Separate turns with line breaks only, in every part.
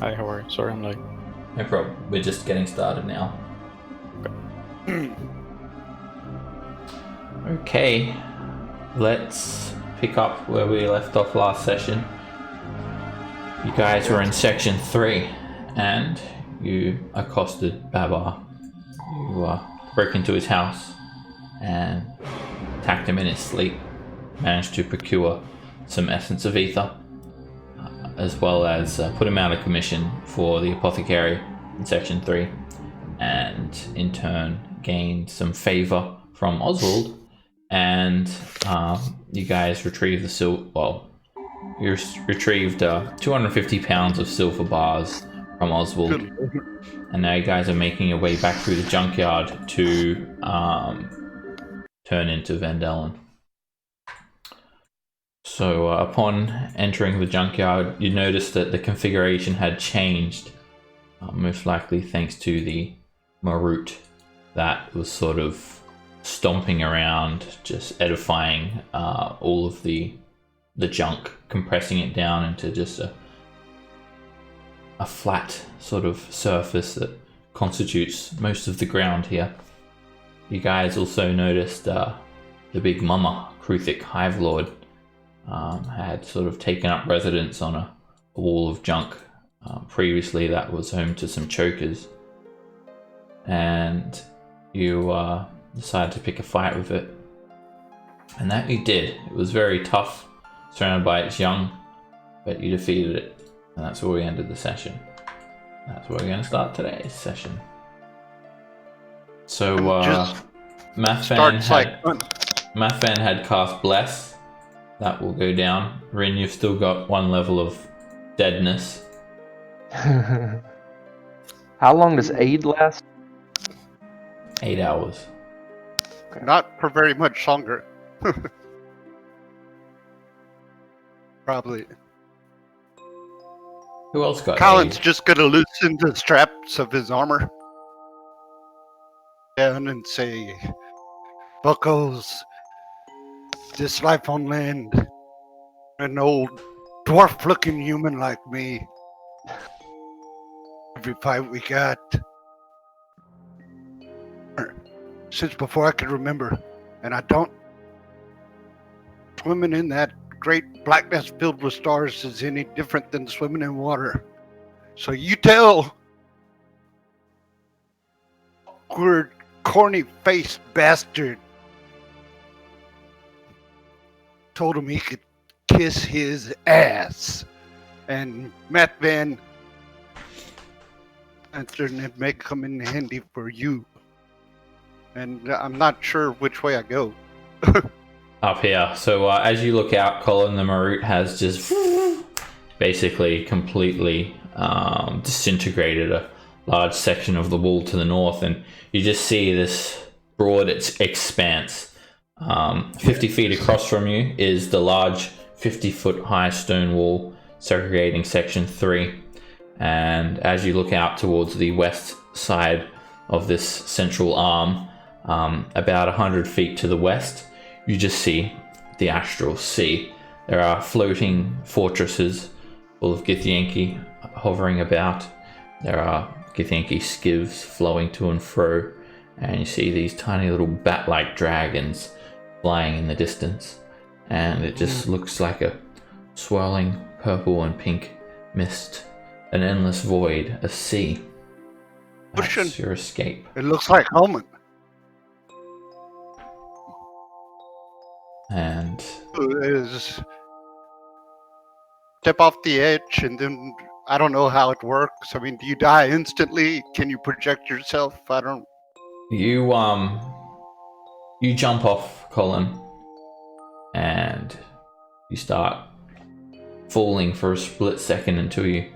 Hi, how are you? Sorry, I'm late.
No problem. We're just getting started now. Okay, let's pick up where we left off last session. You guys were in section 3, and you accosted Babar. You broke into his house and attacked him in his sleep. Managed to procure some essence of ether, as well as put him out of commission for the apothecary in section 3, and in turn gained some favor from Oswald, and you guys retrieved the silver. Well, you retrieved 250 pounds of silver bars from Oswald, and now you guys are making your way back through the junkyard to turn into Vandalen. So upon entering the junkyard, you noticed that the configuration had changed, most likely thanks to the Marut that was sort of stomping around, just edifying all of the junk, compressing it down into just a flat sort of surface that constitutes most of the ground here. You guys also noticed the big mama, Kruthik Hive Lord, had sort of taken up residence on a wall of junk. Previously that was home to some chokers, and you decided to pick a fight with it, and that you did. It was very tough, surrounded by its young, but you defeated it, and that's where we ended the session. That's where we're going to start today's session. So Mathvan had cast Bless. That will go down. Rin, you've still got 1 level of deadness.
How long does aid last?
8 hours.
Not for very much longer. Probably.
Who else got
Colin's
aid?
just gonna loosen the straps of his armor down and say, Buckles, this life on land, an old dwarf-looking human like me. Every fight we got, since before I could remember, and I don't. Swimming in that great blackness filled with stars is any different than swimming in water. So you tell awkward, corny-faced bastard told him he could kiss his ass, and Matt Van answered it may come in handy for you. And I'm not sure which way I go.
Up here. So as you look out, Colin, the Marut has just basically completely disintegrated a large section of the wall to the north, and you just see this broad expanse. 50 feet across from you is the large 50-foot high stone wall segregating section 3, and as you look out towards the west side of this central arm, about 100 feet to the west, you just see the astral sea. There are floating fortresses full of Githyanki hovering about. There are Githyanki skivs flowing to and fro, and you see these tiny little bat-like dragons flying in the distance, and it just looks like a swirling purple and pink mist, an endless void, a sea. That's your escape.
It looks like Omen.
And
step off the edge, and then I don't know how it works. I mean, do you die instantly? Can you project yourself? I don't.
You jump off, Colin, and you start falling for a split second until you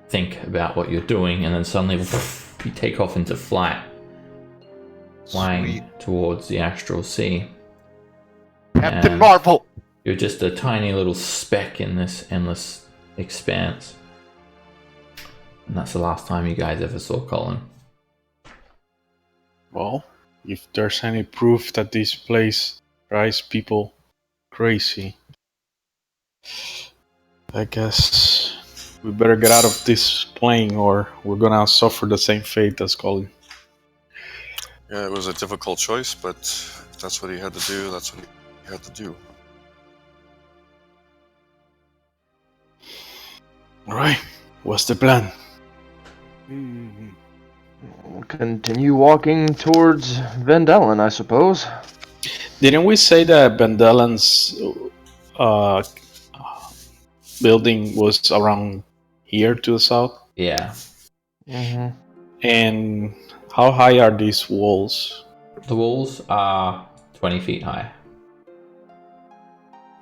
think about what you're doing, and then suddenly you take off into flight, flying towards the astral sea.
Captain
And
Marvel!
You're just a tiny little speck in this endless expanse. And that's the last time you guys ever saw Colin.
Well, if there's any proof that this place drives people crazy, I guess We better get out of this plane, or we're gonna suffer the same fate as Colin.
Yeah, it was a difficult choice, but if that's what he had to do, that's what he had to do.
All right. What's the plan?
We'll continue walking towards Vendellen, I suppose.
Didn't we say that Vandellan's building was around here to the south?
Yeah.
Mm-hmm.
And how high are these walls?
The walls are 20 feet high.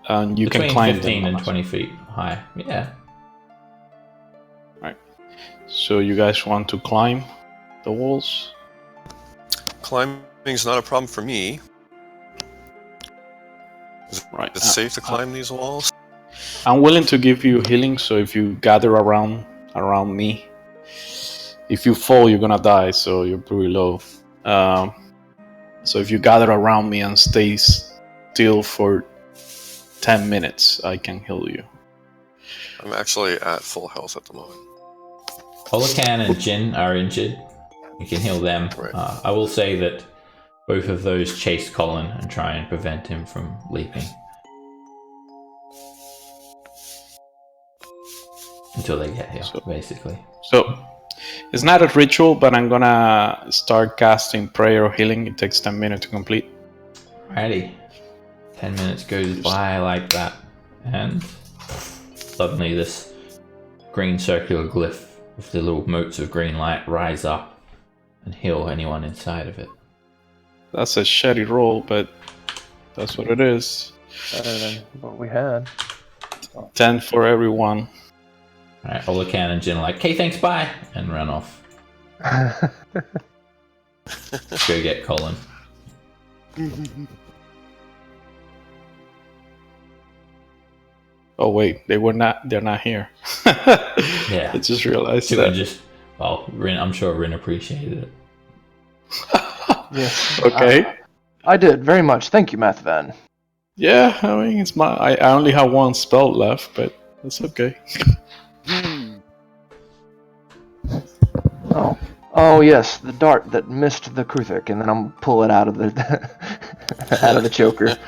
And you
Between
can climb
15
them.
and 20 feet high. Yeah.
So you guys want to climb the walls?
Climbing's not a problem for me.
Right.
It's safe to climb these walls.
I'm willing to give you healing, so if you gather around me, if you fall, you're gonna die, so you're pretty low. So if you gather around me and stay still for 10 minutes, I can heal you.
I'm actually at full health at the moment.
Holocan and Jin are injured. You can heal them.
Right.
I will say that both of those chase Colin and try and prevent him from leaping. Until they get here, basically.
So it's not a ritual, but I'm gonna start casting prayer or healing. It takes 10 minutes to complete.
Alrighty. 10 minutes goes by like that, and suddenly this green circular glyph with the little motes of green light rise up and heal anyone inside of it.
That's a shitty roll, but that's what it is.
Better than what we had.
10 for everyone.
Alright, Holocan and Jin are like, okay, thanks, bye, and run off. Go get Colin.
Oh wait, they're not here.
Yeah.
I just realized
So
that.
just, well, Rin, I'm sure Rin appreciated it.
Yes.
Okay.
I did very much. Thank you, Mathvan.
Yeah, I mean it's I only have one spell left, but that's okay.
Oh yes, the dart that missed the Kruthik, and then I'm pull it out of the out of the choker.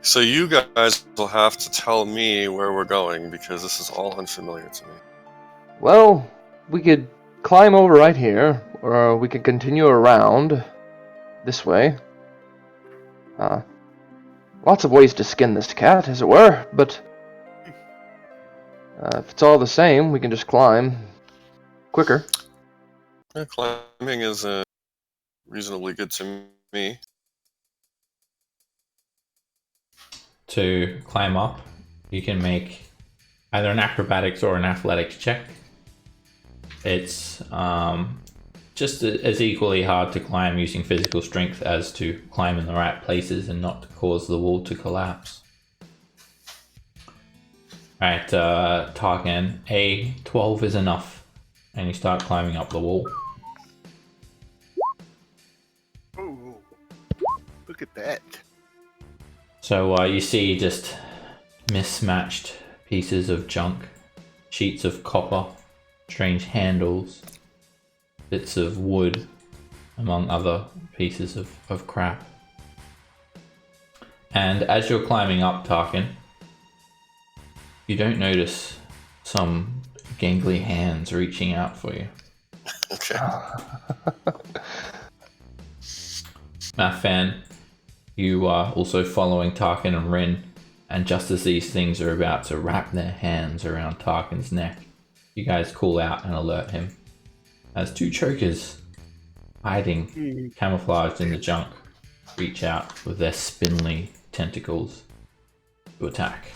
So you guys will have to tell me where we're going, because this is all unfamiliar to me.
Well, we could climb over right here, or we could continue around this way. Lots of ways to skin this cat, as it were, but if it's all the same, we can just climb quicker.
Yeah, climbing is reasonably good to me.
To climb up, you can make either an acrobatics or an athletics check. It's just as equally hard to climb using physical strength as to climb in the right places and not to cause the wall to collapse. Alright, Targan, a 12 is enough, and you start climbing up the wall.
Ooh, look at that.
So you see just mismatched pieces of junk, sheets of copper, strange handles, bits of wood, among other pieces of crap. And as you're climbing up, Tarkin, you don't notice some gangly hands reaching out for you.
Okay.
Mathfan, you are also following Tarkin and Rin, and just as these things are about to wrap their hands around Tarkin's neck, you guys call out and alert him as two chokers, hiding, camouflaged in the junk, reach out with their spindly tentacles to attack.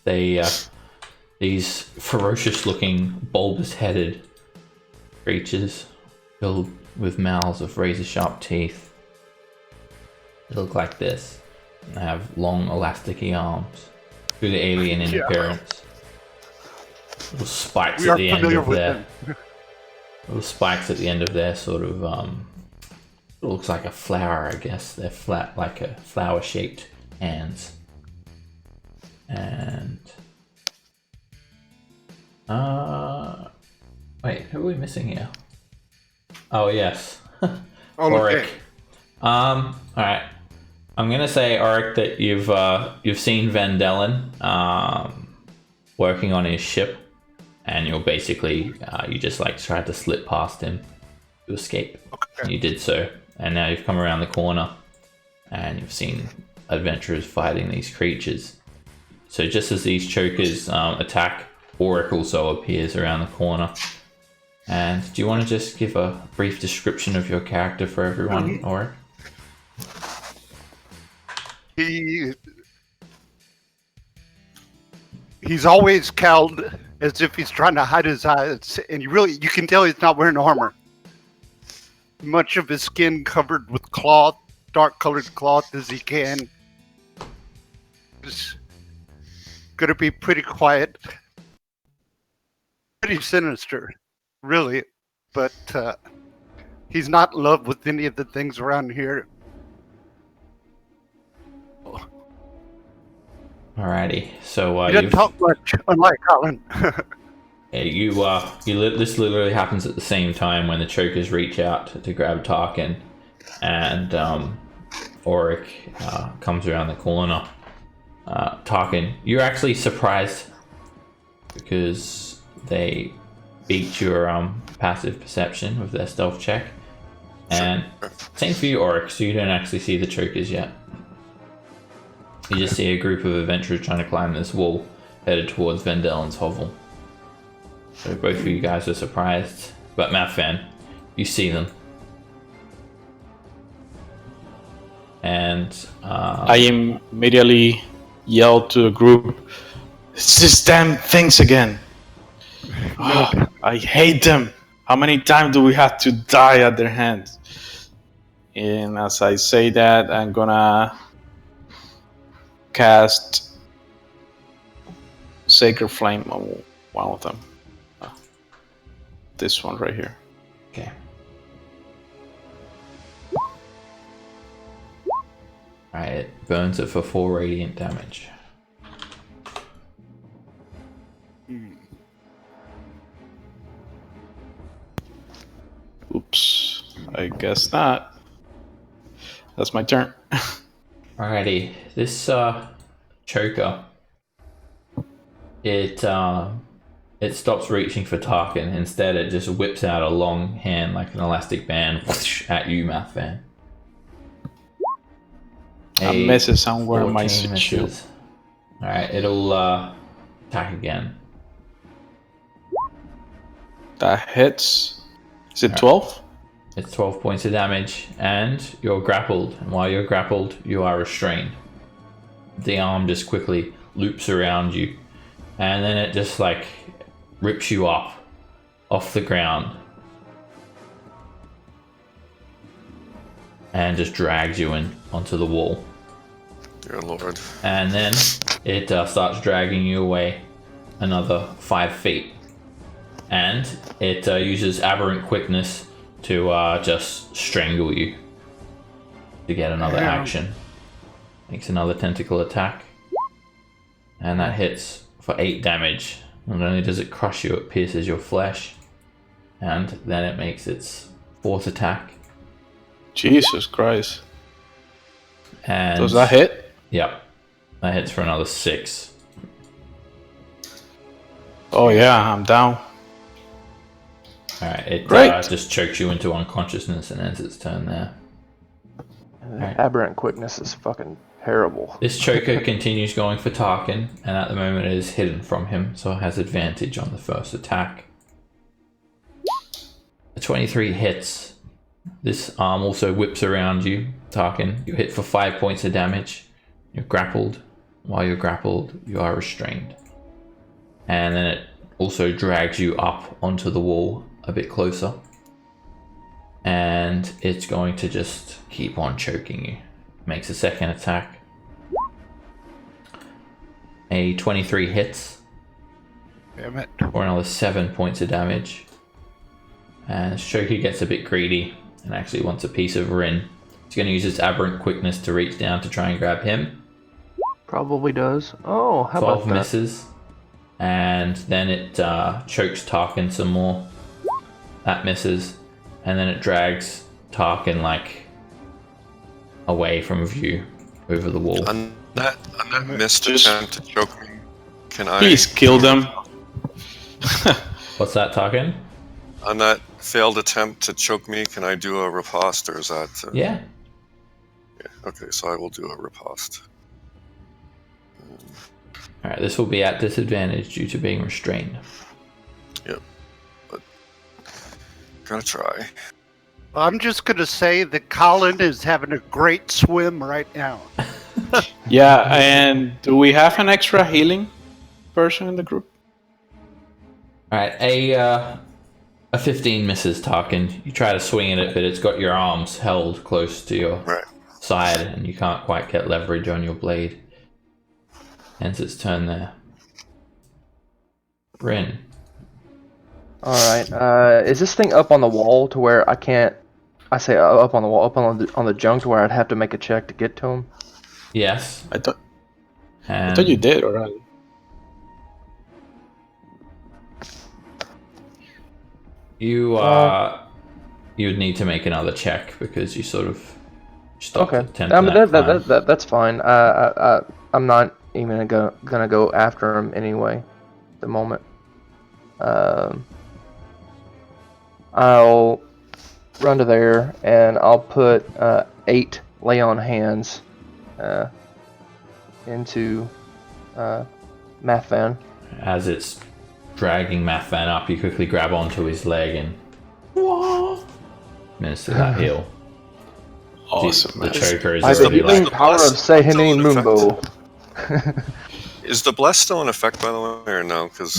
They, these ferocious-looking, bulbous-headed creatures filled with mouths of razor-sharp teeth. They look like this. They have long, elasticy arms. Through the alien in appearance. Little spikes
We
at
are
the end
familiar
of
with
their
them.
little spikes at the end of their sort of it looks like a flower, I guess. They're flat, like a flower-shaped hands. And wait, who are we missing here? Oh yes. Auric. All right. I'm gonna say, Auric, that you've seen Vandellen working on his ship, and you're basically you just like tried to slip past him to escape.
Okay.
You did so, and now you've come around the corner, and you've seen adventurers fighting these creatures. So just as these chokers attack, Auric also appears around the corner. And do you want to just give a brief description of your character for everyone, Auric?
He's always cowled as if he's trying to hide his eyes, and you can tell he's not wearing armor. Much of his skin covered with cloth, dark colored cloth as he can. He's gonna be pretty quiet, pretty sinister, really, but he's not in love with any of the things around here.
Alrighty, so
He doesn't talk much, unlike Colin.
this literally happens at the same time when the chokers reach out to grab Tarkin, and Auric comes around the corner. Tarkin, you're actually surprised because they beat your passive perception with their stealth check, and same for you, Auric. So you don't actually see the chokers yet. You just see a group of adventurers trying to climb this wall, headed towards Vandellen's hovel. So both of you guys are surprised, but Matfan, you see them. And
I immediately yell to the group, "It's these damn things again! Oh, I hate them! How many times do we have to die at their hands?" And as I say that, I'm gonna cast Sacred Flame on one of them. This one right here.
okay. Alright, it burns it for 4 radiant damage.
Oops. I guess not. That's my turn.
Alrighty, this choker, it stops reaching for Tarkin. Instead, it just whips out a long hand like an elastic band at you, Matfan.
I miss it somewhere in my
14
shield.
misses. Alright, it'll attack again.
That hits. Is it 12?
It's 12 points of damage, and you're grappled. And while you're grappled, you are restrained. The arm just quickly loops around you, and then it just like rips you up off the ground and just drags you in onto the wall.
Dear Lord.
And then it starts dragging you away another 5 feet, and it uses aberrant quickness to just strangle you to get another action. Makes another tentacle attack, and that hits for 8 damage. Not only does it crush you, it pierces your flesh, and then it makes its 4th attack.
Jesus Christ.
And
Does that hit?
Yep, that hits for another 6.
Oh yeah, I'm down.
Alright, it
Great.
just chokes you into unconsciousness and ends its turn there.
Aberrant quickness is fucking terrible.
This choker continues going for Tarkin, and at the moment it is hidden from him, so it has advantage on the first attack. A 23 hits. This arm also whips around you, Tarkin. You hit for 5 points of damage. You're grappled. While you're grappled, you are restrained. And then it also drags you up onto the wall a bit closer. And it's going to just keep on choking you. Makes a second attack. A 23 hits
Damn it.
for another 7 points of damage. And Shoki gets a bit greedy and actually wants a piece of Rin. He's going to use his aberrant quickness to reach down to try and grab him.
Probably does. Oh, how
12
about that?
misses. And then it chokes Tarkin some more. That misses. And then it drags Tarkin, like, away from view over the wall.
On that missed attempt to choke me, can I...
Please kill them.
What's that, Tarkin?
On that failed attempt to choke me, can I do a riposte, or is that...
Yeah.
Okay, so I will do a riposte.
Alright, this will be at disadvantage due to being restrained.
Yep. But gotta try.
I'm just going to say that Colin is having a great swim right now.
Yeah, and do we have an extra healing person in the group?
Alright, a 15 misses, Tarkin. You try to swing at it, but it's got your arms held close to your
Right.
side, and you can't quite get leverage on your blade. Hence its turn there. Rin.
Alright, is this thing up on the wall to where I can't... I say up on the wall, up on the junk to where I'd have to make a check to get to him?
Yes.
I thought
And
you did already.
you would need to make another check because you sort of stopped
Okay,
at 10 to that climb.
that's fine. I'm not even gonna go after him anyway. At the moment, I'll run to there and I'll put 8 lay on hands into Mathvan.
As it's dragging Mathvan up, you quickly grab onto his leg and minister that heal.
Awesome,
The
man.
choker is
By the
already
healing
like,
power of Sehene Mumbo.
Is the bless still in effect, by the way, or no? Because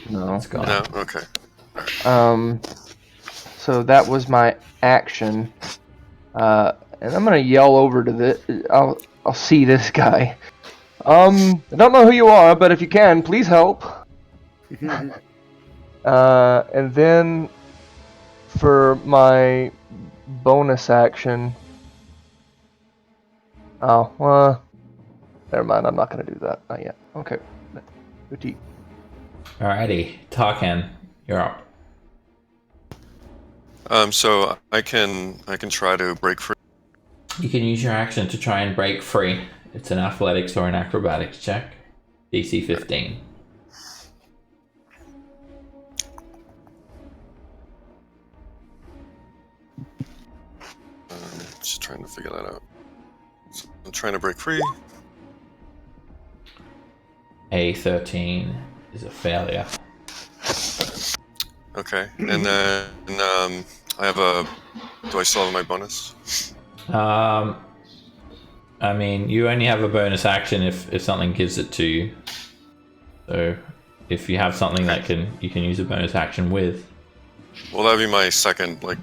No.
it's gone.
no, okay.
So that was my action. And I'm gonna yell over to the. I'll see this guy. I don't know who you are, but if you can, please help. And then for my bonus action. Oh, well, never mind. I'm not gonna do that. Not yet. Okay. Boutique.
Alrighty, Tarkan, you're up.
So I can try to break free.
You can use your action to try and break free. It's an athletics or an acrobatics check. DC 15.
Just trying to figure that out. So I'm trying to break free.
A 13 is a failure.
Okay, and then I have a. Do I still have my bonus?
I mean, you only have a bonus action if something gives it to you. So, if you have something that you can use a bonus action with.
Well, that'd be my second, my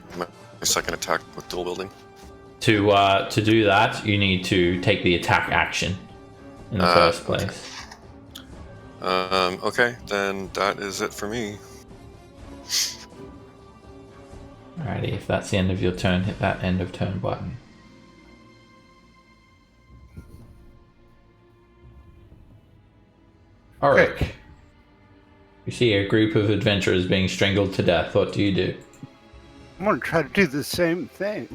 second attack with dual wielding.
To do that, you need to take the attack action in the first place.
Okay, then that is it for me.
Alrighty, if that's the end of your turn, hit that end of turn button. Auric, you see a group of adventurers being strangled to death. What do you do?
I'm going to try to do the same thing.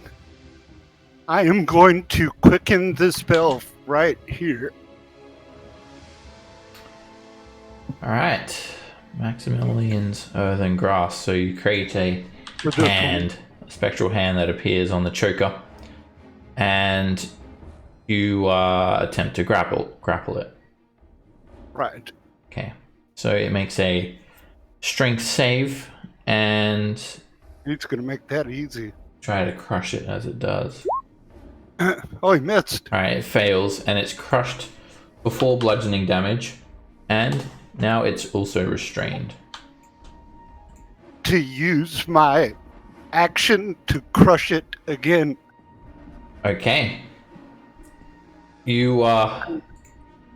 I am going to quicken the spell right here.
Alright, Maximilian's earthen grass. So you create a hand, a spectral hand that appears on the choker, and you attempt to grapple it.
Right.
Okay, so it makes a strength save and
It's going to make that easy.
try to crush it as it does.
Oh, he missed.
Alright, it fails and it's crushed before bludgeoning damage, and now it's also restrained.
To use my action to crush it again.
Okay. You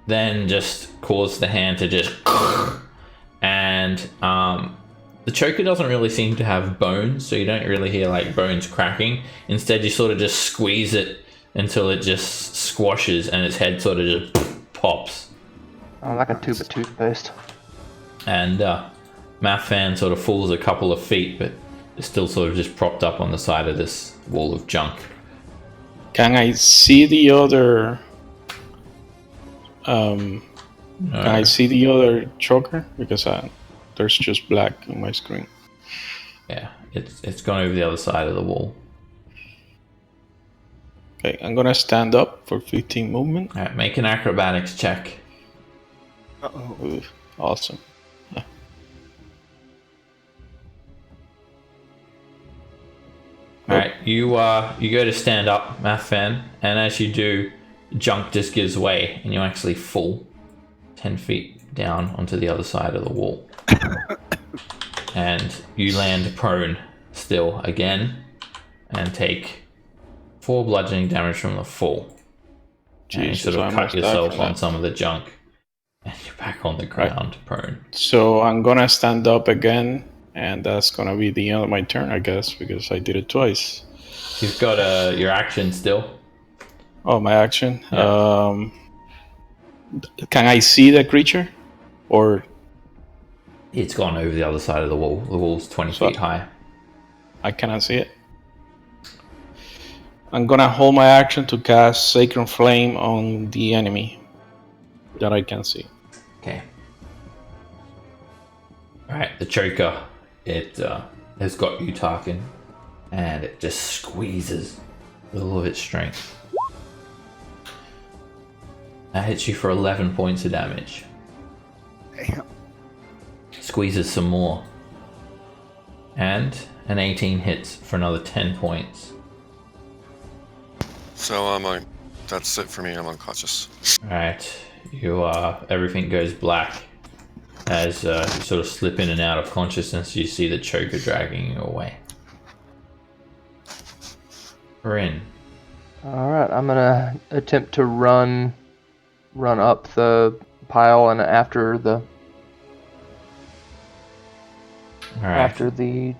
then just cause the hand to just and the choker doesn't really seem to have bones, so you don't really hear like bones cracking. Instead, you sort of just squeeze it until it just squashes and its head sort of just pops.
Oh, like a tube of toothpaste.
And Mathfan sort of falls a couple of feet, but is still sort of just propped up on the side of this wall of junk.
Can I see the other?
No.
Can I see the other choker? Because there's just black in my screen.
Yeah, it's gone over the other side of the wall.
Okay, I'm gonna stand up for 15 movement.
All right, make an acrobatics check.
Uh-oh.
Ooh, awesome.
All right, you go to stand up, Mathfan, and as you do, junk just gives way, and you actually fall 10 feet down onto the other side of the wall. And you land prone still again, and take 4 bludgeoning damage from the fall. And you
Jesus,
sort
I
of cut
must die
yourself
for
on
that.
some of the junk, and you're back on the ground, prone.
So I'm gonna stand up again, and that's gonna be the end of my turn, I guess, because I did it twice.
You've got your action still.
Oh, my action.
Yeah.
Can I see the creature, or
It's gone over the other side of the wall. The wall's 20
So-
feet high.
I cannot see it? I'm gonna hold my action to cast Sacred Flame on the enemy that I can see.
Okay. Alright, the choker, it has got you, Tarkin, and it just squeezes with all of its strength. That hits you for 11 points of damage.
Damn.
Squeezes some more. And an 18 hits for another 10 points.
So that's it for me. I'm unconscious.
Alright, you everything goes black as you sort of slip in and out of consciousness. You see the choker dragging you away. Rin.
Alright, I'm gonna attempt to run up the pile and after the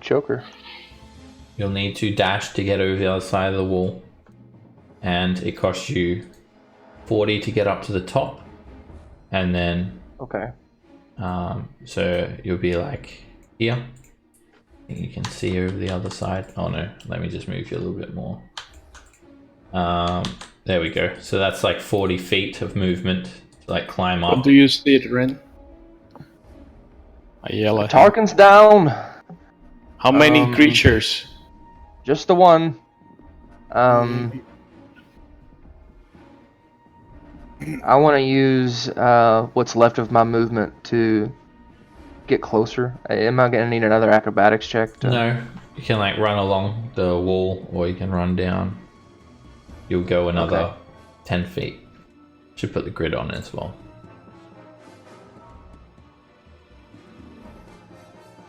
choker.
You'll need to dash to get over the other side of the wall, and it costs you 40 to get up to the top, and then
Okay.
so you'll be like here. I think you can see over the other side. Oh no, let me just move you a little bit more. There we go. So that's like 40 feet of movement to like climb
What
up.
do you see it, Ren? I yell at him.
Tarkin's down.
How many creatures?
Just the one. I want to use what's left of my movement to get closer. Am I gonna need another acrobatics check?
No, you can like run along the wall, or you can run down. You'll go another
Okay.
10 feet. Should put the grid on as well.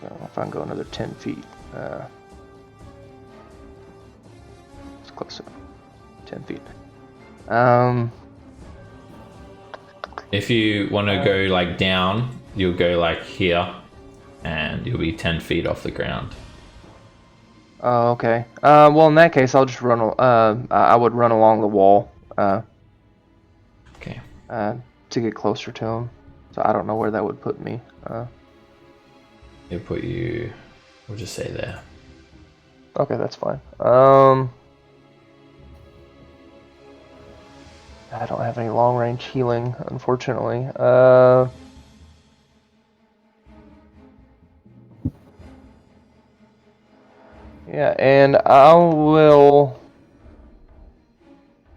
If I can go another 10 feet. It's closer. 10 feet.
If you want to go like down, you'll go like here, and you'll be 10 feet off the ground.
Oh, okay. Well, in that case, I'll just run. I would run along the wall.
Okay.
To get closer to him. So I don't know where that would put me.
It'll put you, we'll just say there.
Okay, that's fine. I don't have any long range healing, unfortunately. Yeah, and I will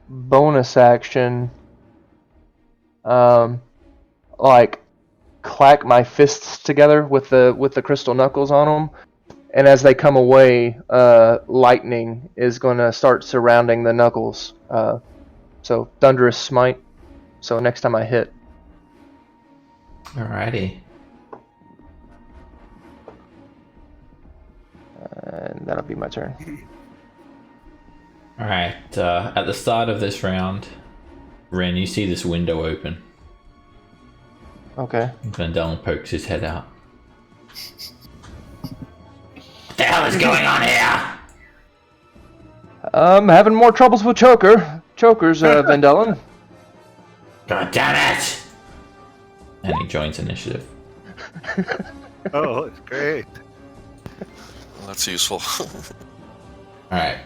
bonus action, like clack my fists together with the crystal knuckles on them, and as they come away, lightning is going to start surrounding the knuckles. So thunderous smite. So next time I hit.
Alrighty.
And that'll be my turn.
Alright, at the start of this round, Ren, you see this window open.
Okay.
Vandalen pokes his head out. What the hell is going on here?
Having more troubles with chokers, Vandalen.
God damn it! And he joins initiative.
Oh, it's great.
Well, that's useful.
Alright.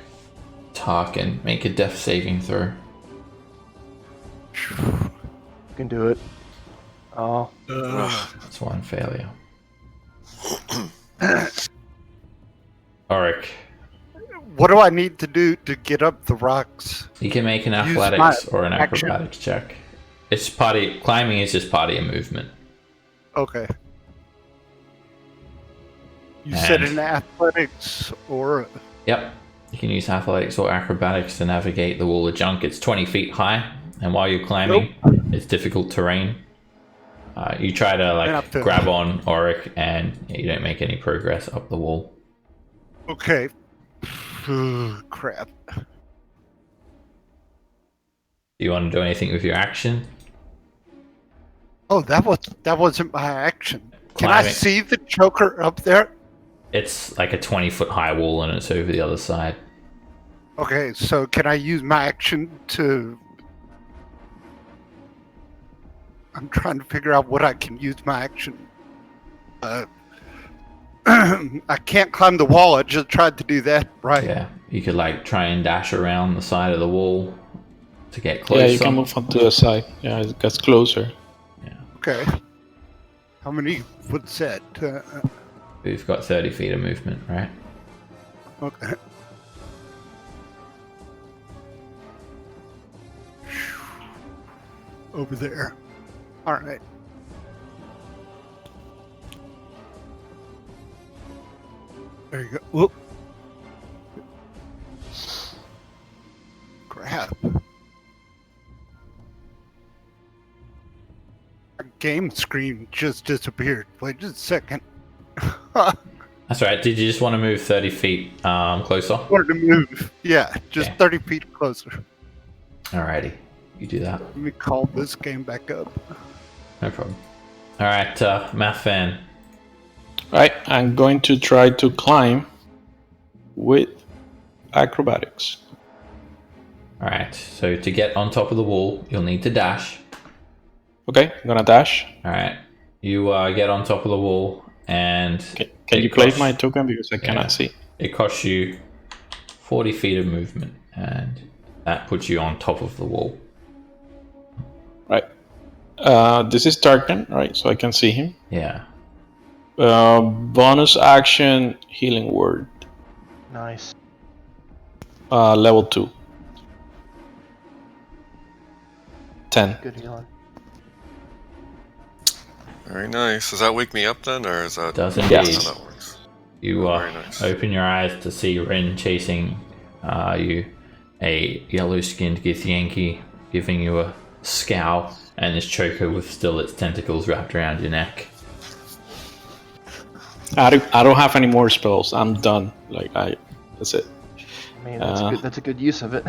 Tarkin, make a death saving throw.
You can do it. Oh,
That's one failure. Auric,
What do I need to do to get up the rocks?
you can make an
Use
athletics
my
or an
action.
acrobatics check. It's climbing is just part of your movement.
Okay. You said
And-
in athletics or
Yep. You can use athletics or acrobatics to navigate the wall of junk. It's 20 feet high, and while you're climbing, it's difficult terrain. You try to
have to-
grab on Auric, and you don't make any progress up the wall.
okay. Crap.
Do you want to do anything with your action?
Oh, that wasn't my action. Can I
Climbing.
see the choker up there?
It's like a 20-foot high wall, and it's over the other side.
Okay, so can I use my action to... I'm trying to figure out what I can use my action. I can't climb the wall. I just tried to do that, right?
Yeah, you could try and dash around the side of the wall to get closer.
Yeah, you can move onto the side. Yeah, it gets closer.
Okay. How many foot set?
We've got 30 feet of movement, right?
Okay. Over there. All right. There you go. Whoop. Crap. Our game screen just disappeared. Wait just a second.
That's right. Did you just want to move 30 feet closer?
Wanted to move. Yeah, just
Okay.
30 feet closer.
Alrighty, you do that.
Let me call this game back up.
No problem. Alright, Math Fan.
Right, I'm going to try to climb with acrobatics.
Alright, so to get on top of the wall, you'll need to dash.
Okay, I'm gonna dash.
Alright, you get on top of the wall, and
Can you
it
place
costs-
my token because I
Yeah.
cannot see?
It costs you 40 feet of movement, and that puts you on top of the wall.
Right. This is Tarkin, right? So I can see him.
Yeah.
Bonus action, healing word.
nice.
Level 2. 10.
Good healing.
Very nice. Does that wake me up then, or is that
Does
that's
indeed.
how that works?
You
Very nice.
open your eyes to see Ren chasing you, a yellow-skinned Githyanki giving you a scowl, and this choker with still its tentacles wrapped around your neck.
I don't have any more spells. I'm done. That's it.
I mean, that's good. That's a good use of it.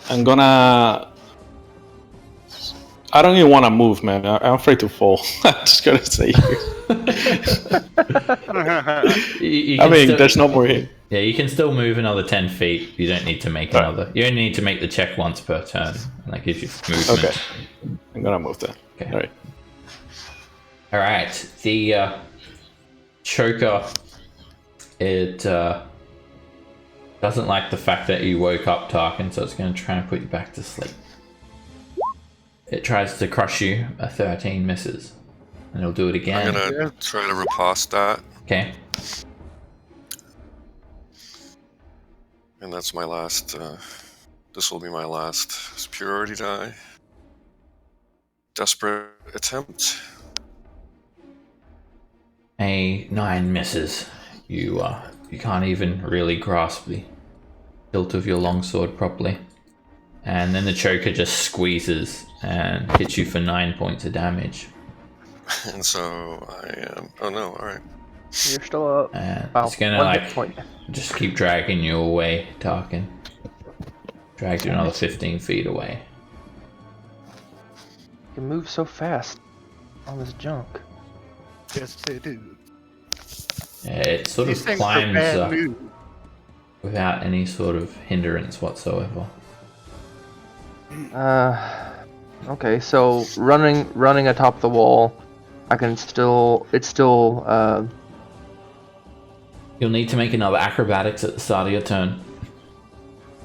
I'm gonna. I don't even want to move, man. I'm afraid to fall. I'm just gonna say.
You
I
can
mean,
still-
there's no more here.
Yeah, you can still move another 10 feet. You don't need to make
Right.
another. You only need to make the check once per turn, and that gives you movement.
Okay. I'm gonna move then.
Okay.
All right.
All right. The choker, it doesn't like the fact that you woke up, Tarkin, so it's going to try and put you back to sleep. It tries to crush you. A 13 misses, and it'll do it
I'm
again.
gonna try to riposte that,
Okay.
and that's my last. This will be my last superiority die. Desperate attempt.
A 9 misses. You can't even really grasp the hilt of your longsword properly. And then the choker just squeezes and hits you for 9 points of damage.
And so I am. Oh no! All right.
You're still up.
And
Wow,
it's gonna
one hit point.
just keep dragging you away, Tarkin. Drag you another 15 feet away.
You can move so fast on this junk.
Yes, they do.
It sort
These
of
things are
climbs
bad news.
without any sort of hindrance whatsoever.
Okay, so running atop the wall, I can still. It's still.
You'll need to make another acrobatics at the start of your turn.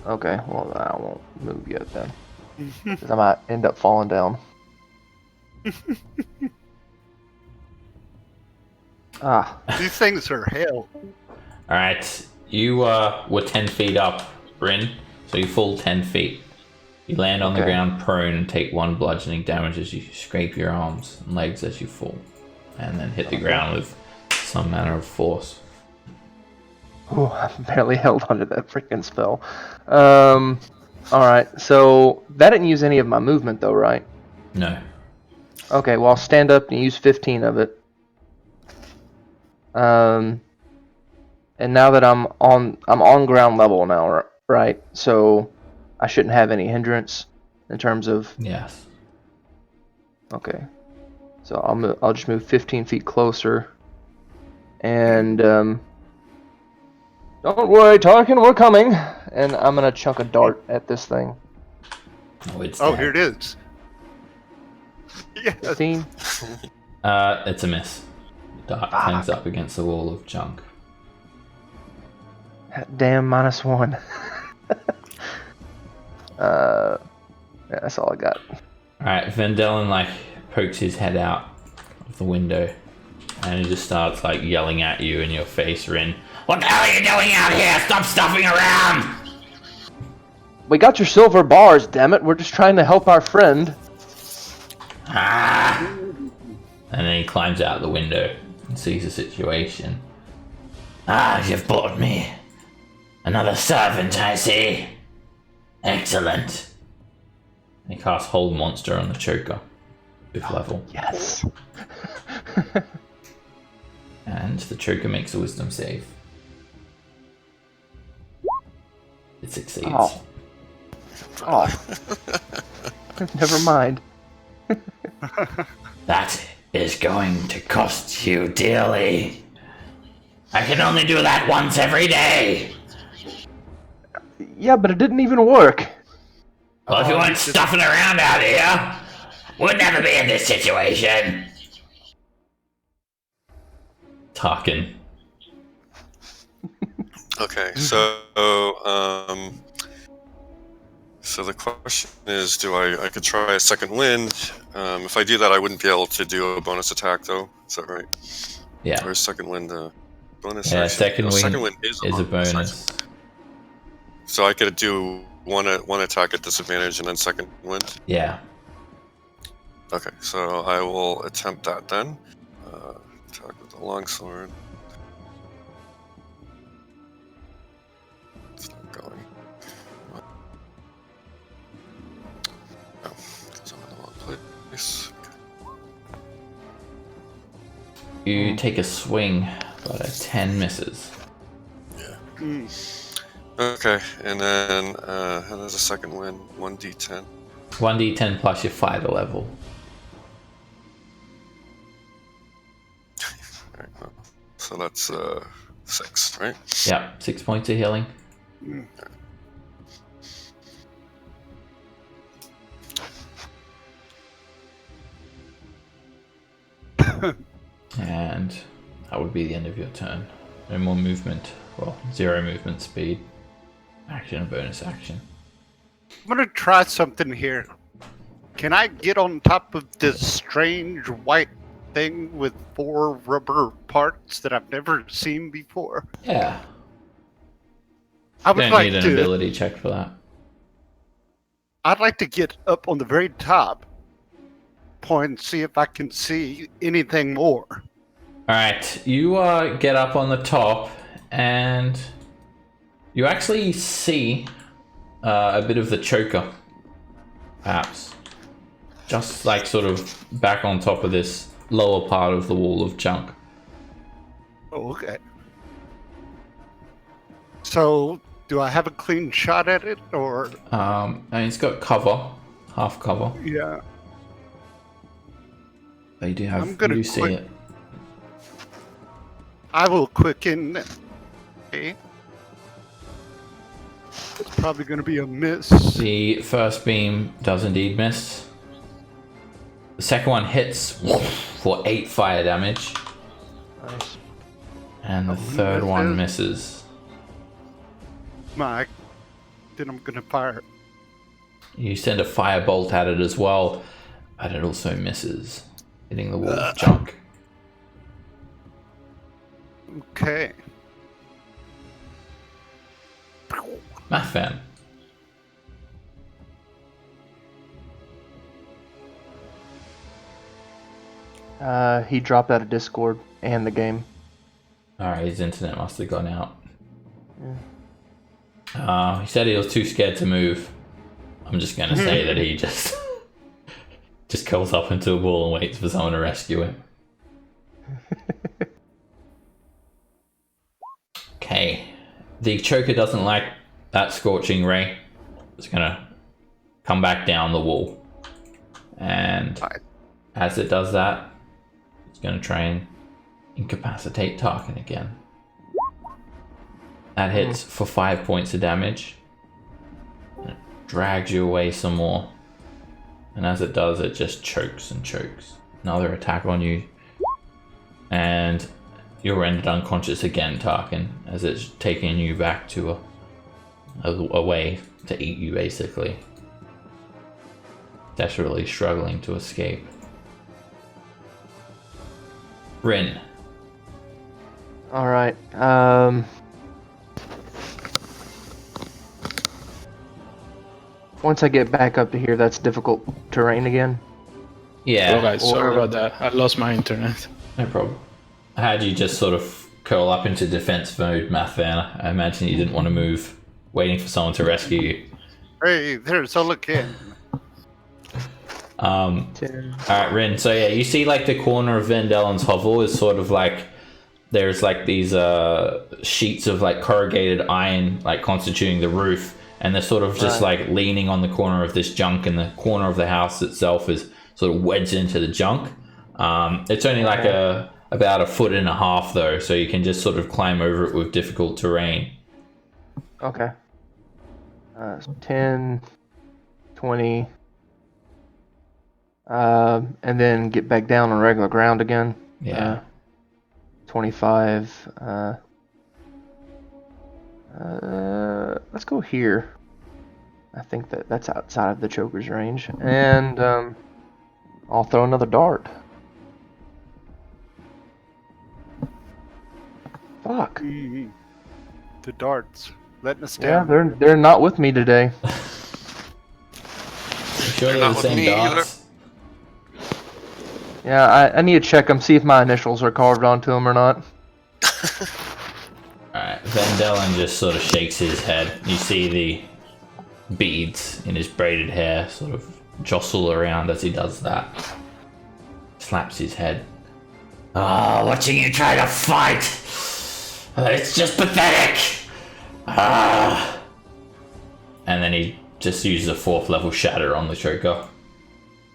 Okay, well I won't move yet then, because I might end up falling down. Ah,
These things are hell.
Alright, you were 10 feet up, Rin, so you fall 10 feet. You land on the
Okay.
ground prone and take 1 bludgeoning damage as you scrape your arms and legs as you fall, and then hit the ground with some manner of force.
ooh, I barely held onto that freaking spell. All right, so that didn't use any of my movement though, right?
No.
Okay, well I'll stand up and use 15 of it. And now that I'm on ground level now, right? So I shouldn't have any hindrance in terms of.
Yes.
Okay, so I'll just move 15 feet closer, and don't worry, Tarkin, we're coming. And I'm gonna chuck a dart at this thing.
Oh, it's
Oh,
dead.
here it is. Yes.
15.
It's a miss. Dart clangs up against the wall of junk.
Damn, -1. Yeah, that's all I got.
Alright, Vendelin pokes his head out of the window and he just starts yelling at you in your face, Rin. What the hell are you doing out here? Stop stuffing around!
We got your silver bars, damn it. We're just trying to help our friend.
Ah! And then he climbs out the window and sees the situation. Ah, you've bought me. Another servant, I see. Excellent. He casts Hold Monster on the choker. 5th level.
Yes.
And the choker makes a wisdom save. It succeeds.
Oh. Oh. Never mind.
That is going to cost you dearly. I can only do that once every day.
Yeah, but it didn't even work.
Well, if you weren't stuffing around out here, we'd never be in this situation. Tarkin.
Okay, so the question is, I could try a second wind? If I do that, I wouldn't be able to do a bonus attack, though. Is that right?
Yeah.
Or is second wind a bonus?
Yeah,
action?
second wind
is
a bonus.
So I could do one attack at disadvantage and then second wind?
Yeah.
Okay, so I will attempt that then. Attack with the longsword. It's not going. Oh, because I'm in the wrong place. Okay.
You take a swing, but a 10 misses.
Yeah. Okay, and then there's a second win, 1d10.
1d10 plus your fighter level.
Alright, well, so that's 6, right?
Yeah, 6 points of healing. And that would be the end of your turn. No more movement. Well, 0 movement speed. Action and bonus action.
I'm gonna try something here. Can I get on top of this strange white thing with 4 rubber parts that I've never seen before?
Yeah.
I
You
would
don't
like
need an
to.
ability check for that.
I'd like to get up on the very top point and see if I can see anything more.
Alright, you get up on the top and you actually see a bit of the choker, perhaps. Just sort of back on top of this lower part of the wall of junk.
Oh, okay. So, do I have a clean shot at it, or?
And it's got cover, half cover.
Yeah.
But you do
I'm
have,
gonna
you see
quick-
it.
I will quicken. Okay. It's probably going to be a miss.
The first beam does indeed miss. The second one hits for 8 fire damage.
Nice.
And the third one misses.
Mike, then I'm gonna fire.
You send a firebolt at it as well, but it also misses, hitting the wall of junk.
Okay.
Mathvan.
He dropped out of Discord and the game.
Alright, his internet must have gone out. He said he was too scared to move. I'm just gonna say that he just curls up into a wall and waits for someone to rescue him. Okay. The choker doesn't like that scorching ray. It's gonna come back down the wall. And as it does that, it's gonna try and incapacitate Tarkin again. That hits for 5 points of damage. It drags you away some more. And as it does, it just chokes and chokes. Another attack on you. And you're rendered unconscious again, Tarkin, as it's taking you back to a way to eat you, basically. Desperately struggling to escape. Rin.
Alright, once I get back up to here, that's difficult terrain again.
Yeah.
Well, guys, sorry about that. I lost my internet.
No problem. I had you just sort of curl up into defense mode, Mathvan. I imagine you didn't want to move, waiting for someone to rescue you.
Hey, there's Olakin.
Alright, Rin. So yeah, you see like the corner of Vendellen's hovel is sort of like there's like these sheets of like corrugated iron like constituting the roof, and they're sort of just like leaning on the corner of this junk, and the corner of the house itself is sort of wedged into the junk. It's only like about 1.5 feet though, so you can just sort of climb over it with difficult terrain.
Okay. 10, 20, and then get back down on regular ground again.
Yeah.
25. Let's go here. I think that's outside of the choker's range, and I'll throw another dart. Fuck.
The darts letting us
Yeah,
down.
they're not with me today.
Sure, they're the
not with
same
me
dots.
Yeah, I need to check them, see if my initials are carved onto them or not.
Alright, Vendellen just sort of shakes his head. You see the beads in his braided hair sort of jostle around as he does that. Slaps his head. Oh, watching you try to fight! It's just pathetic! Ah! And then he just uses a 4th level shatter on the choker.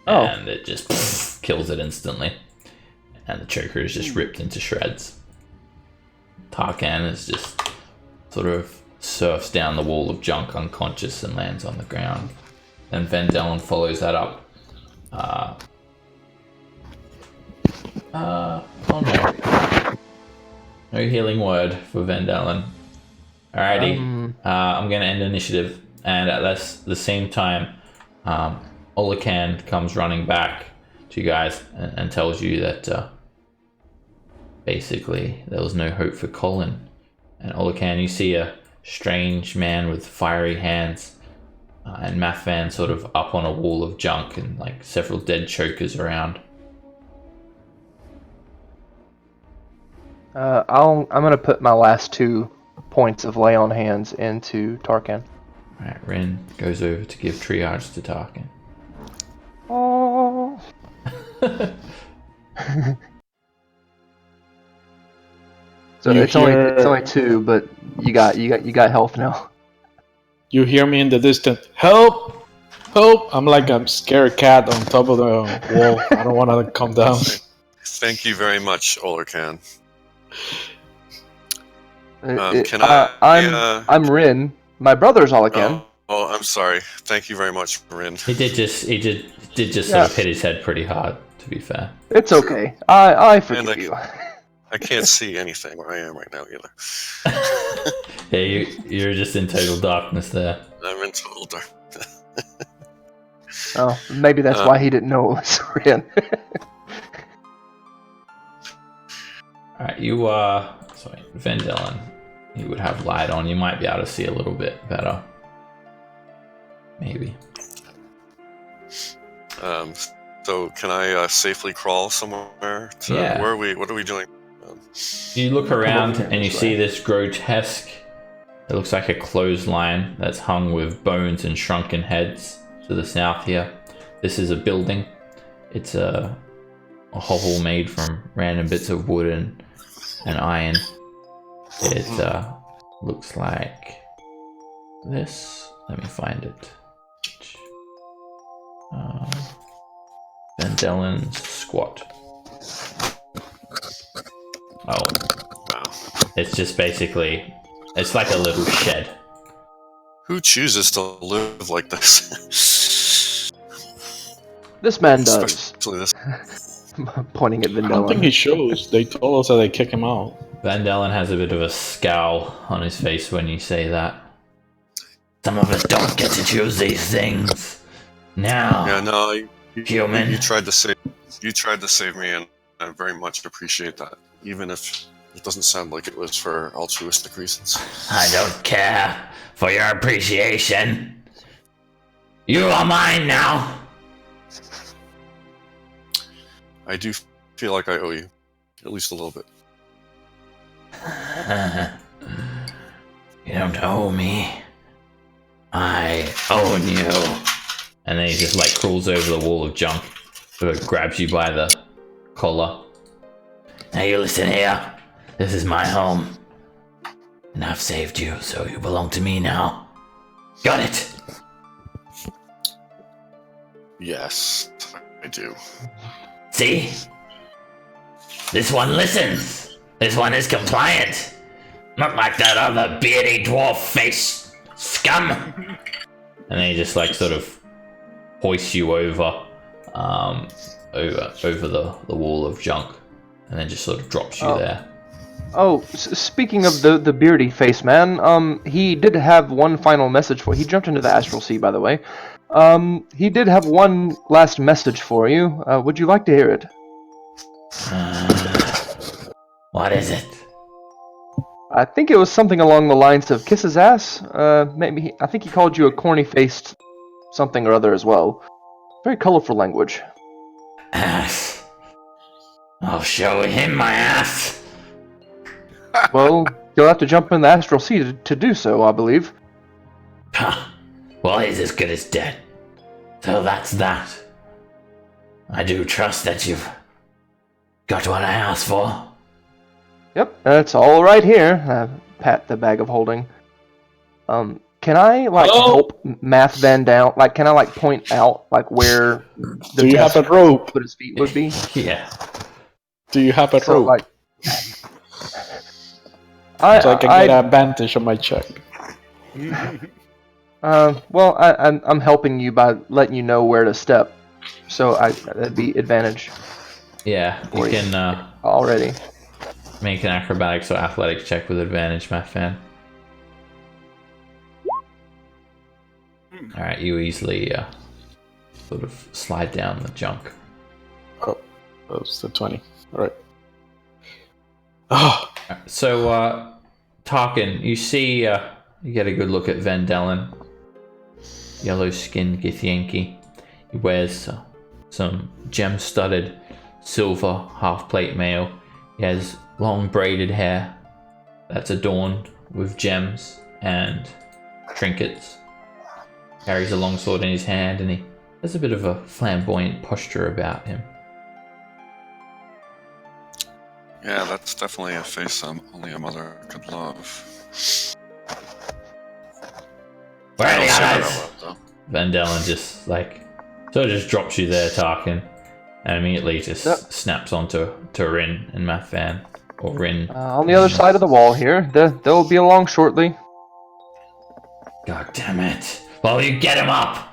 Oh.
And it just kills it instantly. And the choker is just ripped into shreds. Tarkan is just sort of surfs down the wall of junk unconscious and lands on the ground. And Vendellen follows that up. Oh no. No healing word for Vendellen. Alrighty. I'm going to end initiative. And at the same time, Olakan comes running back to you guys and tells you that basically there was no hope for Colin. And Olakan, you see a strange man with fiery hands and Mathvan sort of up on a wall of junk and like several dead chokers around.
I'm gonna put my last 2 points of lay on hands into Tarkan.
Alright, Rin goes over to give triage to Tarkin.
Oh. So
You
it's
hear-
only 2, but you got health now.
You hear me in the distance. Help! Help! I'm like a scared cat on top of the wall. I don't want to come down.
Thank you very much, Olercan.
It-
Can I?
I'm Rin. My brother's Olakan.
Oh, I'm sorry. Thank you very much, Rin.
He did just sort of hit his head pretty hard, to be fair.
It's okay. I forgive
And
you.
I can't see anything where I am right now either.
Yeah, you're just in total darkness there.
I'm in total dark.
Oh, maybe that's why he didn't know it was Rin.
Alright, sorry, Vendellen, you would have light on. You might be able to see a little bit better. Maybe.
So can I safely crawl somewhere?
Yeah.
Where are we? What are we doing?
You look around and you see this grotesque, it looks like a clothesline that's hung with bones and shrunken heads to the south here. This is a building. It's a hovel made from random bits of wood and iron. It looks like this. Let me find it. Vendellen's squat. Oh,
Wow.
it's just basically, it's like a little shed.
Who chooses to live like this?
This man does.
Especially this.
Pointing at
I don't think
Vendella.
he shows. They told us that they kick him out.
Vandellen has a bit of a scowl on his face when you say that. Some of us don't get to choose these things. Now,
Yeah, no,
human.
you tried to save me, and I very much appreciate that. Even if it doesn't sound like it was for altruistic reasons.
I don't care for your appreciation. You are mine now.
I do feel like I owe you, at least a little bit.
You don't owe me. I own you. And then he just like crawls over the wall of junk, sort of grabs you by the collar. Now you listen here. This is my home. And I've saved you, so you belong to me now. Got it?
Yes, I do.
See? This one listens. This one is compliant. Not like that other beardy dwarf face scum. And then he just like sort of hoists you over the wall of junk, and then just sort of drops you there.
Oh, speaking of the beardy face man, he did have one final message for you. He jumped into the astral sea, by the way. He did have one last message for you. Would you like to hear it?
What is it?
I think it was something along the lines of kiss his ass. I think he called you a corny-faced something or other as well. Very colorful language.
Ass. I'll show him my ass.
Well, you'll have to jump in the astral sea to do so, I believe.
Huh. Well, he's as good as dead. So that's that. I do trust that you've got what I asked for.
Yep, that's all right here. Pat the bag of holding. Can I help Math Van down? Like, can I point out where the
Do you have a
desk
rope?
put his feet would be?
Yeah.
Do you have a
So
rope? So I can get an advantage on my check.
Well, I'm helping you by letting you know where to step, so that'd be advantage
Yeah, you
Or-
can
already.
make an acrobatics or athletics check with advantage, my fan. Alright, you easily sort of slide down the junk.
Oh, that was the 20. Alright. Oh,
So, Tarkin, you see, you get a good look at Vendellen. Yellow-skinned Githyanki. He wears some gem-studded silver half-plate mail. He has long braided hair that's adorned with gems and trinkets. Carries a long sword in his hand, and he has a bit of a flamboyant posture about him.
Yeah, that's definitely a face only a mother could love.
Where are
I
the
don't say that
others?
out loud, though.
Vendellen just just drops you there, Tarkin, and immediately just
Yep.
snaps onto Rin and Mathan, or Rin.
On the other side of the wall here. They'll be along shortly.
God damn it! Well, you get him up!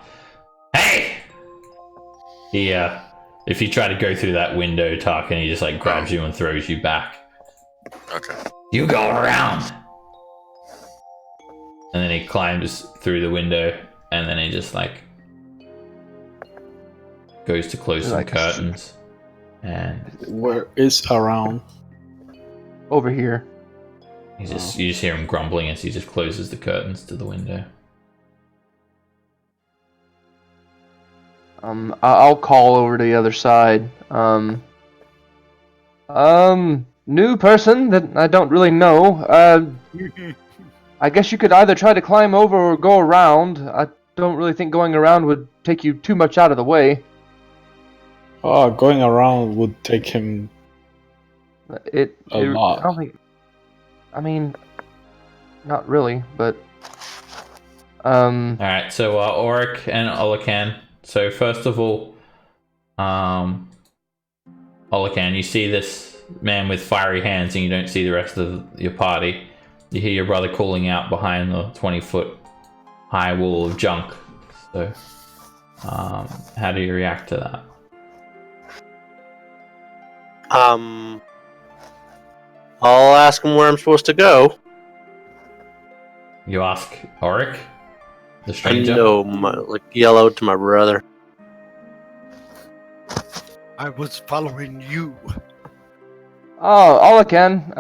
Hey! If you try to go through that window, Tarkin, he just like grabs you and throws you back.
Okay.
You go around! And then he climbs through the window, and then he just like goes to close some curtains. And
Where is around?
Over here.
you just hear him grumbling as he just closes the curtains to the window.
I'll call over to the other side. New person that I don't really know. I guess you could either try to climb over or go around. I don't really think going around would take you too much out of the way.
Oh, going around would take him
A
lot.
I don't think. I mean, not really, but.
Alright, so Auric and Olacan. So first of all, Olacan, you see this man with fiery hands and you don't see the rest of your party. You hear your brother calling out behind the 20-foot high wall of junk. So, how do you react to that?
I'll ask him where I'm supposed to go.
You ask Auric, the
I
stranger?
know, yell out to my brother.
I was following you.
Oh, all I can.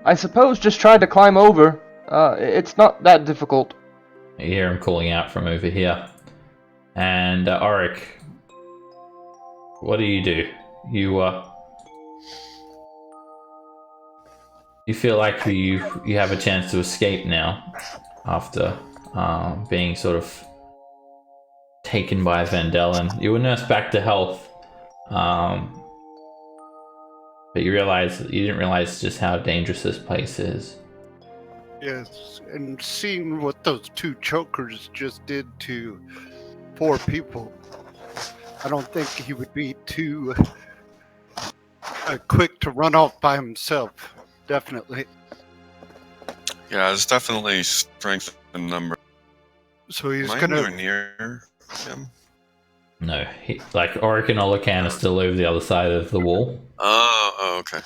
I suppose just try to climb over. It's not that difficult.
You hear him calling out from over here. And Auric, what do? You feel like you have a chance to escape now after being sort of taken by Vandellan. You were nursed back to health, but you didn't realize just how dangerous this place is.
Yes, and seeing what those two chokers just did to poor people, I don't think he would be too quick to run off by himself. Definitely.
Yeah, it's definitely strength in number.
So he's
Am I
gonna.
anywhere near him?
No, Auric and Olacan are still over the other side of the wall.
Oh, okay.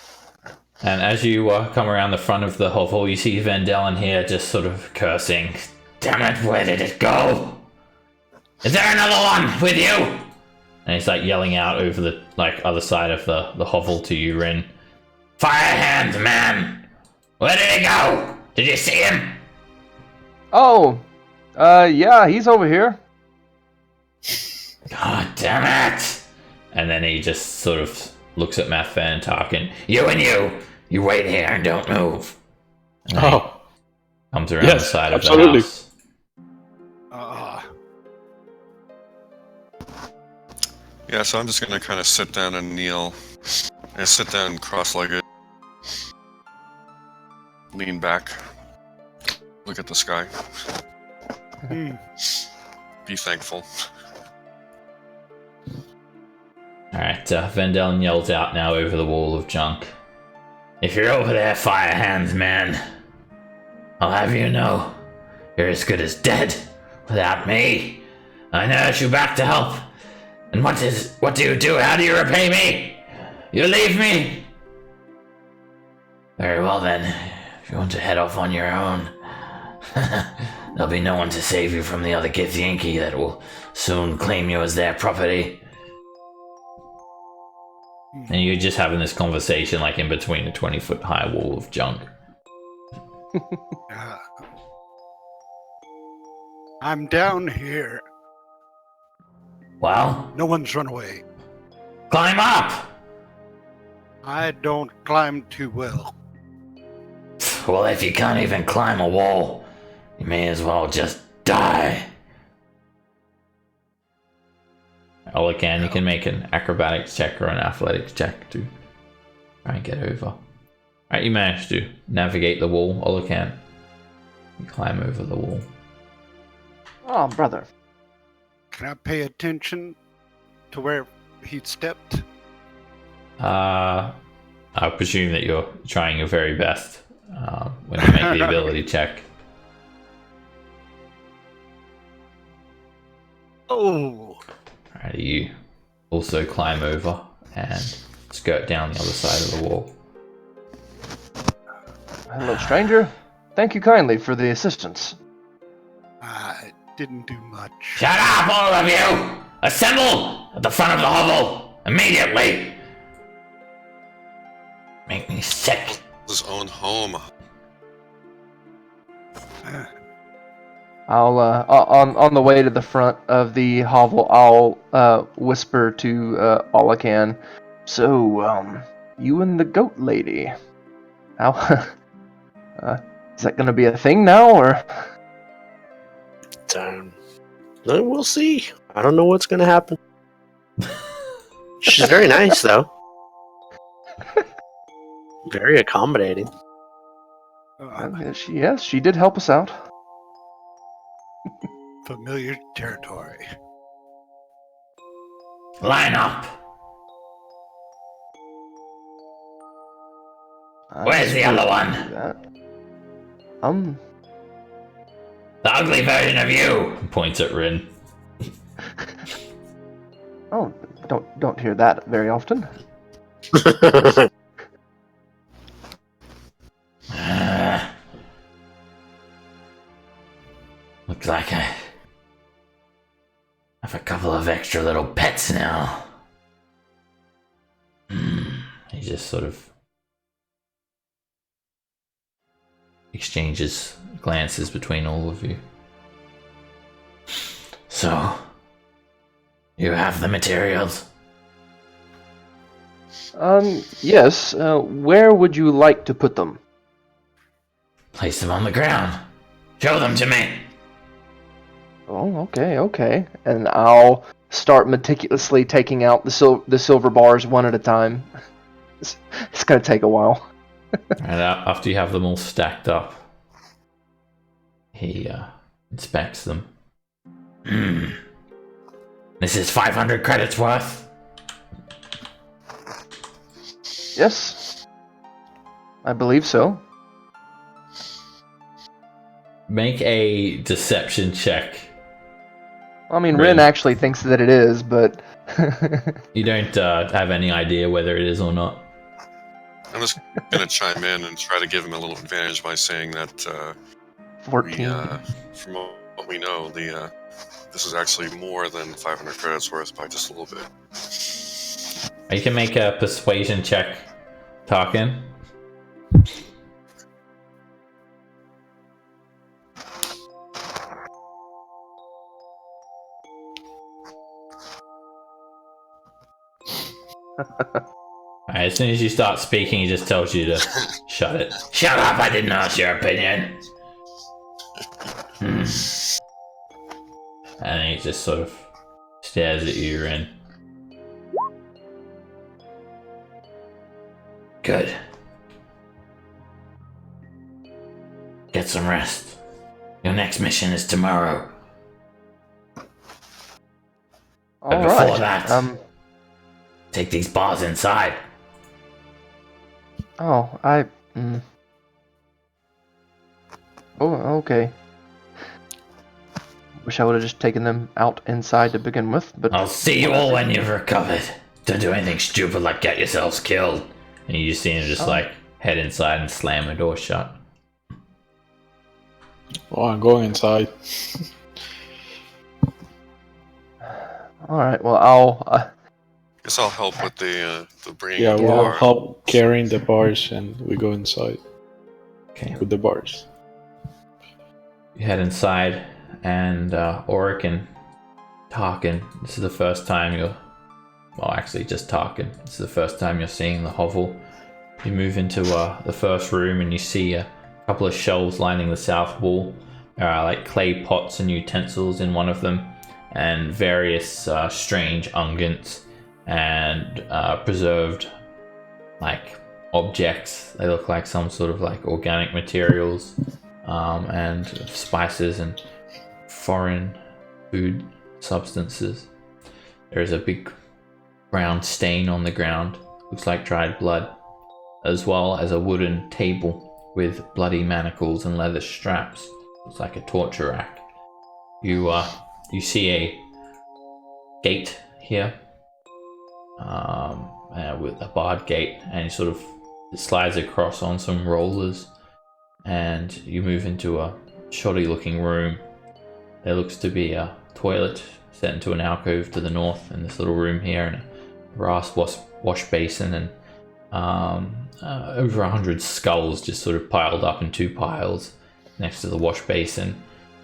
And as you come around the front of the hovel, you see Vandellan here just sort of cursing. Damn it, where did it go? Is there another one with you? And he's like yelling out over the other side of the hovel to you, Rin. Fire hands, man! Where did he go? Did you see him?
Oh, yeah, he's over here.
God damn it! And then he just sort of looks at Mathvan and Tarkin. You wait here and don't move. And then he comes around the side of the house.
Yeah, so I'm just gonna kind of sit down and kneel. And sit down cross-legged. Lean back. Look at the sky. Be thankful.
Alright, Vandellan yells out now over the wall of junk. If you're over there, fire hands, man, I'll have you know, you're as good as dead without me. I nurse you back to help. And what do you do? How do you repay me? You leave me? Very well then, if you want to head off on your own, there'll be no one to save you from the other Githyanki that will soon claim you as their property. And you're just having this conversation like in between a 20-foot high wall of junk.
I'm down here.
Well?
No one's run away.
Climb up!
I don't climb too well.
Well, if you can't even climb a wall, you may as well just die. Olacan, you can make an acrobatics check or an athletics check to try and get over. Alright, you managed to navigate the wall, Olacan. You climb over the wall.
Oh, brother.
Can I pay attention to where he stepped?
I presume that you're trying your very best when you make the ability check.
Oh.
Alright, you also climb over and skirt down the other side of the wall.
Hello, stranger. Thank you kindly for the assistance.
I didn't do much.
Shut up, all of you! Assemble at the front of the hovel immediately! Make me sick.
His own home.
I'll on the way to the front of the hovel, I'll whisper to Olacan. So, you and the goat lady, how is that gonna be a thing now, or?
We'll see. I don't know what's gonna happen. She's very nice, though. Very accommodating.
She did help us out.
Familiar territory.
Line up! Where's the other one? The ugly version of you! Points at Rin.
Oh, don't hear that very often.
Looks like I have a couple of extra little pets now. He just sort of exchanges glances between all of you. So, you have the materials?
Yes. Where would you like to put them?
Place them on the ground. Show them to me.
Oh, okay. And I'll start meticulously taking out the silver bars one at a time. It's gonna take a while.
And after you have them all stacked up, he inspects them. This is 500 credits worth.
Yes, I believe so.
Make a deception check.
I mean, Rin actually thinks that it is, but
You don't have any idea whether it is or not.
I'm just gonna chime in and try to give him a little advantage by saying that
14.
from what we know, this is actually more than 500 credits worth by just a little bit.
You can make a persuasion check, Tarkin. Alright, as soon as you start speaking, he just tells you to shut it. Shut up, I didn't ask your opinion. And he just sort of stares at you, Rin. Good. Get some rest. Your next mission is tomorrow. But before that, take these bars inside.
Oh, Oh, okay. Wish I would have just taken them out inside to begin with, but...
I'll see you all when you've recovered. Don't do anything stupid like get yourselves killed. And you just see him just like head inside and slam the door shut.
Oh, I'm going inside.
Alright, well, I'll...
Guess I'll help with the bringing.
Yeah,
of the
we'll
bar.
help carrying the bars and we go inside
Okay.
with the bars.
You head inside, and Auric and Tarkin, this is the first time you're... Well, actually, just Tarkin. This is the first time you're seeing the hovel. You move into the first room, and you see a couple of shelves lining the south wall. There are like clay pots and utensils in one of them, and various strange unguents and preserved like objects. They look like some sort of like organic materials and spices and foreign food substances. There is a big brown stain on the ground, looks like dried blood, as well as a wooden table with bloody manacles and leather straps. Looks like a torture rack. You see a gate here, with a barred gate, and you sort of it slides across on some rollers, and you move into a shoddy looking room. There looks to be a toilet set into an alcove to the north in this little room here, and a brass wash basin, and over 100 skulls just sort of piled up in 2 piles next to the wash basin.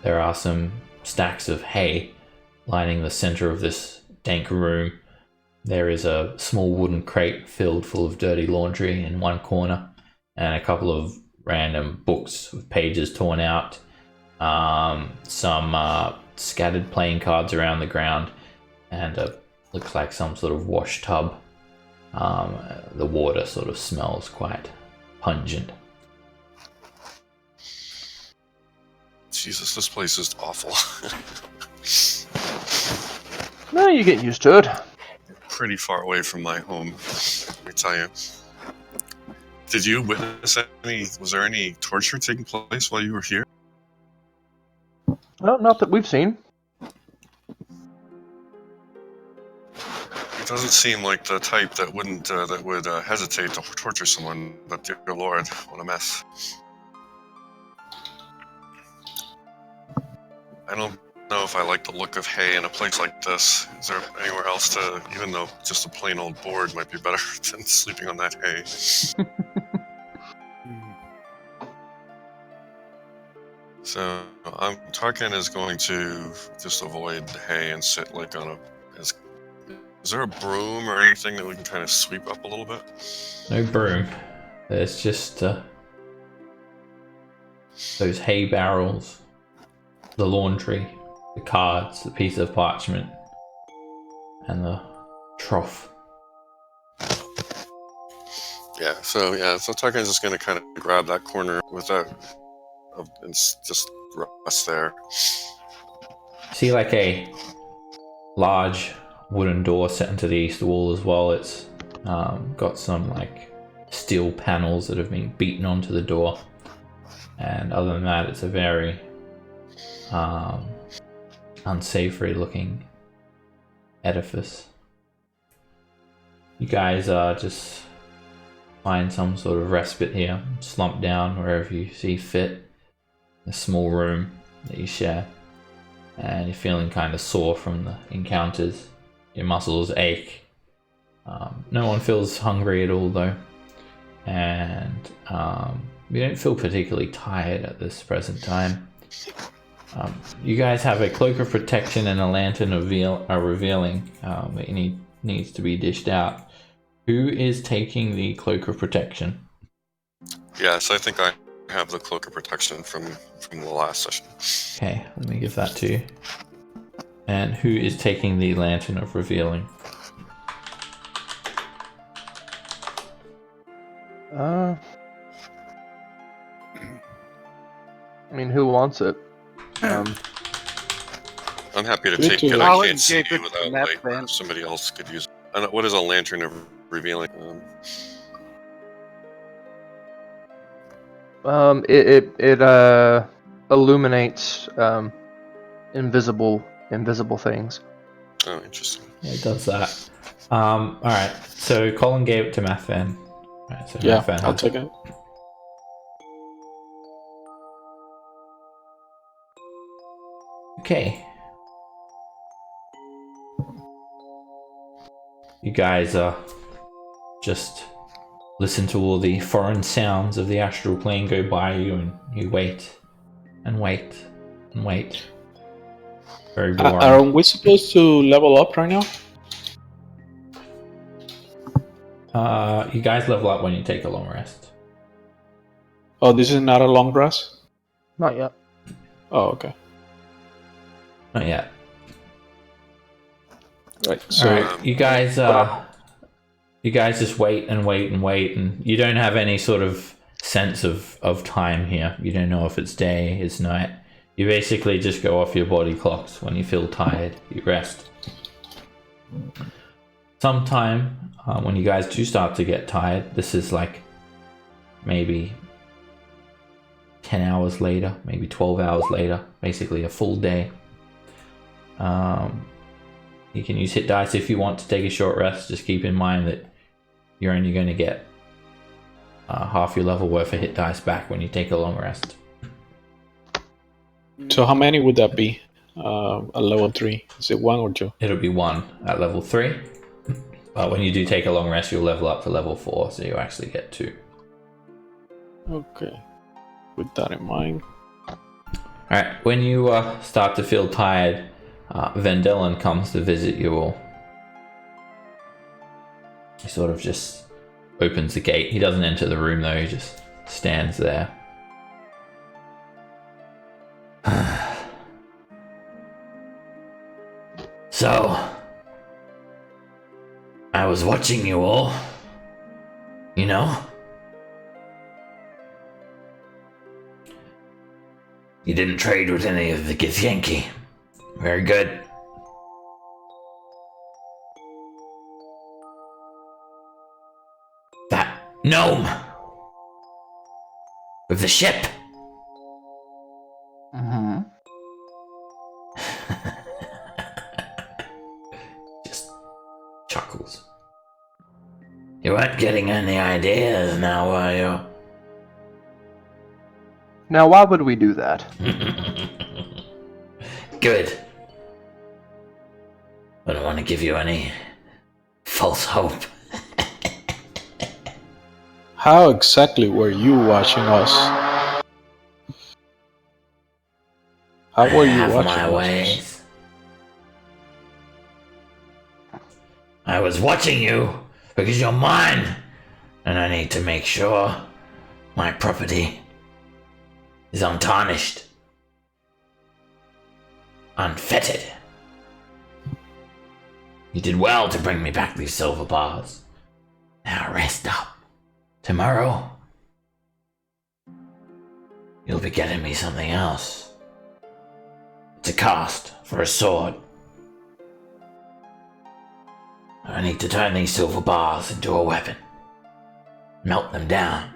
There are some stacks of hay lining the center of this dank room. There is a small wooden crate filled full of dirty laundry in one corner, and a couple of random books with pages torn out. Some scattered playing cards around the ground, and looks like some sort of wash tub. The water sort of smells quite pungent.
Jesus, this place is awful.
No, you get used to it.
Pretty far away from my home, let me tell you. Did you witness was there any torture taking place while you were here?
Well, not that we've seen.
It doesn't seem like the type that would hesitate to torture someone, but dear Lord, what a mess. I don't know if I like the look of hay in a place like this. Is there anywhere else to, even though just a plain old board might be better than sleeping on that hay? So, Tarkan is going to just avoid the hay and sit like on a... Is there a broom or anything that we can kind of sweep up a little bit?
No broom. There's just those hay barrels, the laundry, the cards, the piece of parchment, and the trough.
So Tarkan's just going to kind of grab that corner with that and just rest there.
See, like a large wooden door set into the east wall as well. It's got some like steel panels that have been beaten onto the door, and other than that, it's a very unsavory looking edifice. You guys just find some sort of respite here, slump down wherever you see fit. A small room that you share, and you're feeling kind of sore from the encounters. Your muscles ache. No one feels hungry at all though, and you don't feel particularly tired at this present time. You guys have a cloak of protection and a lantern of revealing that needs to be dished out. Who is taking the cloak of protection?
Yes, I think I have the cloak of protection from the last session.
Okay, let me give that to you. And who is taking the lantern of revealing?
I mean, who wants it?
I'm happy to
Me
take
too.
it.
I'll
I can't see
engage
it
it
without
in that
light.
plan.
Somebody else could use it. What is a lantern of revealing?
It illuminates invisible things.
Oh, interesting.
Yeah, it does that. Alright, so Colin gave it to Mathan. Right, so
Yeah,
Mathan
I'll
has
take it.
Okay. You guys just listen to all the foreign sounds of the astral plane go by you, and you wait and wait and wait. Very boring.
Are we supposed to level up right now?
You guys level up when you take a long rest.
Oh, this is not a long rest?
Not yet.
Oh, okay.
Not yet.
Right, so
Alright, you guys just wait and wait and wait, and you don't have any sort of sense of time here. You don't know if it's day, it's night. You basically just go off your body clocks. When you feel tired, you rest. Sometime when you guys do start to get tired, this is like maybe 10 hours later, maybe 12 hours later, basically a full day. You can use hit dice if you want to take a short rest. Just keep in mind that you're only going to get half your level worth of hit dice back when you take a long rest.
So how many would that be? At level 3? Is it 1 or 2?
It'll be 1 at level 3. But when you do take a long rest, you'll level up to level 4, so you actually get 2.
Okay. With that in mind.
Alright, when you start to feel tired, Vendellen comes to visit you all. He sort of just opens the gate. He doesn't enter the room though, he just stands there. So, I was watching you all, you know? You didn't trade with any of the Githyanki. Very good. That gnome! With the ship!
Mm-hmm.
Just chuckles. You weren't getting any ideas now, were you?
Now, why would we do that?
Good. I don't want to give you any false hope.
How exactly were you watching us? How were you watching
my
us?
ways. I was watching you because you're mine, and I need to make sure my property is untarnished, unfettered. You did well to bring me back these silver bars. Now rest up. Tomorrow, you'll be getting me something else. It's a cast for a sword. I need to turn these silver bars into a weapon. Melt them down.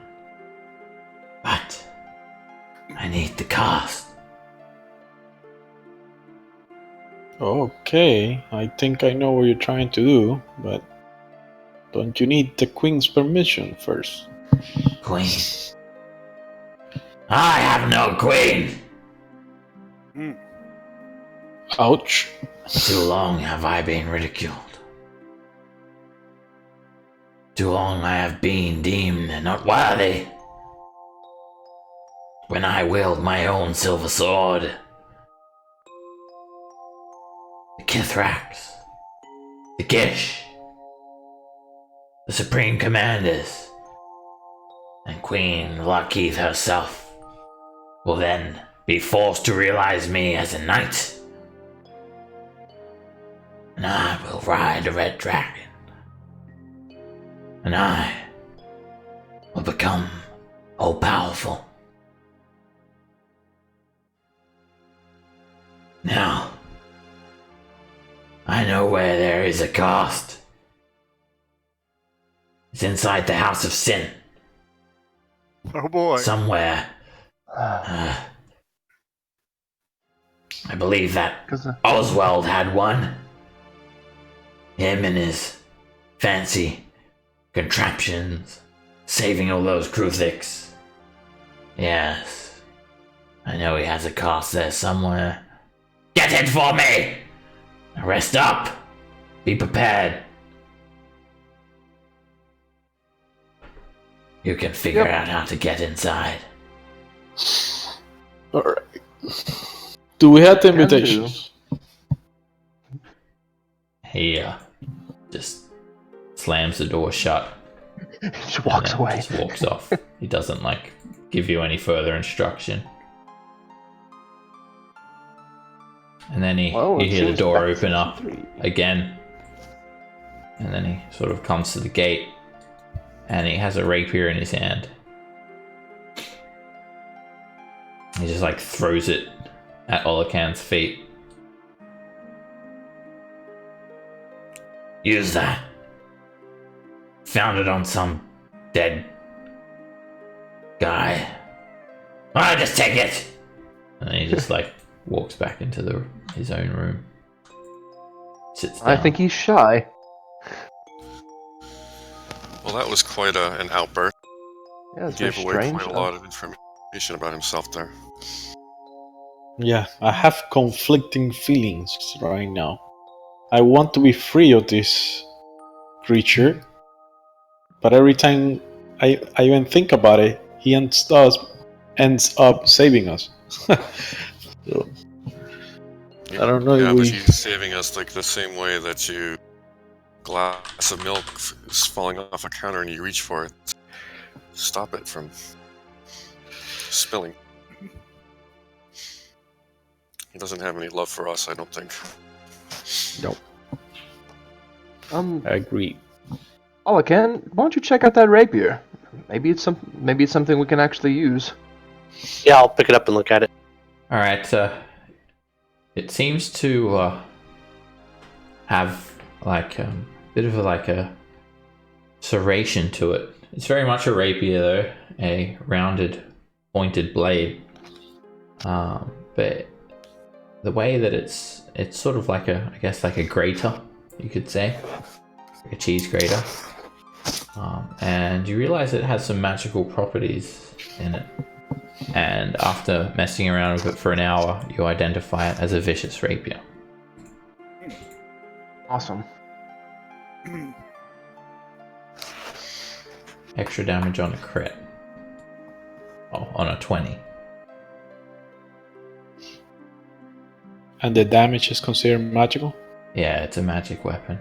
But I need the cast.
Okay, I think I know what you're trying to do, but don't you need the Queen's permission first?
Queen. I have no queen.
Ouch.
Too long have I been ridiculed. Too long I have been deemed not worthy. When I wield my own silver sword, the Kithrax, the Gish, the Supreme Commanders, and Queen Lakeith herself will then be forced to realize me as a knight. And I will ride a red dragon. And I will become all-powerful. Now, I know where there is a cast. It's inside the House of Sin.
Oh boy.
Somewhere. I believe that Oswald had one. Him and his fancy contraptions, saving all those Kruthiks. Yes, I know he has a cast there somewhere. Get it for me! Rest up. Be prepared. You can figure out how to get inside.
Alright. Do we have the invitations?
He just slams the door shut.
She walks away.
Just walks off. He doesn't give you any further instruction. And then you hear the door open up again. And then he sort of comes to the gate. And he has a rapier in his hand. He just throws it at Olakan's feet. Use that. Found it on some dead guy. I just take it. And he just walks back into his own room. sits down.
I think he's shy.
Well, that was quite an outburst.
Yeah, it's
Gave
very
away
strange.
quite a lot of information about himself there.
Yeah, I have conflicting feelings right now. I want to be free of this creature, but every time I even think about it, he ends up saving us. So, I don't know
Yeah,
if
but
we.
he's saving us like the same way that you glass of milk is falling off a counter and you reach for it. Stop it from spilling. He doesn't have any love for us, I don't think.
No,
Um,
I agree.
Olacan, why don't you check out that rapier? Maybe it's something we can actually use.
Yeah, I'll pick it up and look at it.
All right. It seems to have like a bit of a serration to it. It's very much a rapier, though, a rounded, pointed blade. But the way that it's sort of like I guess like a grater, you could say, like a cheese grater. And you realize it has some magical properties in it. And after messing around with it for an hour, you identify it as a vicious rapier.
Awesome.
Extra damage on a crit. Oh, on a 20.
And the damage is considered magical?
Yeah, it's a magic weapon.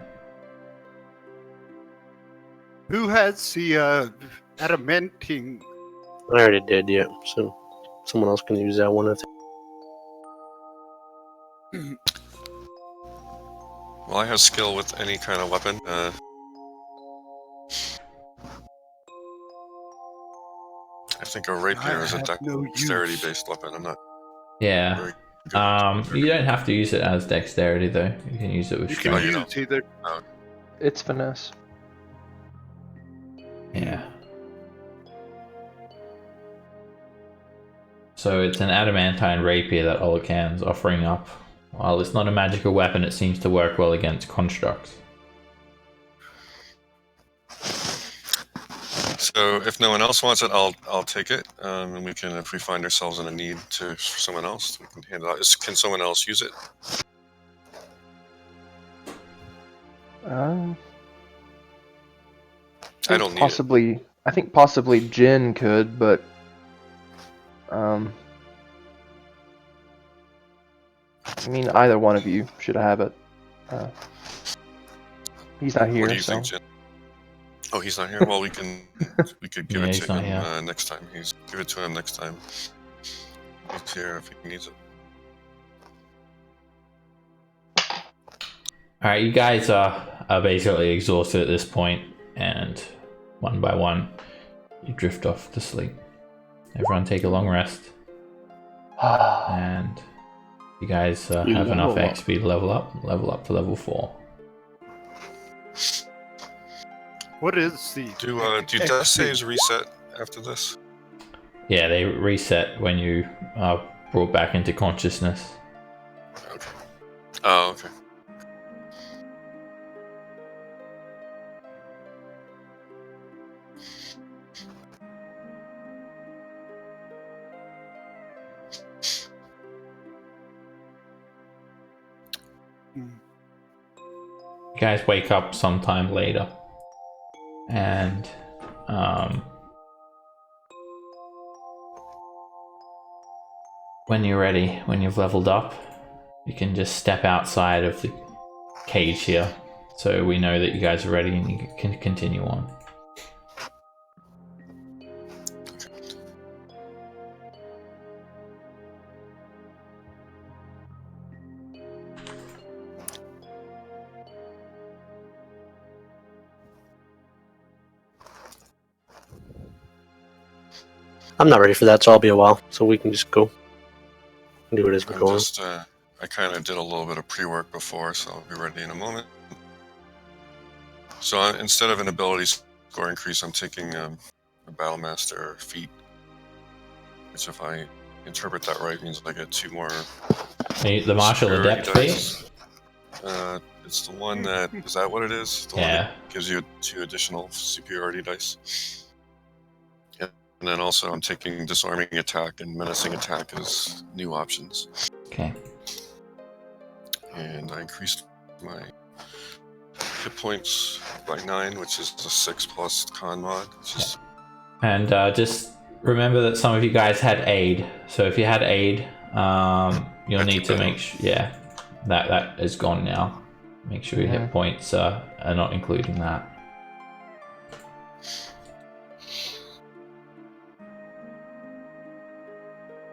Who has the adamantine?
I already did, yeah. So someone else can use that one. I think.
Well, I have skill with any kind of weapon. I think a rapier is a dexterity-based weapon. I'm not
Yeah.
very good.
You don't have to use it as dexterity, though. You can use it with
You
strength.
can
you
use either.
It's finesse.
Yeah. So it's an adamantine rapier that Olacan's offering up. While it's not a magical weapon, it seems to work well against constructs.
So if no one else wants it, I'll take it, and we can, if we find ourselves in a need for someone else, we can hand it out. Can someone else use it? I don't need
Possibly. I think possibly Jin could, but I mean, either one of you should have it. He's not here,
What do you
so.
think, Jen? Oh, he's not here. Well, we could give
Yeah,
it
he's
to
not
him
here.
next time. Give it to him next time. He's here if he needs it.
Alright, you guys are basically exhausted at this point, and one by one, you drift off to sleep. Everyone take a long rest, and you guys have enough
level up.
XP to level up to level 4.
What is the?
Do death saves reset after this?
Yeah, they reset when you are brought back into consciousness.
Okay. Oh, okay.
You guys wake up sometime later, and when you're ready, when you've leveled up, you can just step outside of the cage here, so we know that you guys are ready and you can continue on.
I'm not ready for that, so I'll be a while. So we can just go do it as we're going.
I kind of did a little bit of pre-work before, so I'll be ready in a moment. So instead of an ability score increase, I'm taking a Battlemaster feat, which, if I interpret that right, means I get 2 more.
The martial
superiority
adept
dice.
feat?
It's the one that is that what it is? The one
Yeah.
that gives you 2 additional superiority dice. Yeah. And then also I'm taking disarming attack and menacing attack as new options.
Okay.
And I increased my hit points by 9, which is a 6 plus con mod.
And just remember that some of you guys had aid. So if you had aid, you'll need to make sure. Yeah, that is gone now. Make sure your hit points are not including that.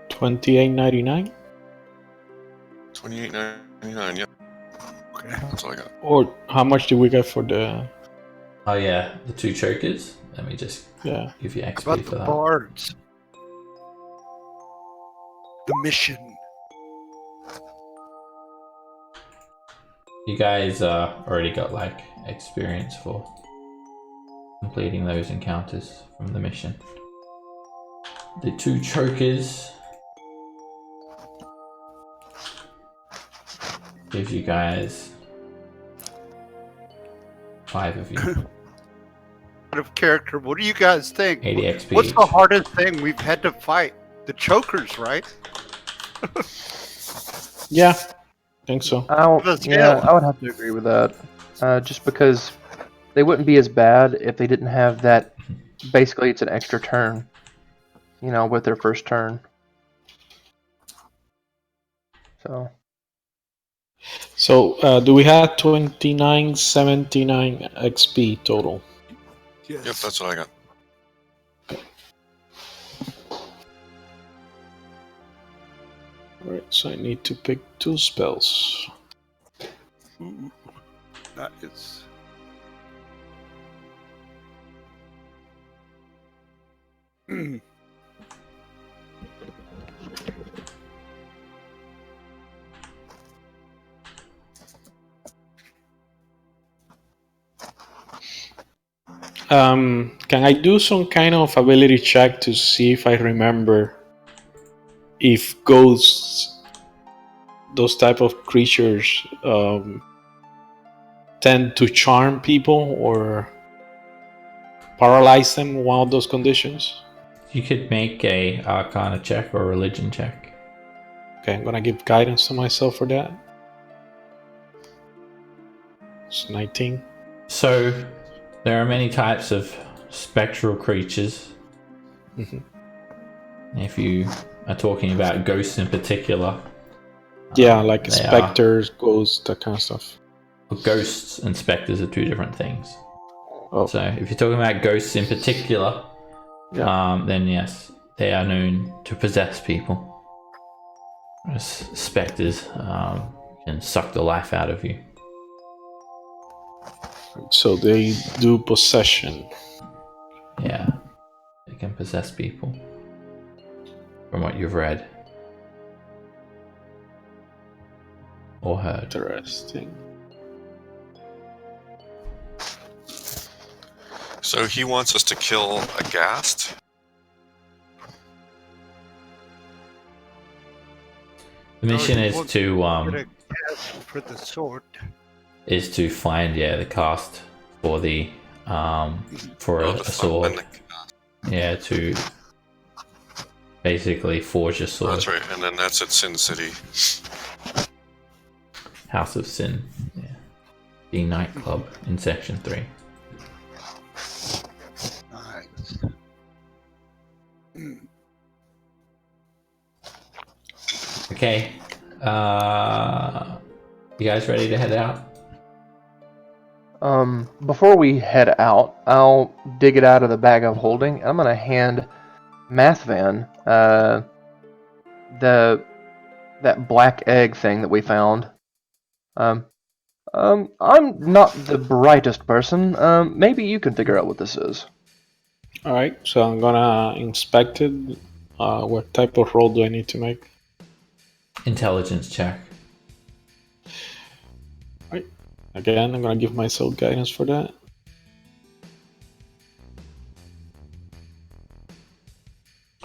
$28.99.
28.99. Yep. Okay, that's all I got.
Or how much did we get for the?
Oh yeah, the 2 chokers. Let me just give you
How
XP
about
for
the
that.
bards? The mission.
You guys already got like experience for completing those encounters from the mission. The 2 chokers gives you guys 5 of you.
Out of character, what do you guys think?
80 XP
What's
each.
the hardest thing we've had to fight? The chokers, right?
Yeah, I think so.
I would have to agree with that. Just because they wouldn't be as bad if they didn't have that. Basically, it's an extra turn. With their first turn.
So do we have 2979 XP total?
Yes.
Yep, that's what I got.
Alright, so I need to pick 2 spells.
Ooh, that is.
Can I do some kind of ability check to see if I remember if ghosts, those type of creatures, tend to charm people or paralyze them in one of those conditions?
You could make a Arcana check or religion check.
Okay, I'm gonna give guidance to myself for that. It's 19.
So, there are many types of spectral creatures.
Mhm.
If you are talking about ghosts in particular.
Yeah, like
they
specters, ghosts, that kind of stuff.
Ghosts and specters are 2 different things.
Oh.
So, if you're talking about ghosts in particular, then yes, they are known to possess people. Whereas specters can suck the life out of you.
So they do possession.
Yeah, they can possess people. From what you've read or heard.
Interesting.
So he wants us to kill a ghast?
The mission is to
for the sword.
Is to find the cast for the for a sword. Yeah, to basically forge a sword.
That's right, and then that's at Sin City.
House of Sin. Yeah. The nightclub in section 3.
Nice.
Okay. You guys ready to head out?
Before we head out, I'll dig it out of the bag of holding. I'm gonna hand Mathvan that black egg thing that we found. I'm not the brightest person. Maybe you can figure out what this is.
Alright, so I'm gonna inspect it. What type of roll do I need to make?
Intelligence check.
Right. Again, I'm gonna give myself guidance for that.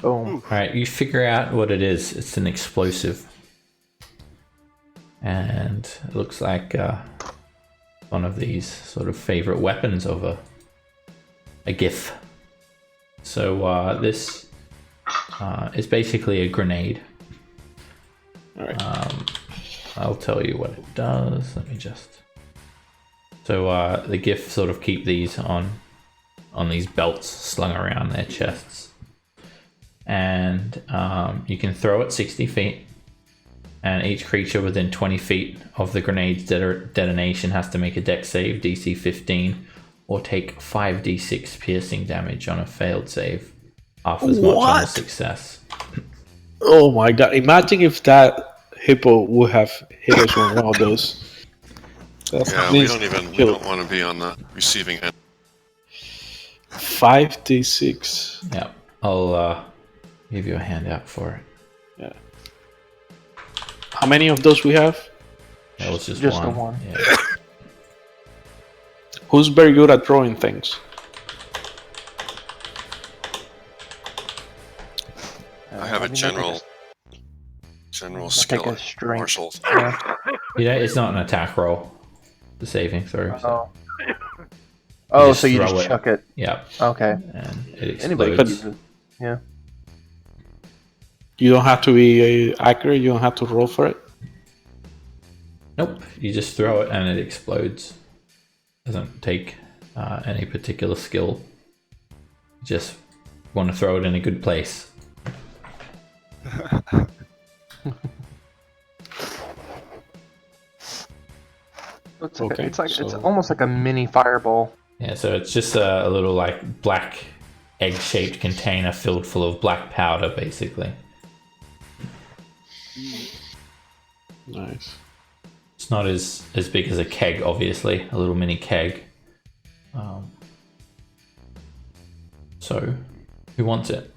Boom.
Alright, you figure out what it is. It's an explosive. and it looks like one of these sort of favorite weapons of a GIF. So this is basically a grenade.
All right.
I'll tell you what it does. Let me just. So the GIF sort of keep these on these belts slung around their chests, and you can throw it 60 feet. And each creature within 20 feet of the grenade's detonation has to make a dex save, DC 15, or take 5d6 piercing damage on a failed save, half as much on a success.
Oh my god! Imagine if that hippo would have hit us with one of those.
Yeah, we don't want to be on the receiving end.
5d6.
Yeah, I'll give you a handout for it.
Yeah. How many of those we have?
That was just
the
one.
one.
Yeah.
Who's very good at throwing things?
I have a general skill
a
at
strength.
martial.
Yeah, it's not an attack roll. The saving throw. So.
Oh,
just
so you
throw
just
it.
chuck it.
Yeah,
Okay.
and it
Anybody
explodes.
could use it. Yeah.
You don't have to be accurate. You don't have to roll for it.
Nope, you just throw it and it explodes. Doesn't take any particular skill. You just want to throw it in a good place.
It's almost like a mini fireball.
Yeah, so it's just a little like black egg-shaped container filled full of black powder, basically.
Nice.
It's not as big as a keg, obviously, a little mini keg. So, who wants it?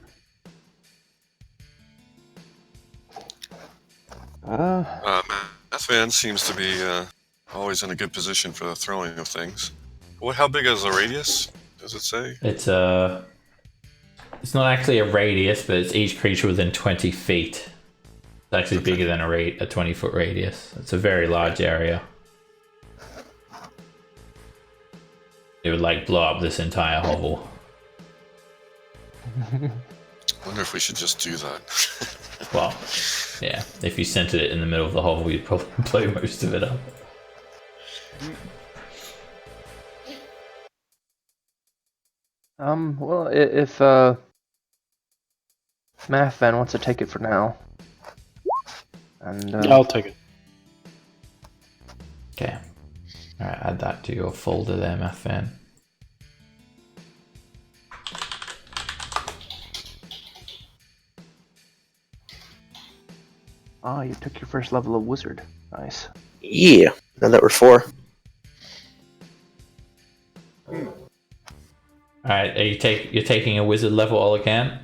Mathvan seems to be always in a good position for the throwing of things. How big is the radius? Does it say?
It's not actually a radius, but it's each creature within 20 feet. It's actually bigger than a 20-foot radius. It's a very large area. It would like blow up this entire hovel.
I wonder if we should just do that.
Well, yeah. If you centered it in the middle of the hovel, you'd probably blow most of it up.
Well, if Mathvan wants to take it for now, and
I'll take it.
Okay. Alright, add that to your folder there, Mathvan.
you took your first level of wizard. Nice.
Yeah. Now that we're 4.
Alright, you're taking a wizard level all again?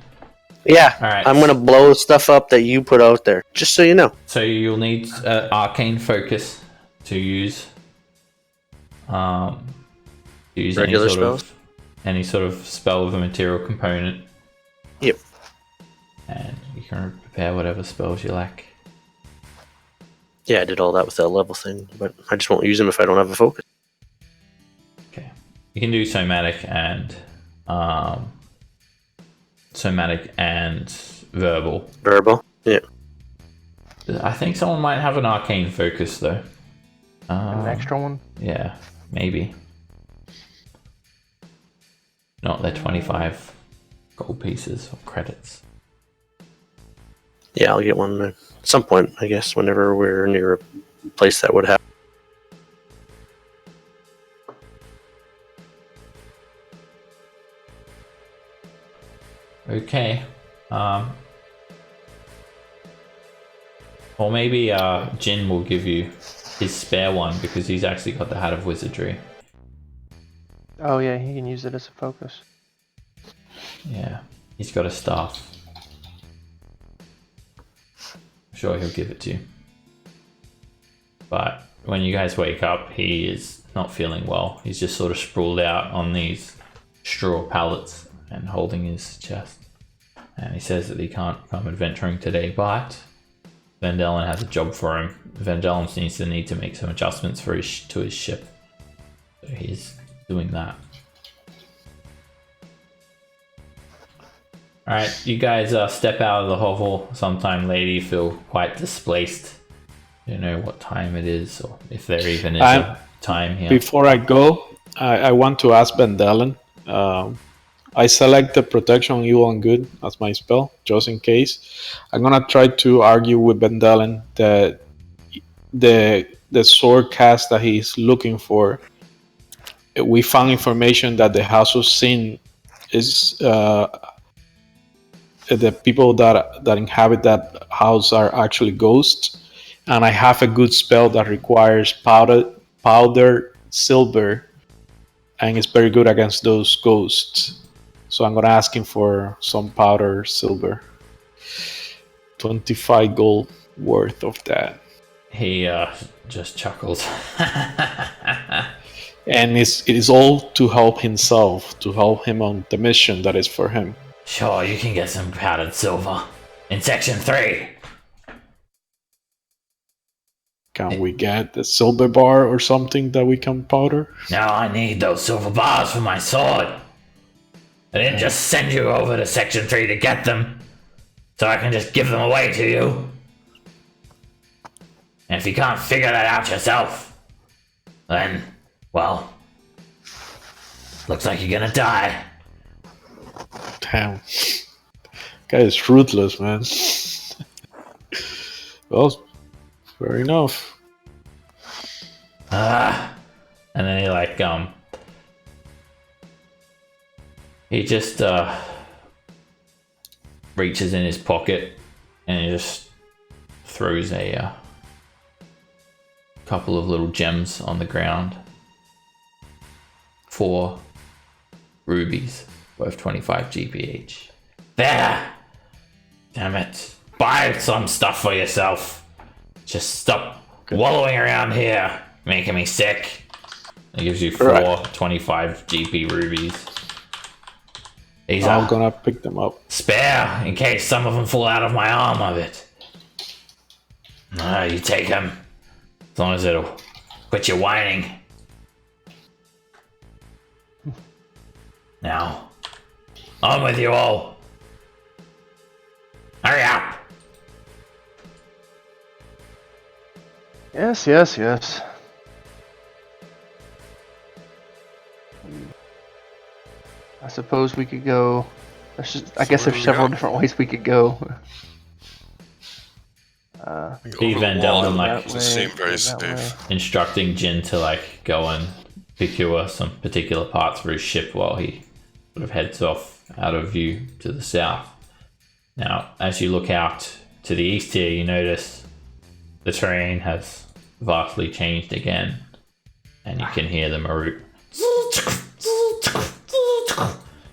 Yeah.
Alright.
I'm gonna blow stuff up that you put out there, just so you know.
So you'll need arcane focus to use.
Regular spells?
Any sort of spell with a material component.
Yep.
And you can prepare whatever spells you like.
Yeah, I did all that with that level thing, but I just won't use them if I don't have a focus.
Okay. You can do somatic and verbal.
Verbal? Yeah.
I think someone might have an arcane focus though.
An extra one?
Yeah, maybe. Not their 25 gold pieces or credits.
Yeah, I'll get one at some point, I guess, whenever we're near a place that would have.
Okay. Or maybe Jin will give you his spare one because he's actually got the Hat of Wizardry.
Oh yeah, he can use it as a focus.
Yeah, he's got a staff. I'm sure he'll give it to you. But when you guys wake up, he is not feeling well. He's just sort of sprawled out on these straw pallets and holding his chest. And he says that he can't come adventuring today, but Van Dalen has a job for him. Van Dalen needs to make some adjustments to his ship. So he's doing that. Alright, you guys step out of the hovel sometime later. You feel quite displaced. You don't know what time it is, or if there even is a time here.
Before I go, I want to ask Van Dalen. I select the protection evil and good as my spell, just in case. I'm gonna try to argue with Van Dalen that the sword cast that he's looking for. We found information that the House of Sin is the people that inhabit that house are actually ghosts, and I have a good spell that requires powder silver, and it's very good against those ghosts. So I'm gonna ask him for some powder silver, 25 gold worth of that.
He just chuckles.
And it is all to help himself, to help him on the mission that is for him.
Sure, you can get some powdered silver in section 3.
Can we get the silver bar or something that we can powder?
No, I need those silver bars for my sword. I didn't just send you over to section 3 to get them, so I can just give them away to you. And if you can't figure that out yourself, then, well, looks like you're gonna die.
Damn. Guy is ruthless, man. Well, fair enough.
And then he just reaches in his pocket and he just throws a couple of little gems on the ground. 4 rubies, worth 25 GP each. There! Damn it. Buy some stuff for yourself. Just stop wallowing around here, making me sick. It gives you 4 25 GP rubies. These
I'm
are
gonna pick them up.
spare in case some of them fall out of my arm of it. You take them. As long as it'll quit your whining. Now, on with you all. Hurry up.
Yes, yes, yes. I suppose we could go. I guess there's several different ways we could go.
Steve Van Dalen
Seem very safe.
instructing Jin to go and procure some particular parts for his ship while he sort of heads off out of view to the south. Now, as you look out to the east here, you notice the terrain has vastly changed again, and you can hear the Marut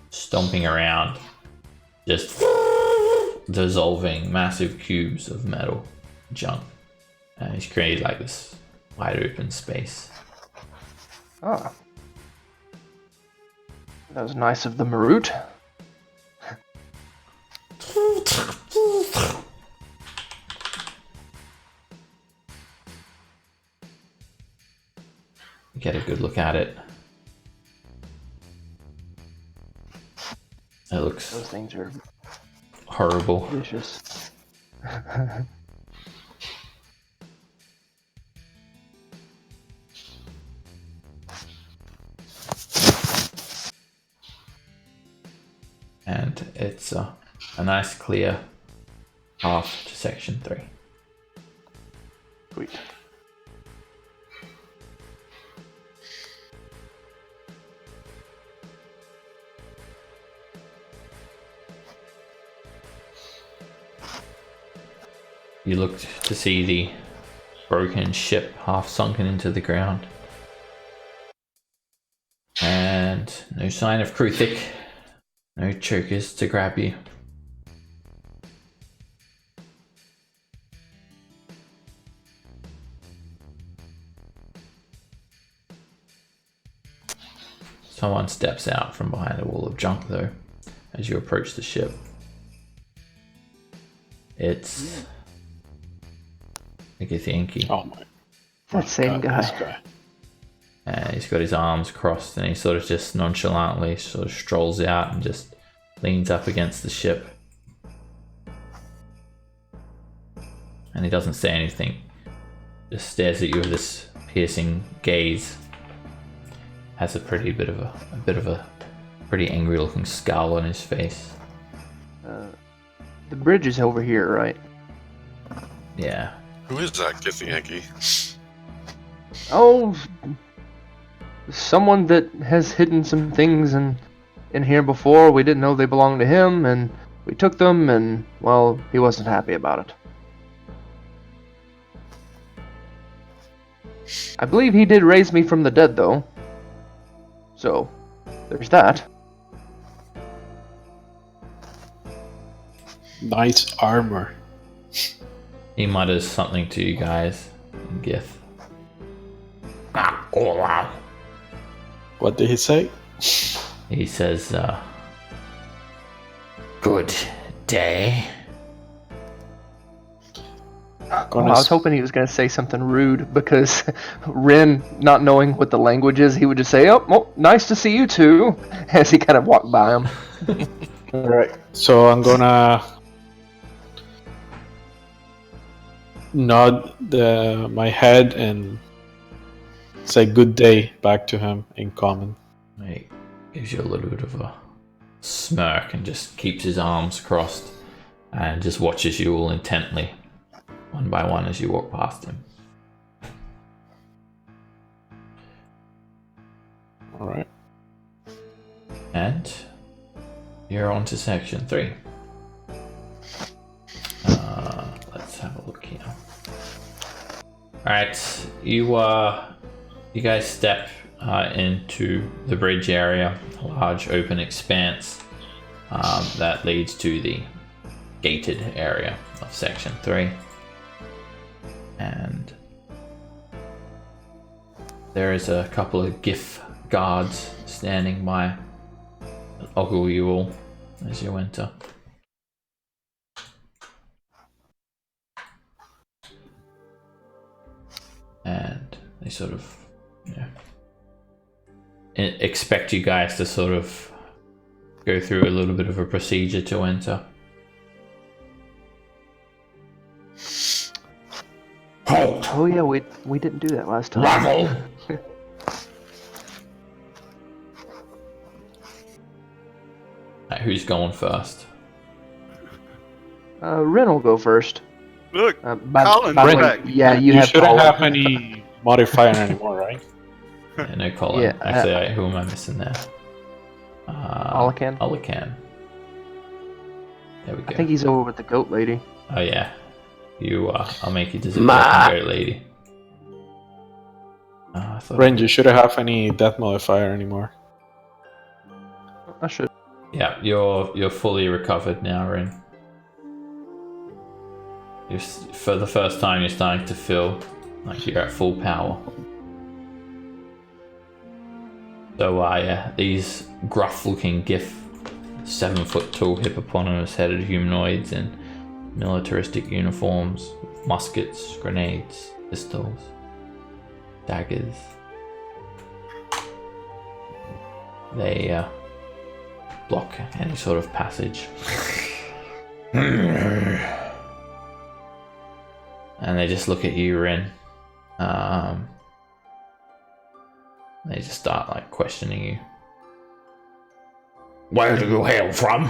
stomping around, just dissolving massive cubes of metal junk. And he's created this wide open space.
Ah. That was nice of the Marut.
Get a good look at it. It looks
Those things are
horrible.
vicious.
And it's a nice clear path to section 3.
Sweet.
You look to see the broken ship half sunken into the ground. And no sign of Kruthic. No chokers to grab you. Someone steps out from behind a wall of junk though, as you approach the ship. It's Githyanki.
Oh my.
That same
God, this
guy.
And he's got his arms crossed, and he sort of just nonchalantly sort of strolls out and just leans up against the ship. And he doesn't say anything. Just stares at you with this piercing gaze. Has a pretty bit of a pretty angry looking scowl on his face.
The bridge is over here, right?
Yeah.
Who is that Githyanki?
Oh, someone that has hidden some things in here before. We didn't know they belonged to him, and we took them, and, well, he wasn't happy about it. I believe he did raise me from the dead, though. So, there's that.
Nice armor.
He mutters something to you guys in Gith.
What did he say?
He says, good day.
I was hoping he was going to say something rude, because Ren, not knowing what the language is, he would just say, "Oh, well, nice to see you too," as he kind of walked by him.
Alright, so I'm gonna nod my head and say good day back to him in common.
He gives you a little bit of a smirk and just keeps his arms crossed and just watches you all intently, one by one, as you walk past him.
Alright.
And you're on to section 3. Let's have a look here. Alright, you guys step into the bridge area, a large open expanse that leads to the gated area of section 3. And there is a couple of GIF guards standing by and ogle you all as you enter. And they sort of, expect you guys to sort of go through a little bit of a procedure to enter.
Oh yeah, we didn't do that last time.
Right, who's going first?
Ren will go first.
Look,
By
Colin's
the way,
back.
yeah,
You
have
shouldn't
Colin.
have any modifier anymore, right?
Yeah, no, Colin.
Yeah,
Actually, who am I missing there?
Olacan?
Olacan. There we go.
I think he's over with the goat lady.
Oh yeah. You, I'll make you disappear, goat lady. I thought.
Ren, you shouldn't have any death modifier anymore.
I should.
Yeah, you're fully recovered now, Ren. For the first time, you're starting to feel like you're at full power. So, yeah, these gruff-looking GIF 7-foot-tall hippopotamus-headed humanoids in militaristic uniforms, muskets, grenades, pistols, daggers. They block any sort of passage. And they just look at you, Ren. They just start like questioning you.
Where do you hail from?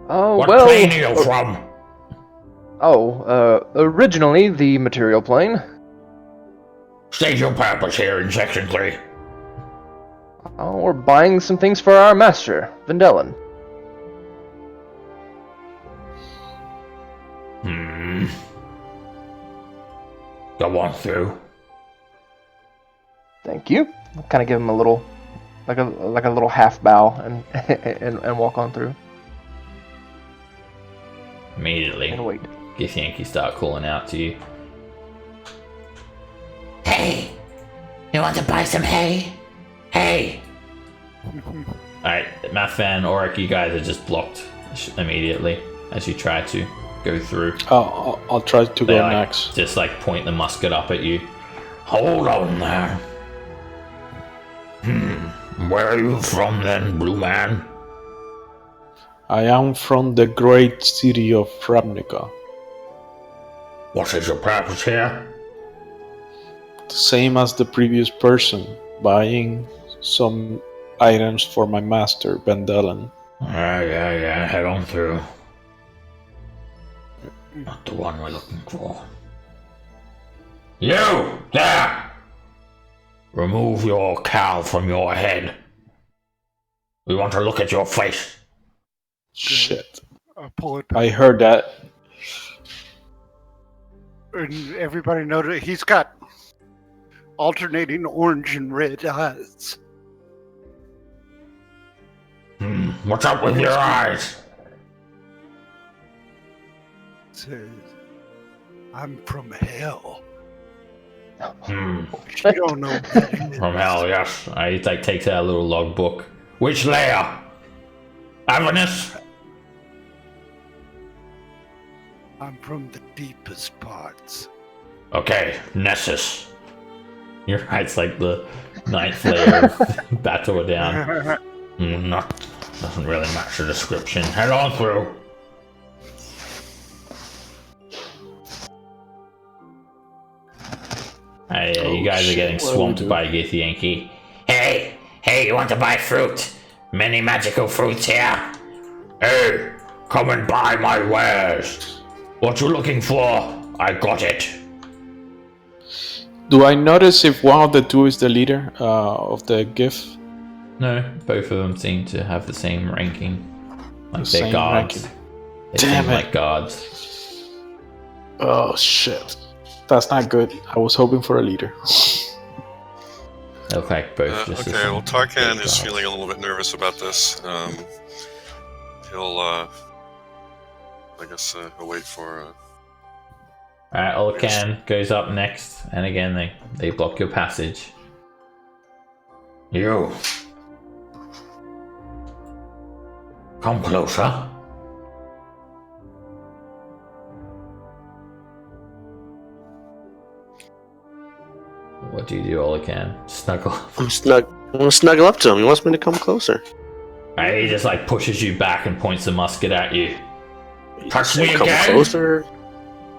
Oh,
What
well.
plane are you from?
Originally the material plane.
State your purpose here in Section 3.
Oh, we're buying some things for our master, Vindelin.
Go on through.
Thank you. I'll kind of give him a little, like a little half bow and and walk on through
Immediately,
and wait.
Githyanki start calling out to you.
Hey! You want to buy some hay? Hey!
Alright, Mathvan, Oric, you guys are just blocked immediately as you try to. go through.
I'll try to
They
go
like,
next.
just like point the musket up at you. Hold on there. Where are you from then, Blue Man?
I am from the great city of Ravnica.
What is your purpose here?
The same as the previous person, buying some items for my master, Vandalen.
Yeah, head on through. Not the one we're looking for. You! There! Remove your cowl from your head. We want to look at your face.
Shit.
I'll pull it.
I heard that.
And everybody noticed he's got alternating orange and red eyes.
What's up with your eyes?
Says, I'm from hell.
Hmm.
You don't know what that is.
From hell, yes. He like takes out a little logbook. Which layer? Avernus?
I'm from the deepest parts.
Okay, Nessus. Your height's like the 9th layer of Battle down. Doesn't really match the description. Head on through. You guys are getting swamped by Githyanki.
Hey, you want to buy fruit? Many magical fruits here.
Hey, come and buy my wares. What you looking for? I got it.
Do I notice if one of the two is the leader of the GIF?
No, both of them seem to have the same ranking. Like
The
they're
same
guards.
ranking.
They
Damn
seem
it.
like guards.
Oh shit. That's not good. I was hoping for a leader.
They look like both just the
Okay,
same
well, Tarkan
big
is
guards.
feeling a little bit nervous about this. He'll, I guess, he'll wait for.
Alright, Olacan goes up next, and again they block your passage. You. Come closer. What do you do, Olacan? Snuggle.
I'm gonna snuggle up to him. He wants me to come closer.
He just like pushes you back and points the musket at you. Touch me
Come
again,
closer.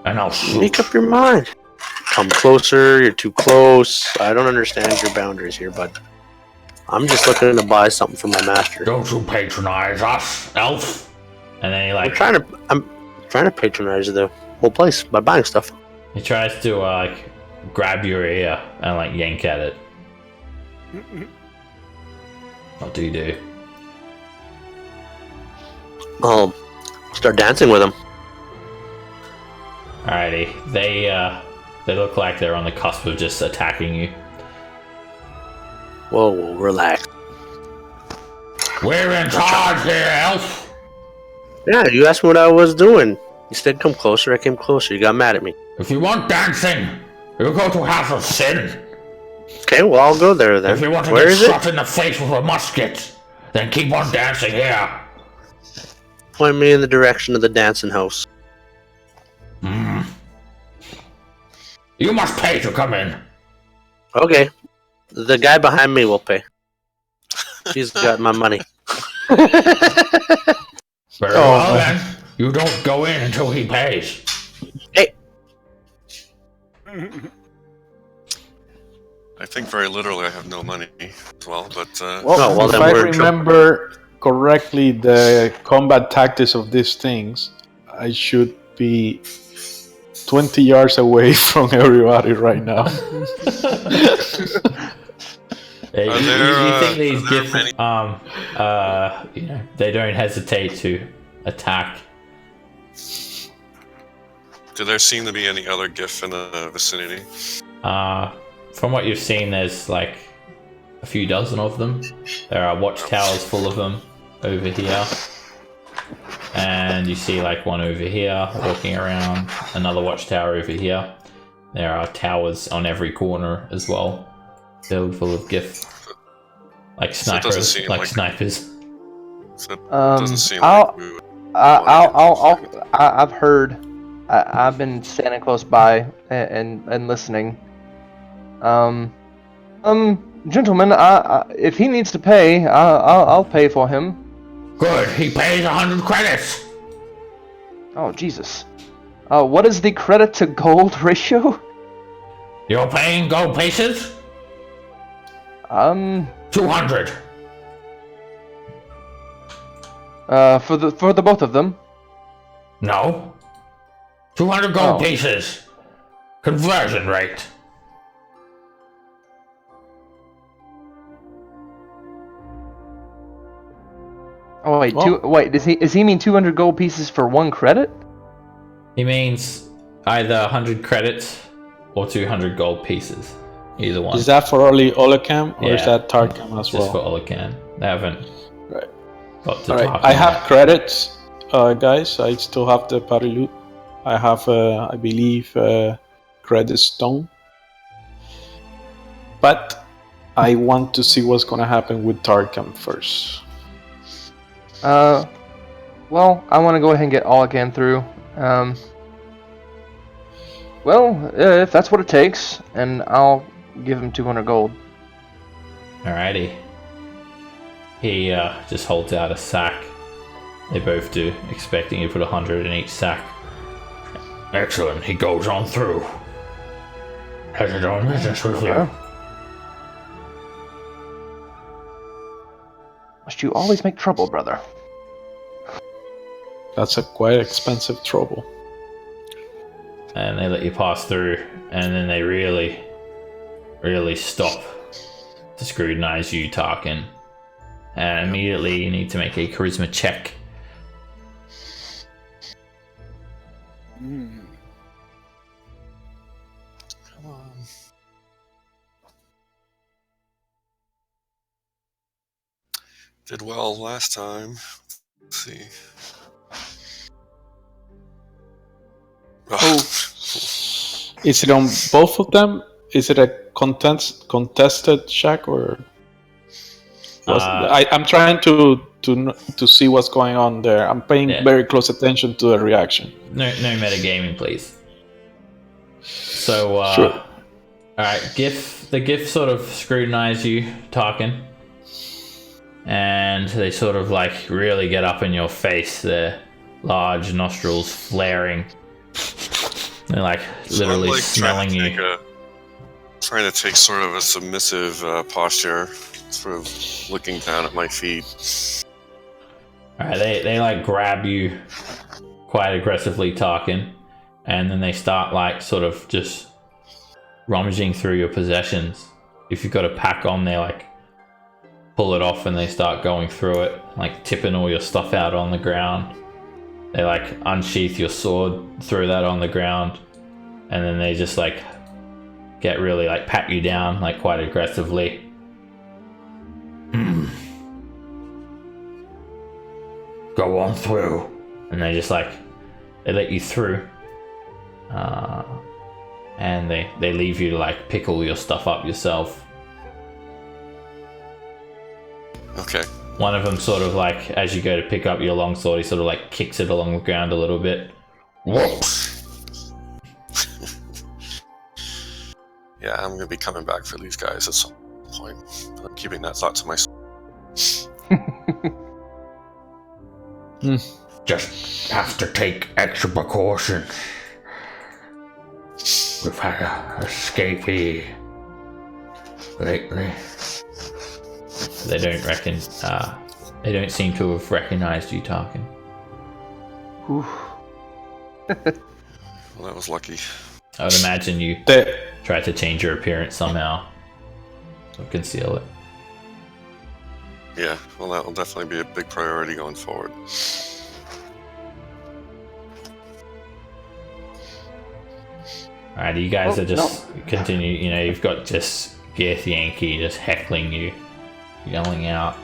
and I'll shoot.
Make up your mind. Come closer. You're too close. I don't understand your boundaries here, but I'm just looking to buy something for my master.
Don't you patronize us, elf? And then he
I'm
like
trying to patronize the whole place by buying stuff.
he tries to like grab your ear and like yank at it. What do you do?
I'll start dancing with him.
Alrighty, they look like they're on the cusp of just attacking you.
Whoa, relax.
We're in charge here, elf.
Yeah, you asked me what I was doing. You said come closer. I came closer. You got mad at me.
If you want dancing, you go to House of Sin.
Okay, well I'll go there then.
If you want to
Where
get
is it?
shot in the face with a musket, then keep on dancing here.
Point me in the direction of the dancing house.
You must pay to come in.
Okay. The guy behind me will pay. He's got my money.
Very well then. You don't go in until he pays.
Hey,
I think very literally I have no money as well, but
well,
if
then
I
we're in trouble.
remember correctly the combat tactics of these things, I should be 20 yards away from everybody right now.
You
there,
think these
are there
gifts,
many-
they don't hesitate to attack.
do there seem to be any other GIF in the vicinity?
From what you've seen, there's like a few dozen of them. There are watchtowers full of them over here. And you see like one over here walking around, another watchtower over here. There are towers on every corner as well, filled full of gifts. Like
So it doesn't
snipers,
seem
like
like-
snipers.
So it doesn't seem
I'll-
like we would.
I've heard. I've been standing close by and listening. Gentlemen, if he needs to pay, I'll pay for him.
Good, he pays 100 credits.
Oh, Jesus. What is the credit to gold ratio?
You're paying gold pieces? 200.
For the both of them.
No. 200 gold
Oh.
pieces. Conversion rate.
Oh wait,
Well-
does he mean 200 gold pieces for one credit?
He means either 100 credits or 200 gold pieces. Either one.
Is that for only Olekam or is
Yeah.
that Tarkam as
Just
well?
for Olacan. They haven't
Right.
got to
All right.
talk.
I have credits, guys. I still have the party loot. I have, I believe, credit stone. But I want to see what's gonna happen with Tarkam first.
Well, I want to go ahead and get all I can through. Well, if that's what it takes, and I'll give him 200 gold.
Alrighty. He just holds out a sack. They both do, expecting you to put 100 in each sack.
Excellent, he goes on through. Has it on business with you?
Must you always make trouble, brother?
That's a quite expensive trouble.
And they let you pass through, and then they really stop to scrutinize you, Tarkin. And immediately you need to make a charisma check.
Come on. Did well last time. Let's see.
Oh. Is it on both of them? Is it a contested check or? I'm trying to see what's going on there. I'm paying very close attention to the reaction.
No metagaming, please. So,
Sure.
Alright, the GIF sort of scrutinize you, Tarkin. And they sort of like really get up in your face, their large nostrils flaring. They're like literally
I'm,
smelling you.
Trying to take sort of a submissive posture, sort of looking down at my feet.
Alright, they like grab you quite aggressively, Tarkin, and then they start like sort of just rummaging through your possessions. If you've got a pack on, they like pull it off and they start going through it, like tipping all your stuff out on the ground. They like unsheath your sword, throw that on the ground, and then they just like get really like pat you down like quite aggressively.
Go on through.
And they just like they let you through, and they leave you to like pick all your stuff up yourself.
Okay.
One of them sort of like, as you go to pick up your longsword, he sort of like kicks it along the ground a little bit.
Whoa.
Yeah, I'm gonna be coming back for these guys at some point. I'm keeping that thought to myself.
Just have to take extra precautions. We've had a escapee lately.
They don't reckon. They don't seem to have recognized you, Tarkin.
Whew.
Well, that was lucky.
I would imagine you
The,
tried to change your appearance somehow, or conceal it.
Yeah, well, that will definitely be a big priority going forward.
Alright, you guys are just continue. You know, you've got just Gith Yankee just heckling you, yelling out.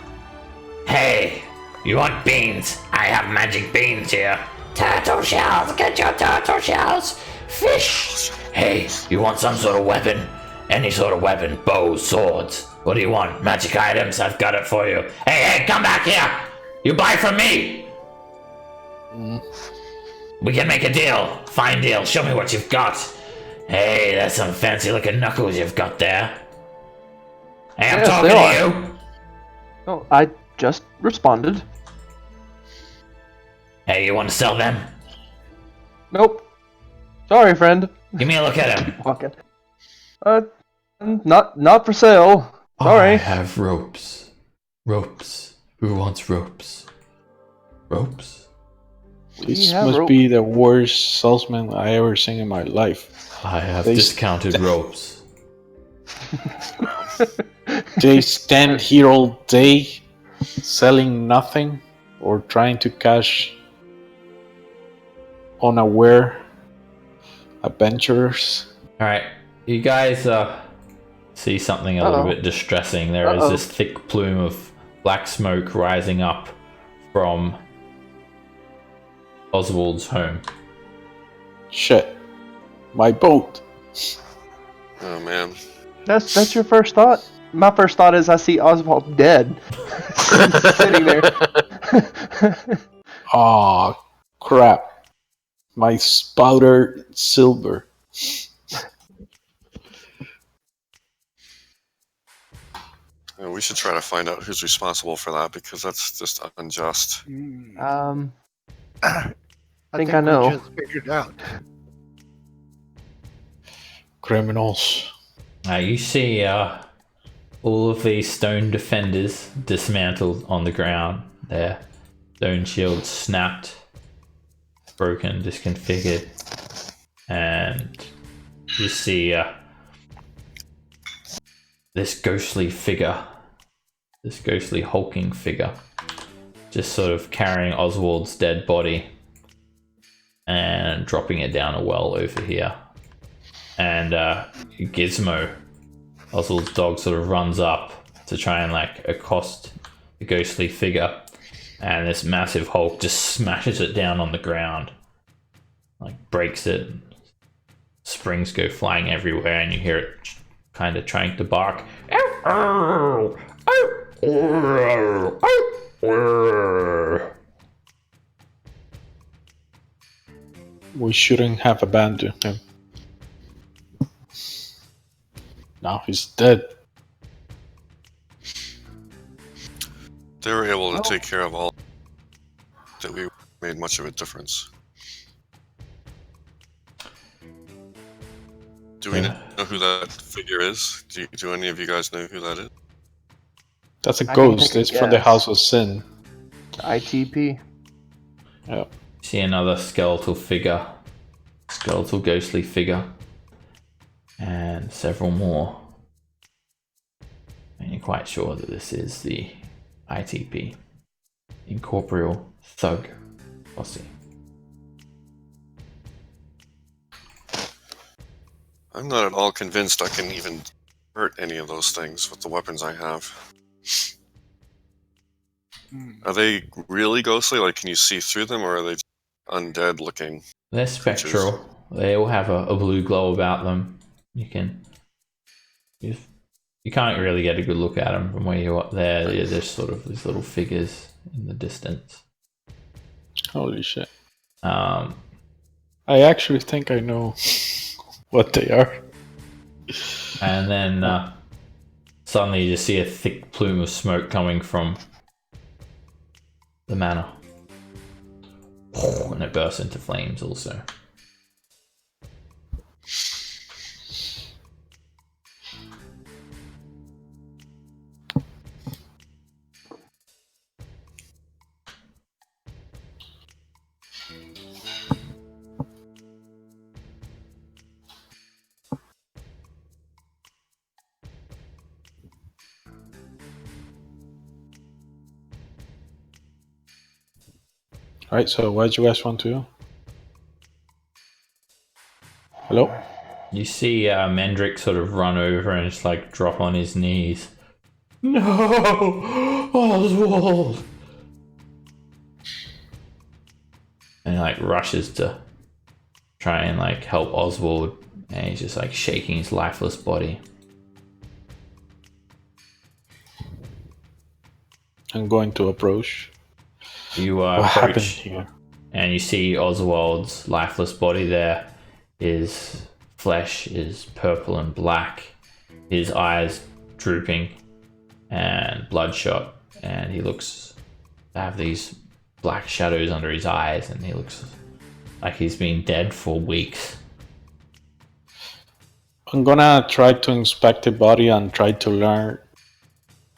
Hey, you want beans? I have magic beans here. Turtle shells, get your turtle shells. Fish. Hey, you want some sort of weapon? Any sort of weapon, bows, swords. What do you want? Magic items? I've got it for you. Hey, come back here. You buy from me. We can make a deal. Fine deal. Show me what you've got. Hey, that's some fancy looking knuckles you've got there. Hey, I'm
Yes,
talking
they
to
are.
you.
Oh, I just responded.
Hey, you want to sell them?
Nope. Sorry, friend.
Give me a look at him.
Walking. Not for sale.
I
Sorry.
have ropes. Ropes. Who wants ropes? Ropes?
This
have
must
rope.
be the worst salesman I ever seen in my life.
I have
They-
discounted ropes.
They stand here all day selling nothing or trying to cash unaware adventurers.
Alright, you guys see something a little
Uh-oh.
bit distressing. There is
Uh-oh.
this thick plume of black smoke rising up from Oswald's home.
Shit. My boat.
Oh man.
That's your first thought? My first thought is I see Oswald dead. Sitting there.
Aw, crap. My spouter silver.
We should try to find out who's responsible for that because that's just unjust.
I think
we
I know.
just figured out.
Criminals.
You see all of these stone defenders dismantled on the ground. Their stone shields snapped, broken, disconfigured. And you see this ghostly figure, this ghostly hulking figure, just sort of carrying Oswald's dead body and dropping it down a well over here. And Gizmo, Oswald's dog, sort of runs up to try and like accost the ghostly figure, and this massive Hulk just smashes it down on the ground, like breaks it. Springs go flying everywhere, and you hear it kind of trying to bark.
We shouldn't have abandoned him. Now he's dead.
They were able to take care of all that we made much of a difference. Do we know who that figure is? Do any of you guys know who that is?
That's a
I can
ghost.
take a
It's from the
guess.
House of Sin.
ITP.
Yeah.
See another skeletal figure, skeletal ghostly figure, and several more. And you're quite sure that this is the ITP, Incorporeal Thug Posse.
I'm not at all convinced I can even hurt any of those things with the weapons I have. Are they really ghostly? Like, can you see through them, or are they just undead looking?
They're spectral. They all have a blue glow about them. You can't really get a good look at them from where you're up there. There's sort of these little figures in the distance.
Holy shit.
Um,
I actually think I know what they are.
and then suddenly you just see a thick plume of smoke coming from the manor. And it bursts into flames also.
Alright, so what do you guys want to do? Hello?
You see Mendrick sort of run over and just like drop on his knees. No! Oswald! And he like rushes to try and like help Oswald, and he's just like shaking his lifeless body.
I'm going to approach.
You
What happened
approach
here?
and you see Oswald's lifeless body there. His flesh is purple and black, his eyes drooping and bloodshot, and he looks to have these black shadows under his eyes, and he looks like he's been dead for weeks.
I'm gonna try to inspect the body and try to learn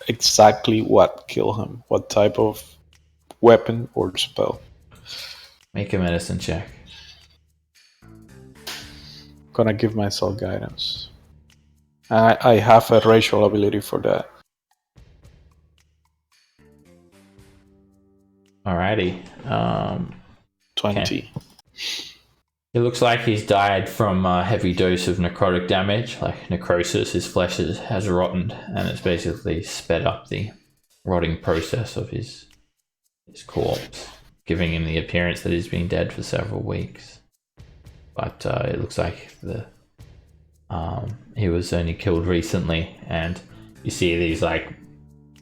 exactly what killed him, what type of weapon or spell.
Make a medicine check.
Gonna give myself guidance. I have a racial ability for that.
Alrighty.
20.
Okay. It looks like he's died from a heavy dose of necrotic damage, like necrosis. His flesh has rotted, and it's basically sped up the rotting process of his corpse, giving him the appearance that he's been dead for several weeks. But it looks like he was only killed recently, and you see these like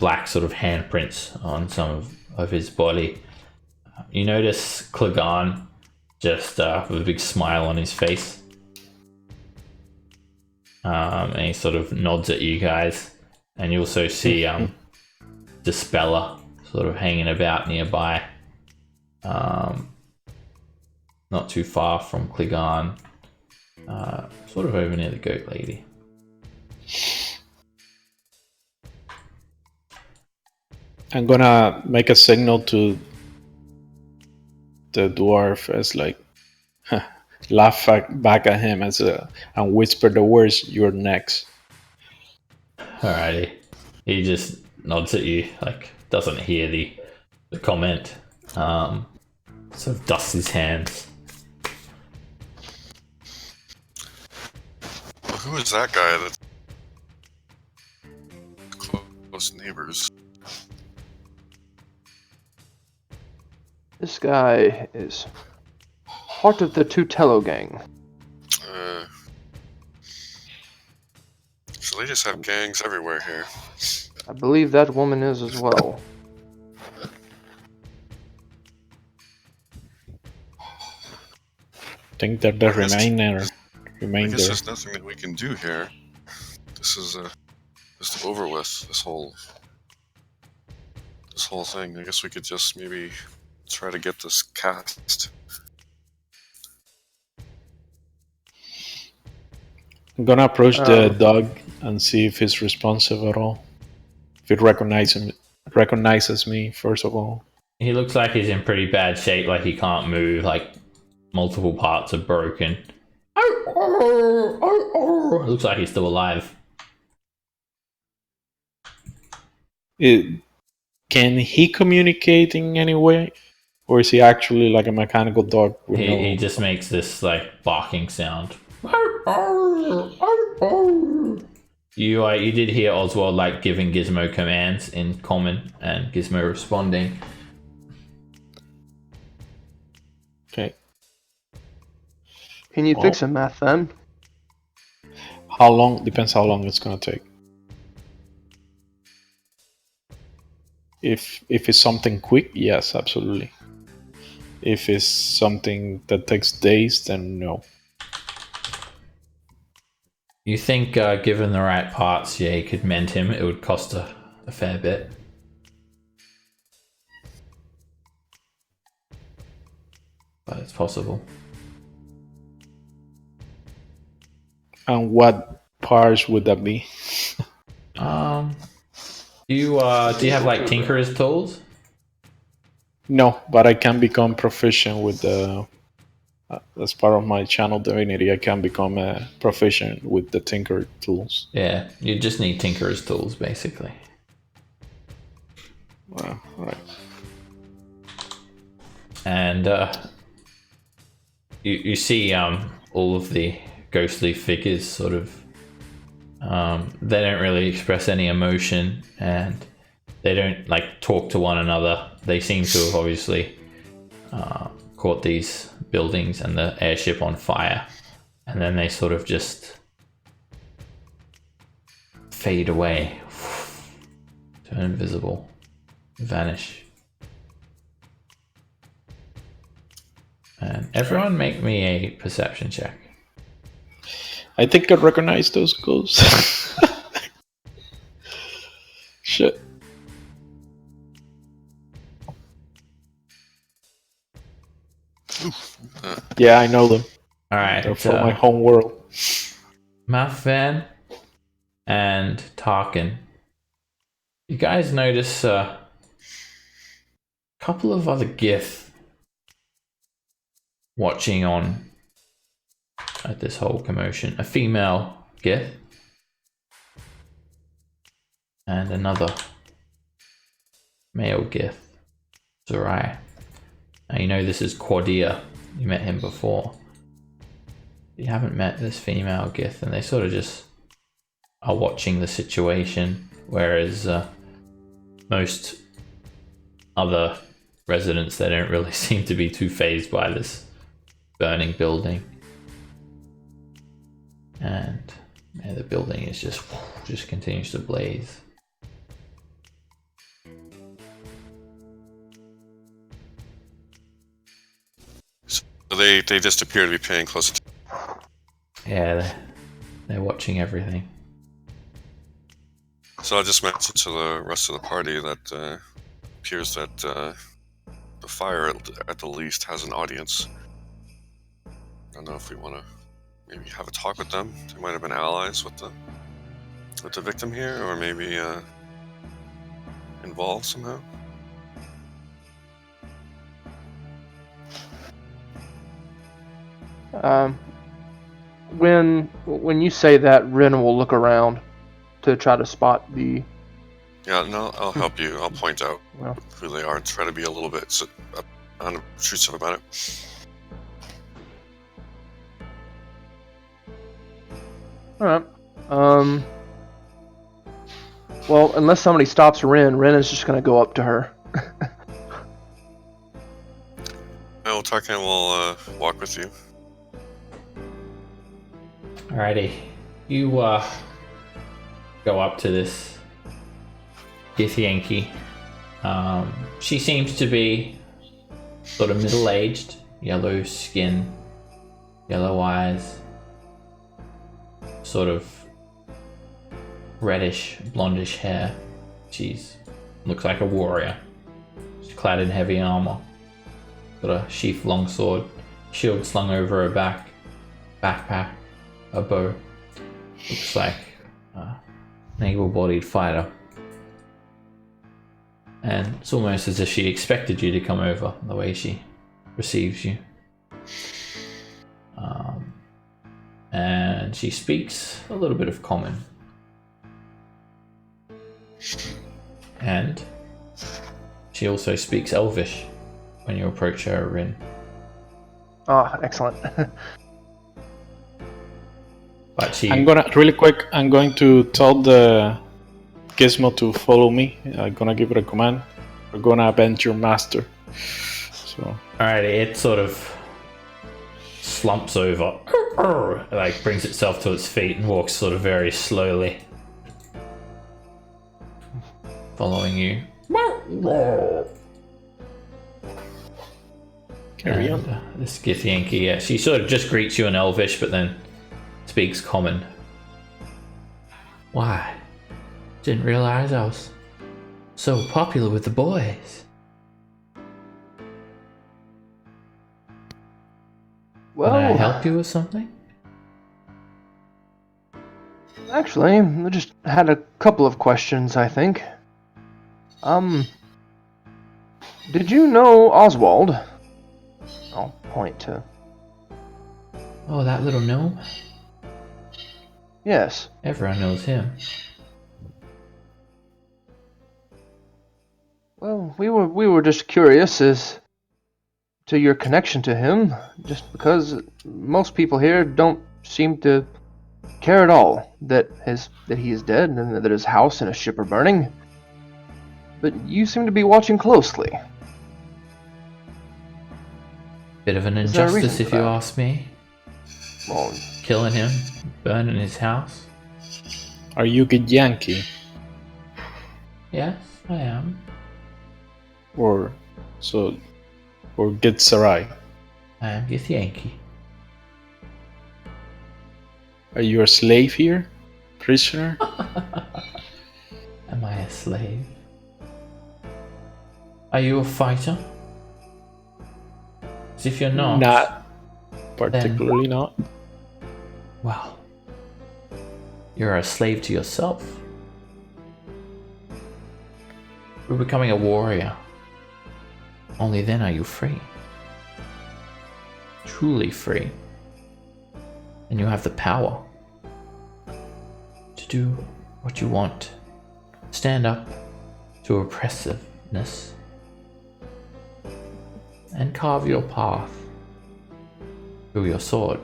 black sort of handprints on some of his body. You notice Clegane just with a big smile on his face, and he sort of nods at you guys, and you also see Dispeller sort of hanging about nearby, not too far from Clegane, sort of over near the goat lady.
I'm gonna make a signal to the dwarf as like laugh back at him and whisper the words, "You're next."
Alrighty. He just nods at you, like doesn't hear the comment. Sort of dusts his hands.
Who is that guy that's close neighbors?
This guy is part of the Tutello gang.
So they just have gangs everywhere here.
I believe that woman is as well.
Think that the
I guess
remainder.
there's nothing that we can do here. This is just over with. This whole thing. I guess we could just maybe try to get this cast.
I'm gonna approach the dog and see if he's responsive at all. If it recognizes me, first of all.
He looks like he's in pretty bad shape, like he can't move, like multiple parts are broken. It looks like he's still alive.
Can he communicate in any way? Or is he actually like a mechanical dog?
He just makes this like barking sound. You did hear Oswald like giving Gizmo commands in common, and Gizmo responding.
Okay.
Can you fix a math then?
How long? Depends how long it's gonna take. If it's something quick, yes, absolutely. If it's something that takes days, then no.
You think, given the right parts, yeah, he could mend him. It would cost a fair bit. But it's possible.
And what parts would that be?
Do you have like Tinkerer's tools?
No, but I can become proficient with the. As part of my channel divinity, I can become proficient with the Tinker tools.
Yeah, you just need Tinkerer's tools, basically.
Well, right.
And you see all of the ghostly figures sort of. They don't really express any emotion, and they don't like talk to one another. They seem to have obviously caught these buildings and the airship on fire, and then they sort of just fade away, turn invisible, vanish. And everyone make me a perception check.
I think I recognize those ghosts. Shit. Yeah, I know them.
Alright,
They're from my home world.
Mouthvan and Tarkin. You guys notice a couple of other Gith watching on at this whole commotion. A female Gith and another male Gith, Zerai. Now you know this is Quadia. You met him before. You haven't met this female Gith, and they sort of just are watching the situation, whereas most other residents, they don't really seem to be too fazed by this burning building. And yeah, the building is just continues to blaze.
So they just appear to be paying close attention.
Yeah, they're watching everything.
So I just mentioned to the rest of the party that appears that the fire at the least has an audience. I don't know if we want to maybe have a talk with them. They might have been allies with the victim here, or maybe involved somehow.
When you say that, Ren will look around to try to spot the.
Yeah, no, I'll help you. I'll point out
Well.
who they are and try to be a little bit unobtrusive about it.
All right. Well, unless somebody stops Ren is just gonna go up to her.
Well, Tarkan will walk with you.
Alrighty, you go up to this Githyanki. She seems to be sort of middle-aged, yellow skin, yellow eyes, sort of reddish, blondish hair. She's looks like a warrior. She's clad in heavy armor, got a sheath longsword, shield slung over her back, backpack, a bow. Looks like an able-bodied fighter. And it's almost as if she expected you to come over, the way she receives you. And she speaks a little bit of common. And she also speaks Elvish when you approach her, Rin.
Oh, excellent.
But she...
I'm going to tell the Gizmo to follow me. I'm gonna give it a command. We're gonna avenge your master. So.
Alrighty, it sort of slumps over, like brings itself to its feet and walks sort of very slowly, following you.
Carry on.
This Githyanki, yeah, she sort of just greets you in Elvish, but then speaks common. Why? Didn't realize I was so popular with the boys.
Well,
Can I help you with something?
actually, I just had a couple of questions, I think. Did you know Oswald? I'll point to...
Oh, that little gnome?
Yes.
Everyone knows him.
Well, we were just curious as to your connection to him, just because most people here don't seem to care at all that he is dead and that his house and his ship are burning. But you seem to be watching closely.
Bit of an
Is there a
injustice,
reason
if
for
you
that?
ask me.
Well,
Killing him, burning his house.
Are you Githyanki?
Yes, I am.
Or Gitsarai?
I'm Githyanki.
Are you a slave here? Prisoner?
Am I a slave? Are you a fighter? As if you're not.
Not particularly not.
Well, you're a slave to yourself. You're becoming a warrior. Only then are you free. Truly free. And you have the power to do what you want. Stand up to oppressiveness and carve your path through your sword.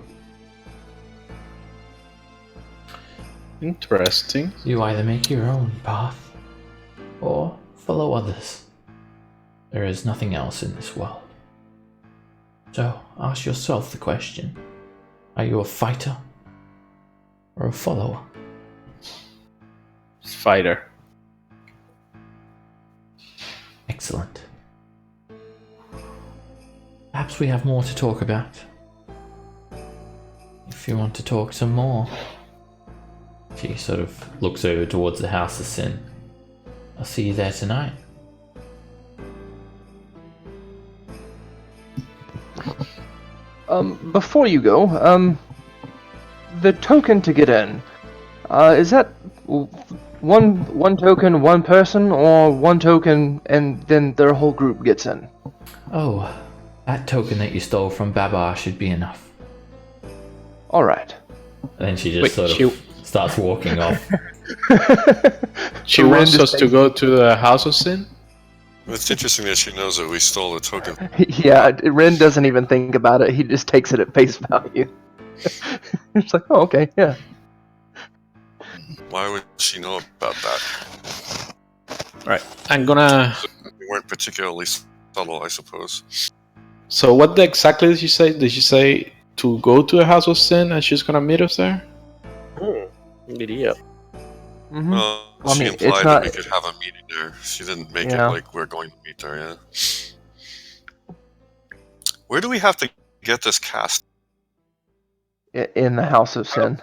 Interesting.
You either make your own path or follow others. There is nothing else in this world. So ask yourself the question, are you a fighter or a follower?
Fighter.
Excellent. Perhaps we have more to talk about. If you want to talk some more. She sort of looks over towards the House of Sin. I'll see you there tonight.
Before you go, the token to get in, is that one token, one person, or one token and then their whole group gets in?
Oh, that token that you stole from Babar should be enough.
Alright.
And then she just starts walking off.
She wants us to go to the House of Sin?
It's interesting that she knows that we stole the token.
Yeah, Ren doesn't even think about it. He just takes it at face value. It's like, oh, okay, yeah.
Why would she know about that?
Right. I'm gonna...
We weren't particularly subtle, I suppose.
So what exactly did she say? Did she say to go to the House of Sin and she's gonna meet us there?
Yeah.
Mm-hmm.
Well,
I
she
mean,
implied
it's
that
not-
we could have a meeting there. She didn't make
Yeah.
it like we're going to meet there, yeah. Where do we have to get this cast?
In the House of Sin.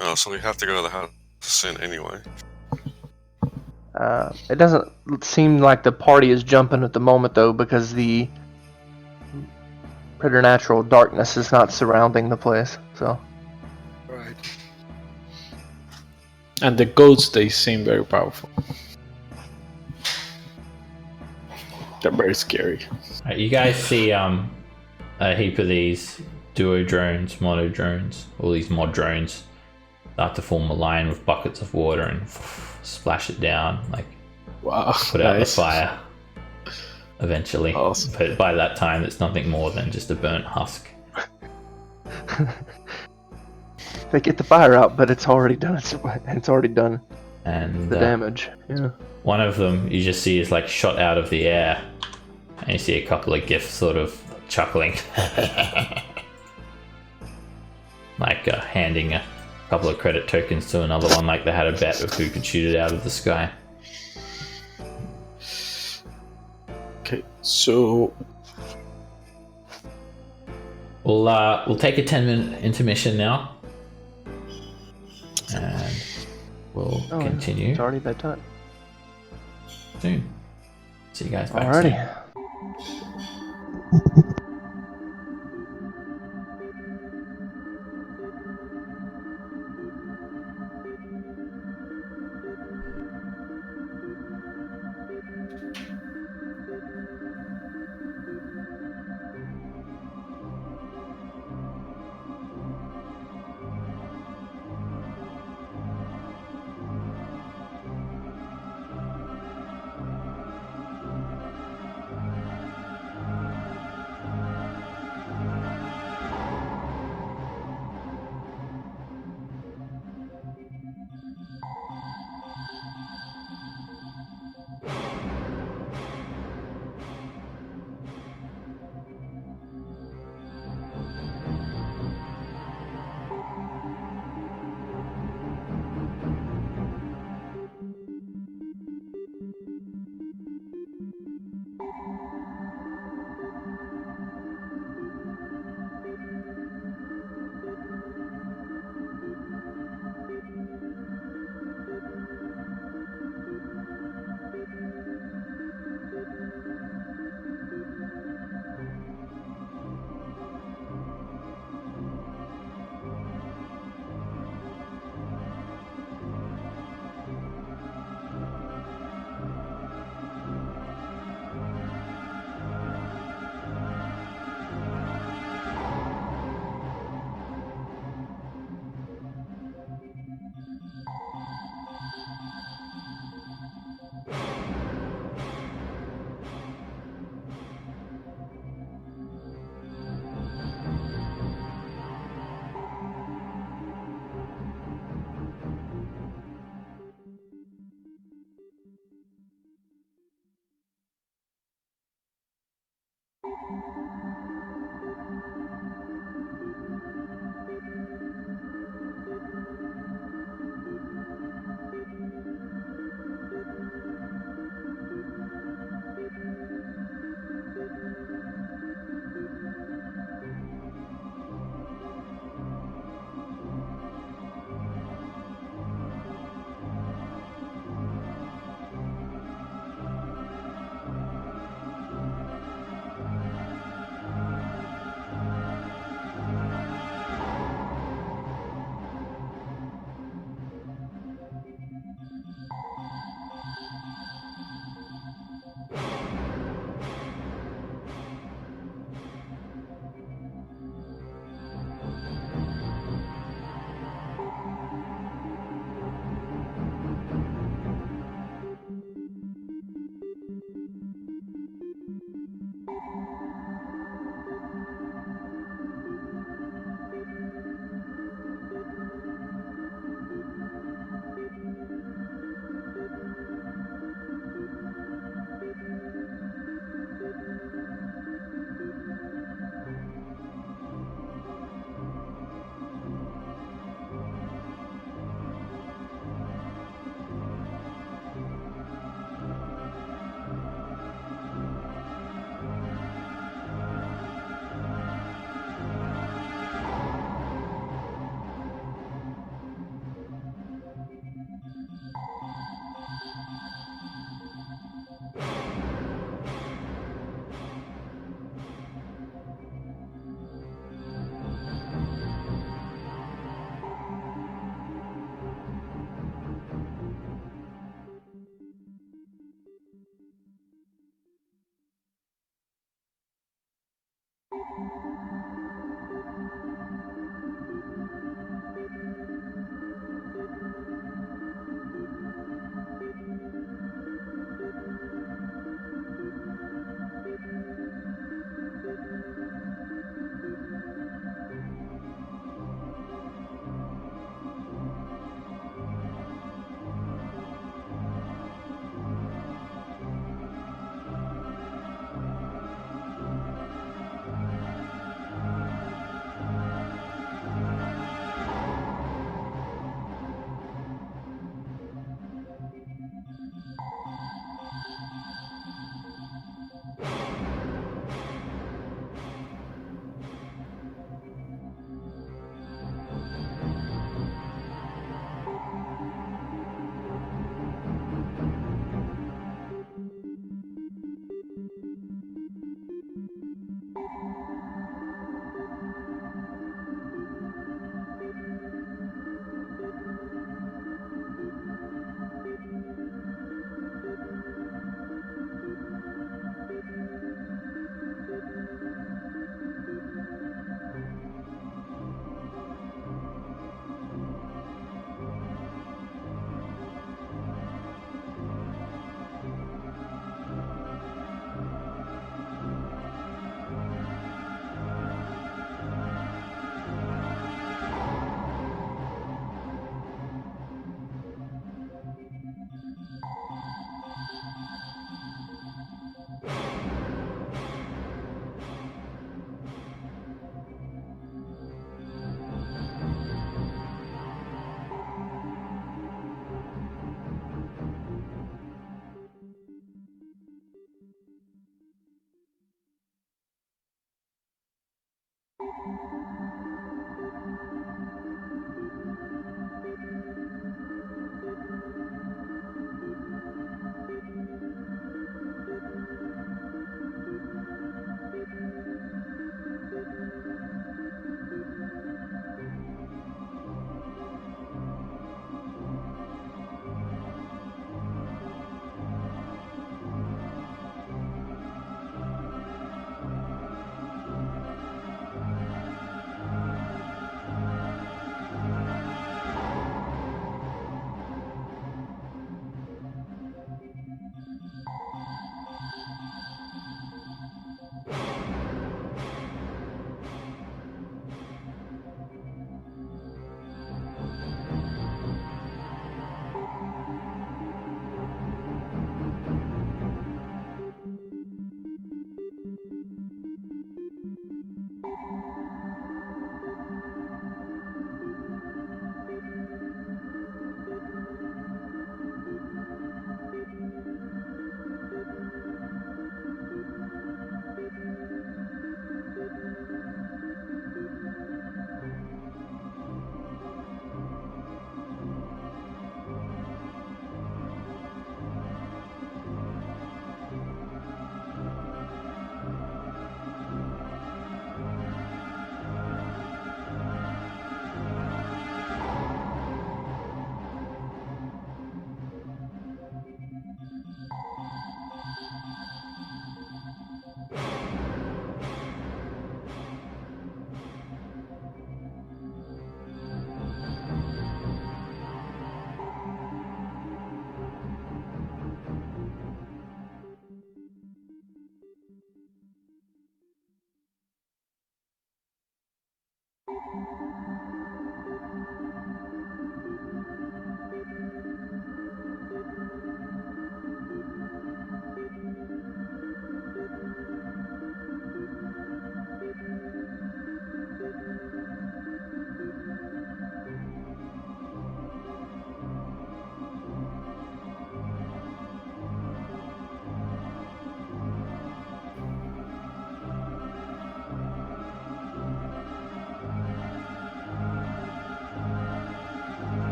Oh, so we have to go to the House of Sin anyway.
It doesn't seem like the party is jumping at the moment, though, because the preternatural darkness is not surrounding the place. So,
Right.
And the goats, they seem very powerful. They're very scary.
Right, you guys see a heap of these duo drones, mono drones, all these mod drones start to form a line with buckets of water and splash it down, like
Wow.
put out the
Nice.
fire eventually.
Awesome.
But by that time, it's nothing more than just a burnt husk.
they get the fire out, but it's already done. It's already done
And
the damage. Yeah.
one of them you just see is like shot out of the air, and you see a couple of gifts sort of chuckling, like handing a couple of credit tokens to another one, like they had a bet of who could shoot it out of the sky.
Okay, so
We'll take a 10-minute intermission now, and we'll continue
It's already bedtime.
soon. See you guys back
Alrighty.
soon.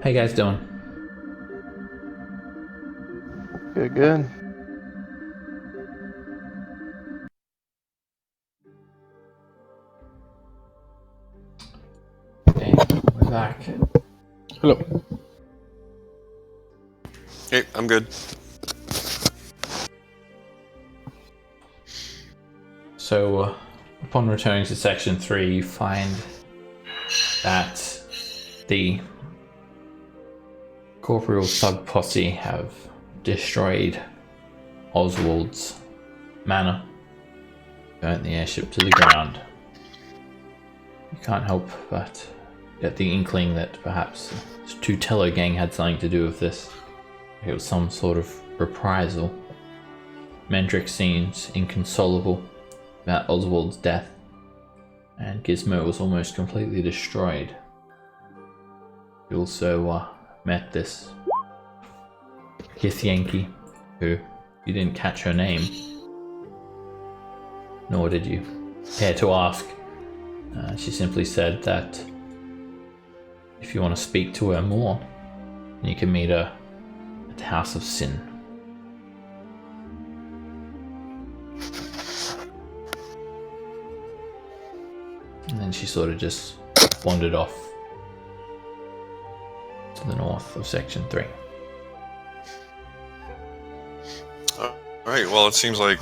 How you guys doing?
Good, good.
Okay, we're back.
Hello.
Hey, I'm good.
So, upon returning to Section 3, you find that the Corporeal Thug Posse have destroyed Oswald's manor, burnt the airship to the ground. You can't help but get the inkling that perhaps the Tutello gang had something to do with this. It was some sort of reprisal. Mendrick seems inconsolable about Oswald's death, and Gizmo was almost completely destroyed. You also met this Githyanki, who you didn't catch her name, nor did you care to ask. She simply said that if you want to speak to her more, you can meet her at the House of Sin. And then she sort of just wandered off to the north of Section 3.
Alright, well, it seems like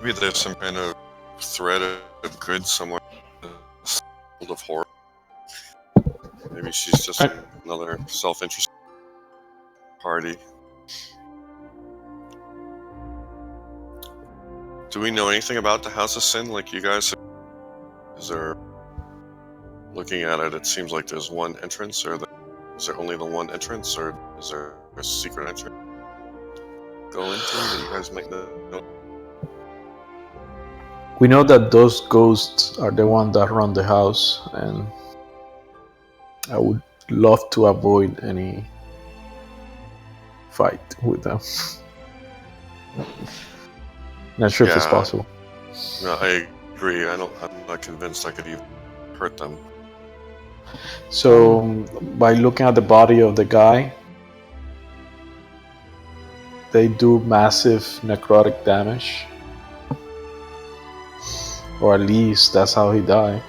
maybe there's some kind of thread of good somewhere. World of horror. Maybe she's just another self-interested party. Do we know anything about the House of Sin? Like you guys? Is there? Looking at it, it seems like there's one entrance, or is there only the one entrance, or is there a secret entrance go into that you guys might know?
We know that those ghosts are the ones that run the house, and I would love to avoid any fight with them. Not sure if it's
Yeah.
possible.
No, I agree. I'm not convinced I could even hurt them.
So, by looking at the body of the guy, they do massive necrotic damage. Or at least that's how he died.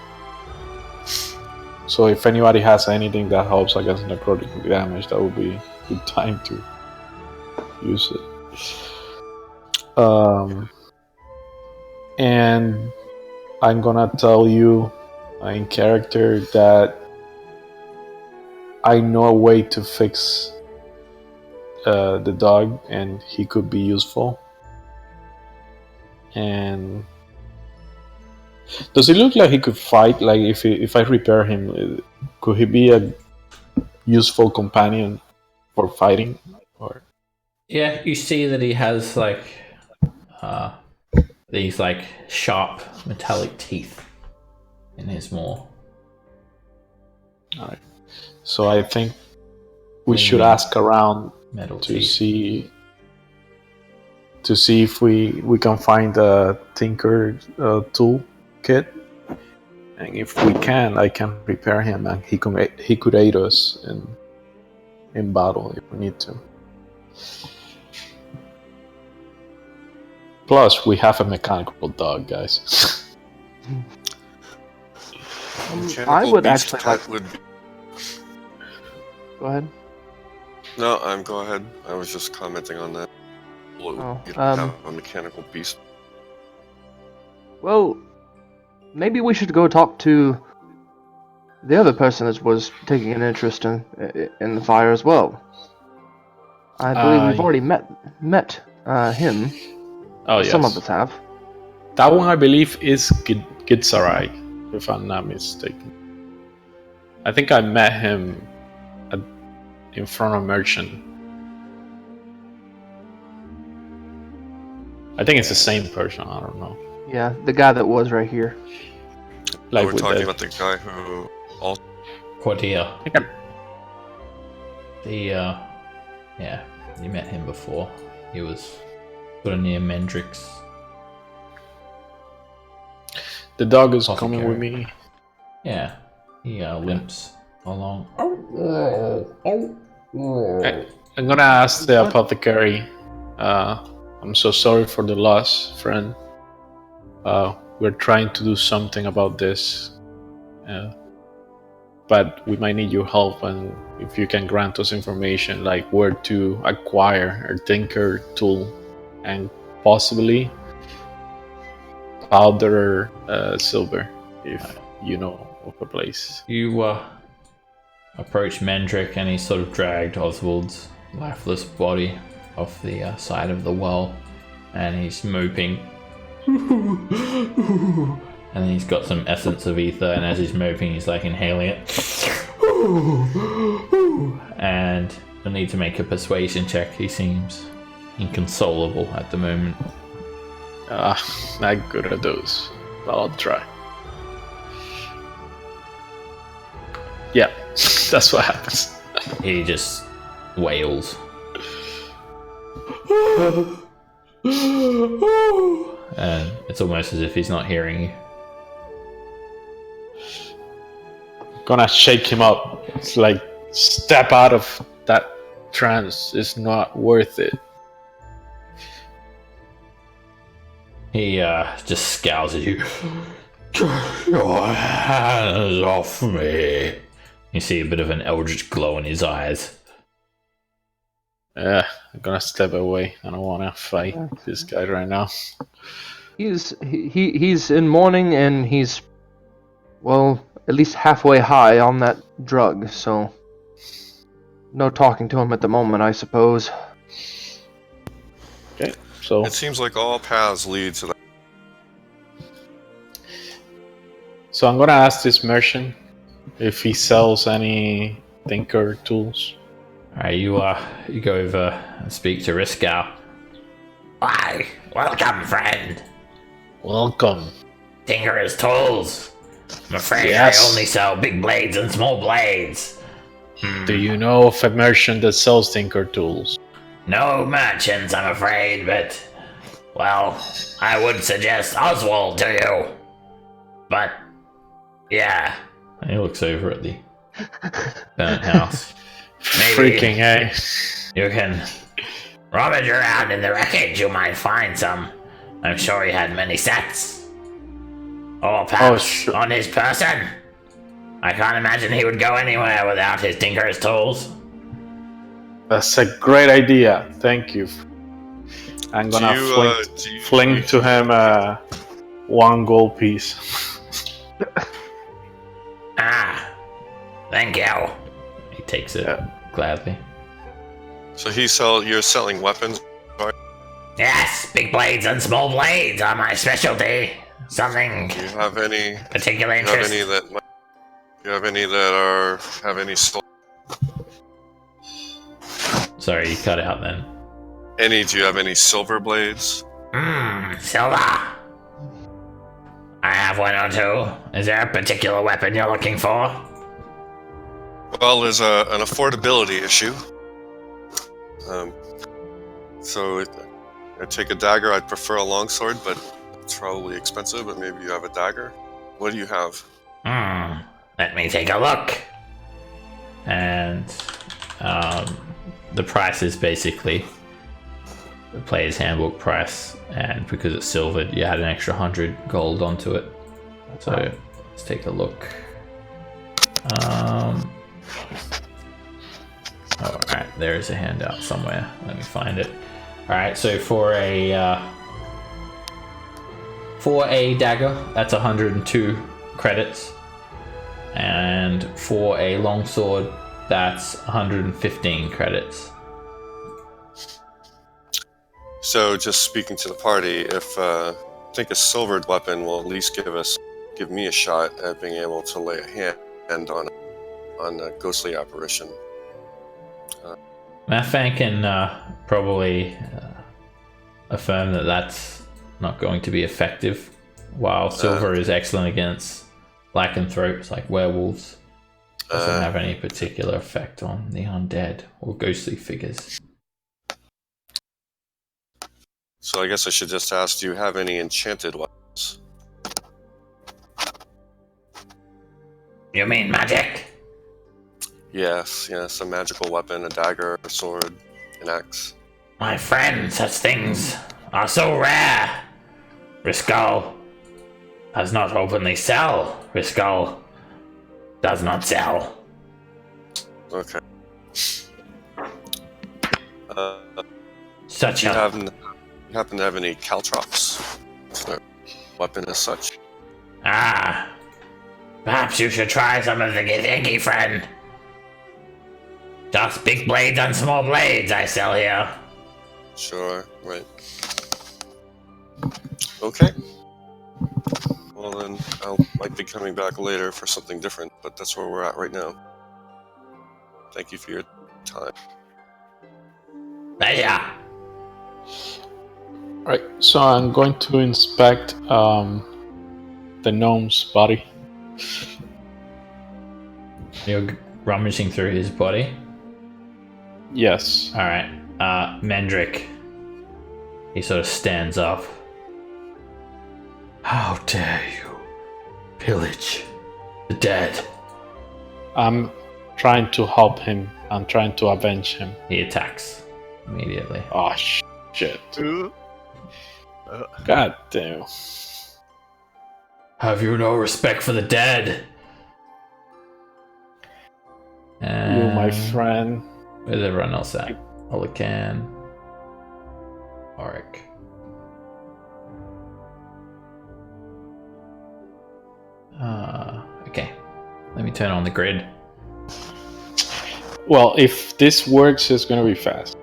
So if anybody has anything that helps against necrotic damage, that would be a good time to use it. And I'm gonna tell you in character that I know a way to fix the dog, and he could be useful. And does it look like he could fight? Like if I repair him, could he be a useful companion for fighting? Or
Yeah, you see that he has like these like sharp metallic teeth in his maw.
alright. So I think we should ask around
Metal
to
teeth.
see if we can find a Tinker tool kit, and if we can, I can prepare him, and he could aid us in battle if we need to. Plus, we have a mechanical dog, guys.
I would
Beast
actually like.
would.
Go ahead.
No, go ahead. I was just commenting on that.
Oh,
You have a mechanical beast.
Well, maybe we should go talk to the other person that was taking an interest in the fire as well. I believe we've already met him.
Oh yes.
Some of us have.
That one I believe is Gitsarai, if I'm not mistaken. I think I met him in front of Merchant. I think it's the same person, I don't know.
Yeah, the guy that was right here.
Like
We're
with
talking
the,
about the guy who also.
Cordia.
I think
Yeah, you met him before. He was sort of near Mendrick's.
the dog is
Apothecary.
coming with me.
Yeah, he limps along.
I'm gonna ask the apothecary. I'm so sorry for the loss, friend. We're trying to do something about this, but we might need your help. And if you can grant us information, like where to acquire a tinker tool, and possibly powder silver, if you know of a place.
You approach Mendrick, and he's sort of dragged Oswald's lifeless body off the side of the well, and he's moping. And he's got some essence of ether, and as he's moping, he's like inhaling it. And you'll need to make a persuasion check. He seems inconsolable at the moment.
Not good at those, but I'll try. Yeah, that's what happens.
He just wails. And it's almost as if he's not hearing you.
Gonna shake him up. It's like, step out of that trance. It's not worth it.
He just scowls at you. Get your hands off me. You see a bit of an eldritch glow in his eyes.
I'm gonna step away. I don't wanna fight this guy right now.
He's in mourning, and he's, well, at least halfway high on that drug, so no talking to him at the moment, I suppose.
Okay, so
It seems like all paths lead to that.
So I'm gonna ask this merchant if he sells any tinker tools.
Alright, you go over and speak to Riskow.
Why, welcome, friend.
Welcome.
Tinker's tools. I'm afraid
Yes.
I only sell big blades and small blades.
Do you know of a merchant that sells tinker tools?
No merchants, I'm afraid, but, well, I would suggest Oswald to you. But, yeah.
And he looks over at the burnt house.
Maybe.
Freaking, eh?
You can rummage around in the wreckage, you might find some. I'm sure he had many sets. Or perhaps
sure.
on his person. I can't imagine he would go anywhere without his tinker's tools.
That's a great idea. Thank you. I'm gonna fling to him one gold piece.
Ah, thank you.
He takes it gladly.
So you're selling weapons, right?
Yes, big blades and small blades are my specialty. Something
Do you have any?
particular
Do you have
interest.
any that? Do you have any that have any?
Sorry, you cut out then.
Do you have any silver blades?
Silver. I have one or two. Is there a particular weapon you're looking for?
Well, there's an affordability issue. I'd take a dagger. I'd prefer a longsword, but it's probably expensive. But maybe you have a dagger. What do you have?
Let me take a look.
And the price is basically the player's handbook price, and because it's silvered, you had an extra 100 gold onto it. So let's take a look. Alright, there is a handout somewhere. Let me find it. Alright, so for a dagger, that's 102 credits. And for a longsword, that's 115 credits.
So, just speaking to the party, if I think a silvered weapon will at least give me a shot at being able to lay a hand on a ghostly apparition.
Mafan can probably affirm that that's not going to be effective, while silver is excellent against lycanthropes like werewolves. Doesn't have any particular effect on the undead or ghostly figures.
So I guess I should just ask, do you have any enchanted weapons?
You mean magic?
Yes, a magical weapon, a dagger, a sword, an axe.
My friend, such things are so rare. Riscal does not openly sell. Riscal does not sell.
Okay.
Such
Do you
a
happen to have any caltrops? For weapon as such?
Perhaps you should try some of the Githyanki, friend. Just big blades and small blades I sell here.
Sure, right. Okay. Well then, might be coming back later for something different, but that's where we're at right now. Thank you for your time.
Pleasure.
Right, so I'm going to inspect the gnome's body.
You're rummaging through his body.
Yes.
Alright. Mendrick. He sort of stands up. How dare you pillage the dead?
I'm trying to help him. I'm trying to avenge him.
He attacks immediately.
Oh, shit.
Ooh.
God damn.
Have you no respect for the dead?
You, my friend.
Where's everyone else at? Olican. Auric. Okay. Let me turn on the grid.
Well, if this works, it's gonna be fast.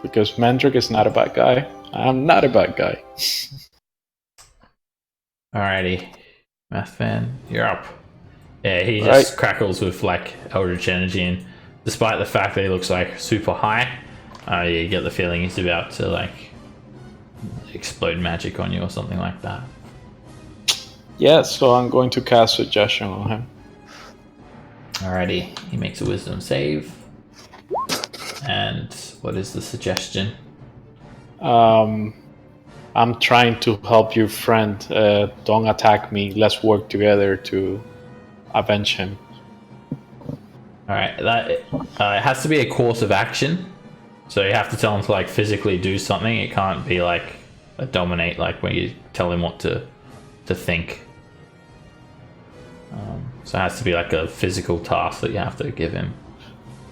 Because Mandrick is not a bad guy. I'm not a bad guy.
Alrighty. Math fan, you're up. Yeah, he just crackles with like eldritch energy, and despite the fact that he looks like super high, you get the feeling he's about to like explode magic on you or something like that.
Yeah, so I'm going to cast Suggestion on him.
Alrighty, he makes a wisdom save. And what is the suggestion?
I'm trying to help your friend. Don't attack me. Let's work together to avenge him.
Alright, that it has to be a course of action. So you have to tell him to like physically do something. It can't be like a dominate, like when you tell him what to think. So it has to be like a physical task that you have to give him.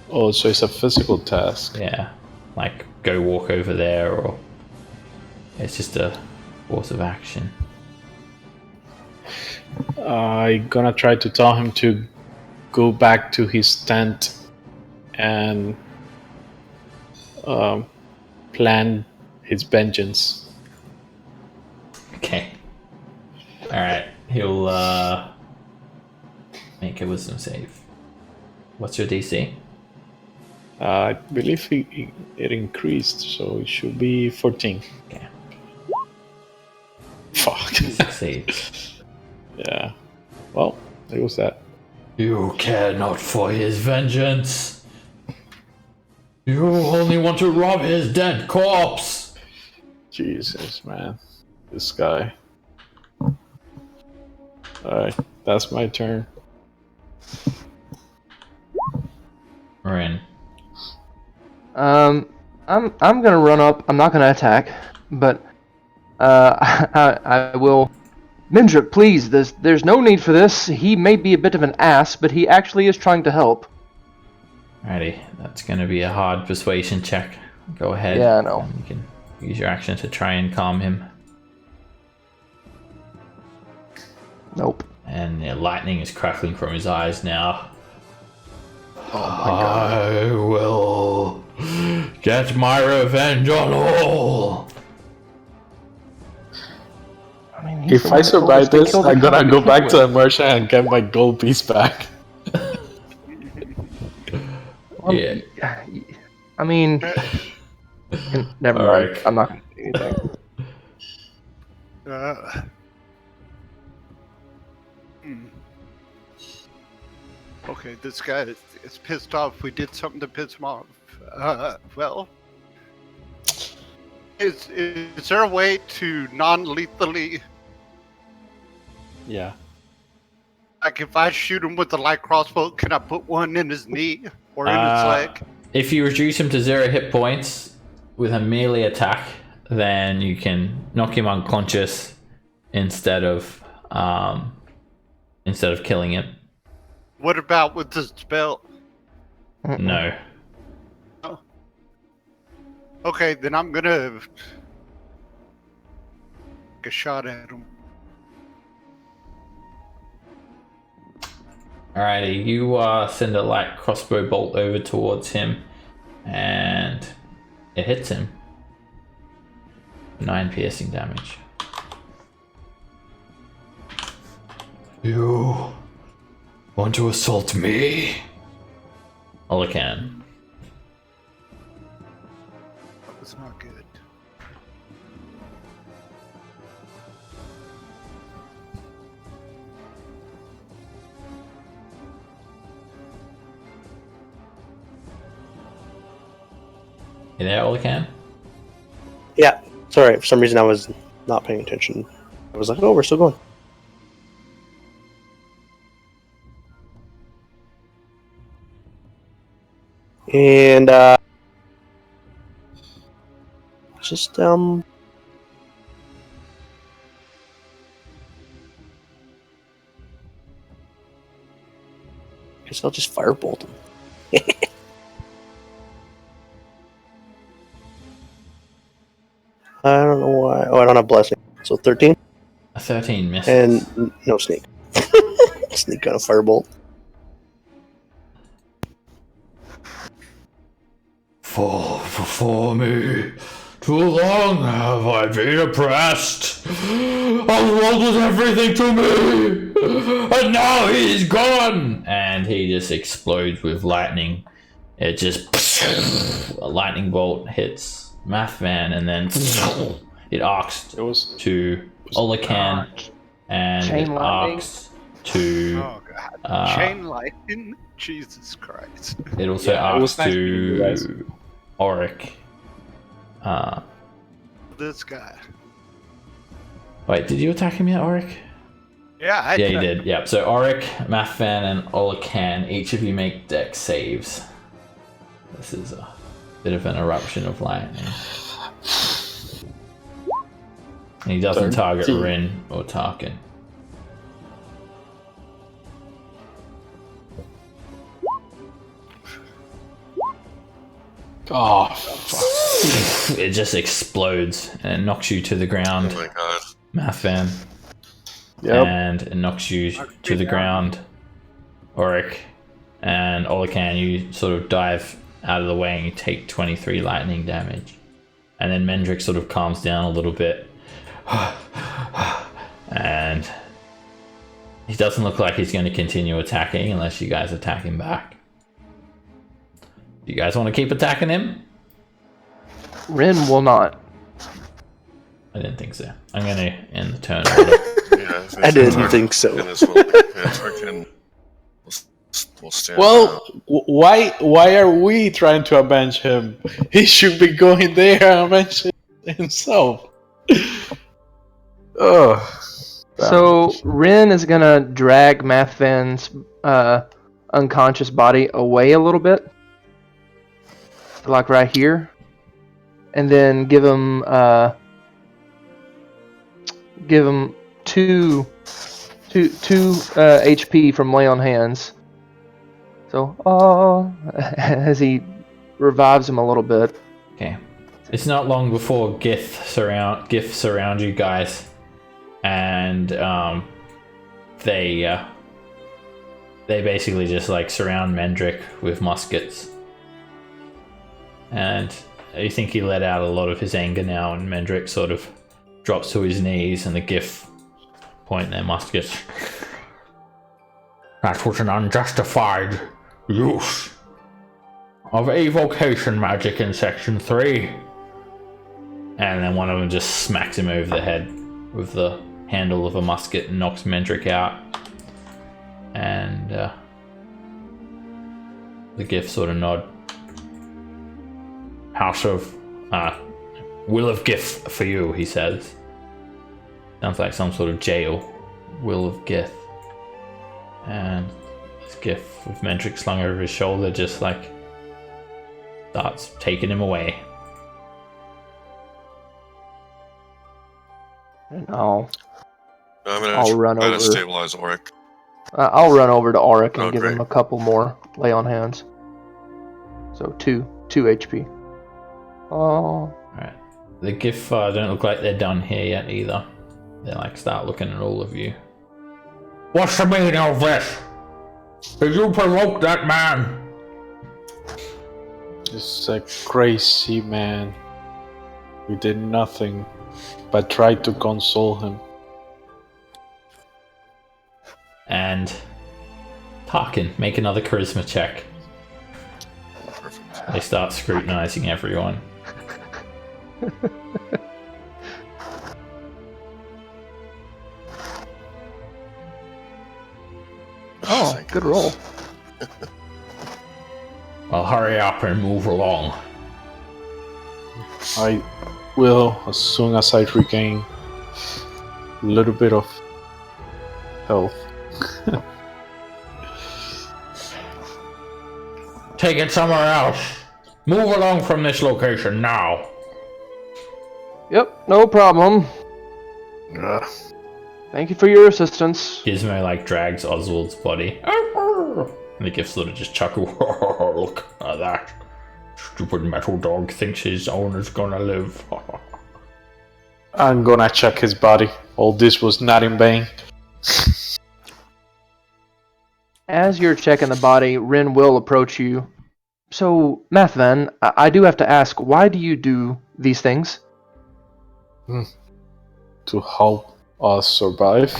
Oh, so it's a physical task.
Yeah, like go walk over there, or it's just a course of action.
I'm gonna try to tell him to go back to his tent and plan his vengeance.
Okay. Alright, he'll make a wisdom save. What's your DC?
I believe it increased, so it should be 14.
Okay.
Fuck.
He succeeds.
Yeah. Well, it was that.
You care not for his vengeance. You only want to rob his dead corpse.
Jesus, man. This guy. Alright, that's my turn.
Marin.
I'm gonna run up. I'm not gonna attack, but I will. Mindrick, please. There's no need for this. He may be a bit of an ass, but he actually is trying to help.
Alrighty, that's going to be a hard persuasion check. Go ahead.
Yeah, I know.
And you can use your action to try and calm him.
Nope.
And lightning is crackling from his eyes now.
Oh my god.
I will get my revenge on all.
I mean, he's
If
the
I
one that told us
survive
to
this,
kill the
I'm gonna
cop
go
to
back to
begin
the merchant and get my gold piece back.
with.
Yeah.
I mean, never mind.
Alright.
I'm not gonna do anything.
Okay, this guy is pissed off. We did something to piss him off. Well, is there a way to non-lethally
Yeah.
Like if I shoot him with the light crossbow, can I put one in his knee or in his leg?
If you reduce him to 0 hit points with a melee attack, then you can knock him unconscious instead of killing him.
What about with the spell?
No.
Okay, then I'm gonna take a shot at him.
Alrighty, you send a light crossbow bolt over towards him, and it hits him. 9 piercing damage. You want to assault me? Olacan.
That was not good.
You there, Olacan?
Yeah. Sorry, for some reason I was not paying attention. I was like, oh, we're still going. And just guess I'll just firebolt him. I don't know why. Oh, I don't have blessing. So 13
A 13 misses.
and no sneak. Sneak on a firebolt.
Fall before me. Too long have I been oppressed. Oswald was everything to me, and now he's gone. And he just explodes with lightning. It just a lightning bolt hits Mathvan, and then it arcs to Olacan, and
Chain
it
lightning.
arcs to.
Oh god. Chain lightning? Jesus Christ.
It also
Yeah, it
arcs
was nice meeting you guys.
to Auric.
This guy.
Wait, did you attack him yet, Auric?
Yeah,
Yeah, you did. Yep. So Auric, Mathvan, and Olacan, each of you make dex saves. This is a bit of an eruption of lightning. And he doesn't target
13.
Rin or Tarkin.
Oh, fuck.
It just explodes and it knocks you to the ground,
Oh my god.
Mathvan.
Yep.
And it knocks you to the ground, Auric. And Olacan, you sort of dive out of the way and you take 23 lightning damage. And then Mendrick sort of calms down a little bit. And he doesn't look like he's going to continue attacking unless you guys attack him back. Do you guys want to keep attacking him?
Rin will not.
I didn't think so. I'm going to end the turn order.
Yeah,
I didn't think so.
Tarkin will stand
Well,
down.
why are we trying to avenge him? He should be going there and avenge himself. Ugh.
So Rin is gonna drag Mathvan's unconscious body away a little bit, like right here, and then give him two HP from lay on hands. So as he revives him a little bit.
Okay. It's not long before gifts surround you guys, and they basically just like surround Mendrick with muskets, and you think he let out a lot of his anger now, and Mendrick sort of drops to his knees, and the gif point their muskets. That was an unjustified use of evocation magic in section 3. And then one of them just smacks him over the head with the handle of a musket and knocks Mendrick out. And the gif sort of nod. House of will of Gith for you, he says. Sounds like some sort of jail. Will of Gith. And this gift with Mendrick slung over his shoulder just like starts taking him away.
And
I'm gonna
I'll run
try to
over.
stabilize Auric.
I'll run over to Auric and
Oh,
give
great.
him a couple more lay on hands. So two HP. Oh,
Alright. The GIF don't look like they're done here yet either. They like start looking at all of you. What's the meaning of this? Did you provoke that man?
It's a crazy man. We did nothing but try to console him.
And Tarkin, make another charisma check.
Perfect.
They start scrutinizing everyone.
oh,
Thank
good
goodness.
roll.
Well, hurry up and move along.
I will, as soon as I regain a little bit of health.
Take it somewhere else. Move along from this location now.
Yep, no problem. Thank you for your assistance.
Gizmo like drags Oswald's body. And the GIF sort of just chuckle. Look at that. Stupid metal dog thinks his owner's gonna live.
I'm gonna check his body. All this was not in vain.
As you're checking the body, Rin will approach you. So, Mathvan, I do have to ask, why do you do these things?
To help us survive.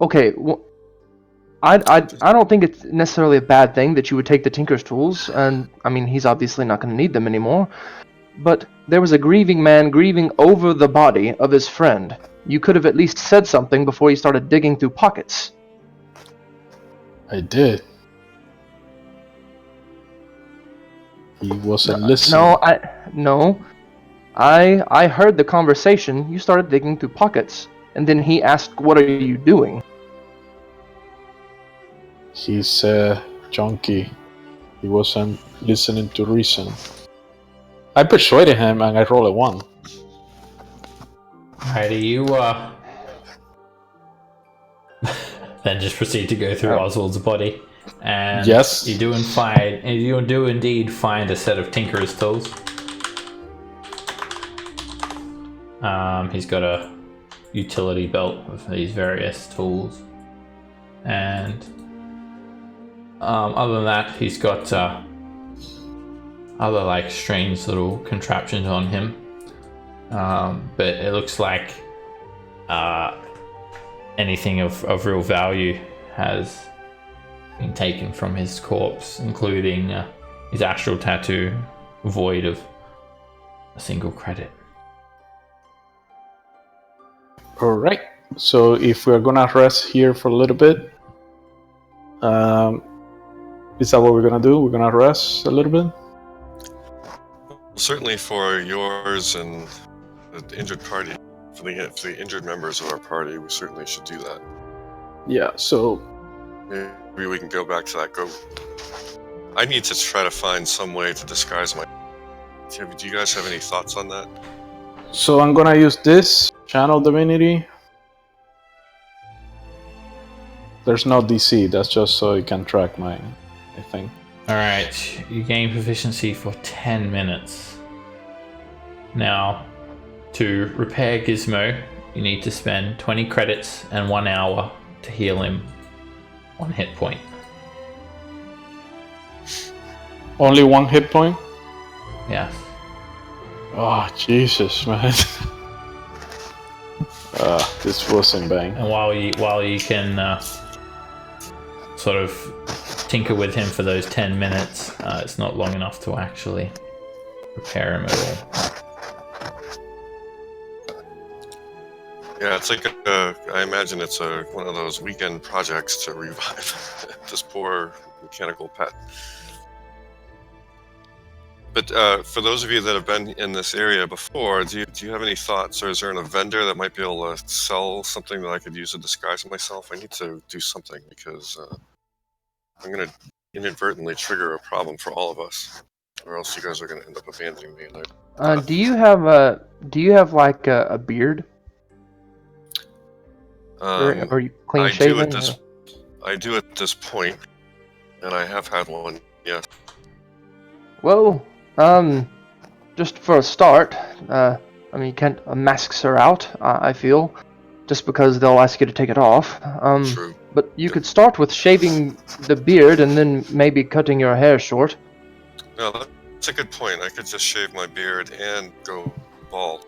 Okay, well, I don't think it's necessarily a bad thing that you would take the Tinker's tools, and I mean, he's obviously not going to need them anymore. But there was a grieving man grieving over the body of his friend. You could have at least said something before you started digging through pockets.
I did. He wasn't listening.
I heard the conversation. You started digging through pockets, and then he asked, "What are you doing?"
He's a junkie. He wasn't listening to reason. I persuaded him and I rolled a 1.
Alrighty, you then just proceed to go through Oswald's body. And
Yes.
you do indeed find a set of Tinker's tools. He's got a utility belt with these various tools. And other than that, he's got other like strange little contraptions on him. But it looks like anything of real value has been taken from his corpse, including his astral tattoo, void of a single credit.
Alright. So if we're gonna rest here for a little bit, is that what we're gonna do? We're gonna rest a little bit?
Certainly for yours and the injured party, for the injured members of our party, we certainly should do that.
Yeah, so
Maybe we can go back to that goat. I need to try to find some way to disguise my... Do you guys have any thoughts on that?
So I'm gonna use this channel divinity. There's no DC, that's just so you can track mine, I think.
Alright, you gain proficiency for 10 minutes. Now, to repair Gizmo, you need to spend 20 credits and 1 hour to heal him 1 hit point.
Only 1 hit point?
Yes.
Oh, Jesus, man. This was in vain.
And while you can sort of tinker with him for those 10 minutes, it's not long enough to actually repair him at all.
Yeah, it's like I imagine it's one of those weekend projects to revive this poor mechanical pet. But for those of you that have been in this area before, do you have any thoughts, or is there a vendor that might be able to sell something that I could use to disguise myself? I need to do something because I'm going to inadvertently trigger a problem for all of us, or else you guys are going to end up abandoning me.
Do you have like a beard? Or are you clean shaven?
I do at this point, and I have had one. Yes.
Well, just for a start, I mean, you can't masks are out. I feel, just because they'll ask you to take it off.
True.
But you could start with shaving the beard and then maybe cutting your hair short.
No, that's a good point. I could just shave my beard and go bald.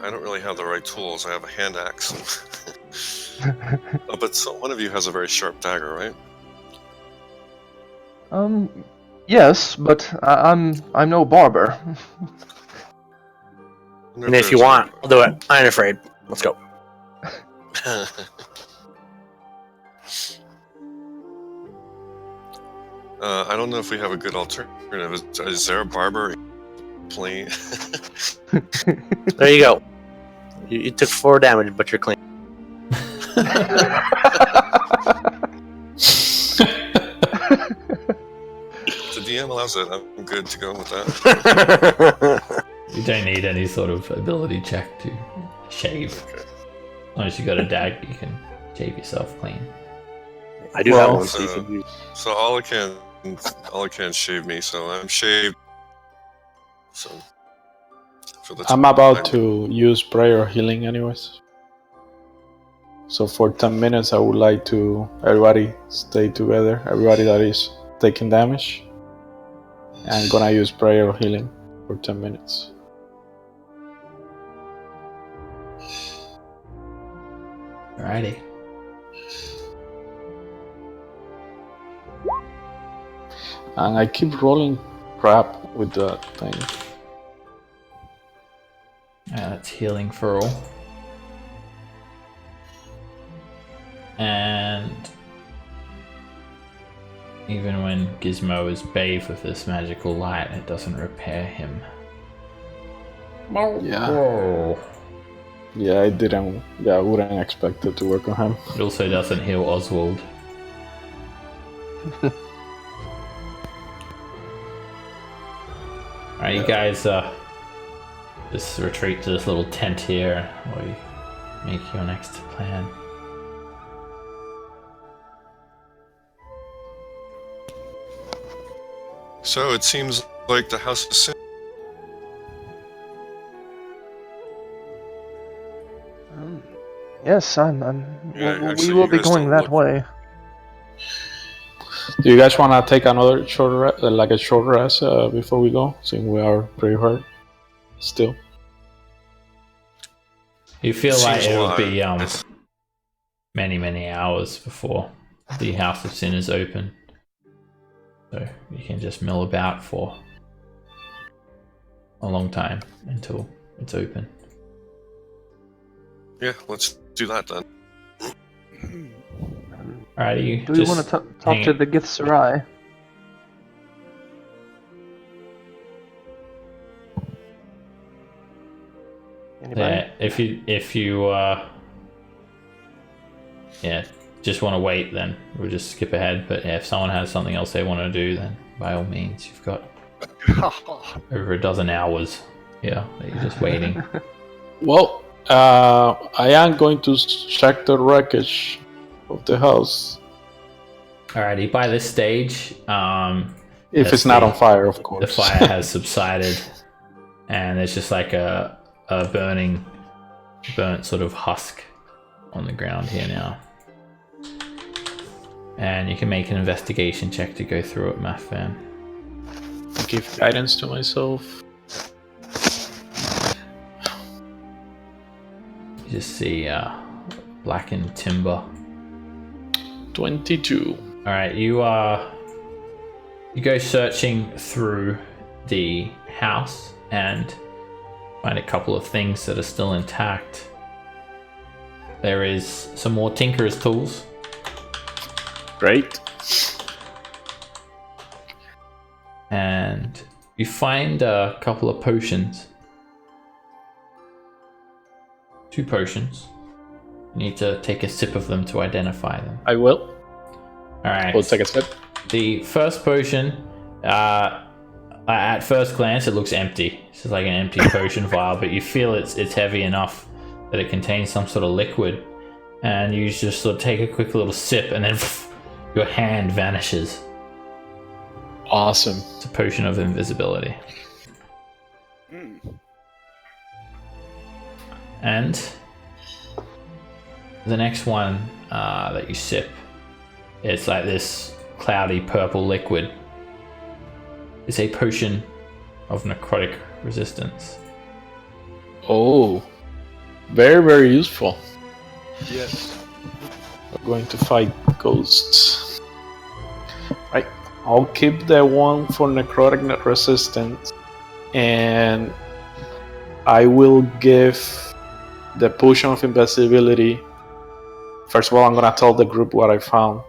I don't really have the right tools. I have a hand axe. But one of you has a very sharp dagger, right?
Yes, but I'm no barber.
And if you want, I'll do it. I ain't afraid. Let's go.
I don't know if we have a good alternative. Is there a barber plain?
There you go. You took 4 damage, but you're clean.
The DM allows it. I'm good to go with that.
You don't need any sort of ability check to shave.
Okay.
As long as you got a dagger, you can shave yourself clean.
I do have one, so you can use.
So all it can shave me. So I'm shaved. So
I'm about to use prayer healing anyways. So for 10 minutes, I would like to everybody stay together. Everybody that is taking damage. I'm gonna use prayer healing for 10 minutes.
Alrighty.
And I keep rolling crap with that thing.
That's healing for all. And even when Gizmo is bathed with this magical light, it doesn't repair him.
Yeah.
Whoa.
Yeah, I didn't. Yeah, I wouldn't expect it to work on him.
It also doesn't heal Oswald. Alright, you guys just retreat to this little tent here while you make your next plan.
So it seems like the house is sin.
Yes,
Yeah,
we
actually,
will
you
be
guys
going
don't
that
look-
way.
Do you guys want to take another short rest before we go, since we are pretty hurt still?
You feel
It
like
seems
it would
a
be
lot.
many hours before the House of Sin is open. So you can just mill about for a long time until it's open.
Yeah, let's do that then.
Alright, you
Do we want to talk to the Githzerai? Anybody?
Yeah, if you just want to wait, then we'll just skip ahead. But yeah, if someone has something else they want to do, then by all means, you've got over a dozen hours here that you're just waiting.
Well, I am going to check the wreckage of the house.
Alrighty, by this stage,
If it's not on fire, of course.
the fire has subsided, and there's just like a burnt sort of husk on the ground here now. And you can make an investigation check to go through it, Math Fan.
Give guidance to myself.
You just see blackened timber.
22.
Alright, you go searching through the house and find a couple of things that are still intact. There is some more tinker's tools.
Great.
and you find a couple of potions. 2 potions. You need to take a sip of them to identify them.
I will.
Alright.
We'll take a sip.
The first potion, at first glance, it looks empty. It's just like an empty potion vial, but you feel it's heavy enough that it contains some sort of liquid. And you just sort of take a quick little sip, and then your hand vanishes.
Awesome.
It's a potion of invisibility. And the next one that you sip, it's like this cloudy purple liquid. It's a potion of necrotic resistance.
Oh, very, very useful.
Yes.
We're going to fight ghosts. Right. I'll keep the one for necrotic resistance, and I will give the potion of invisibility. First of all, I'm gonna tell the group what I found,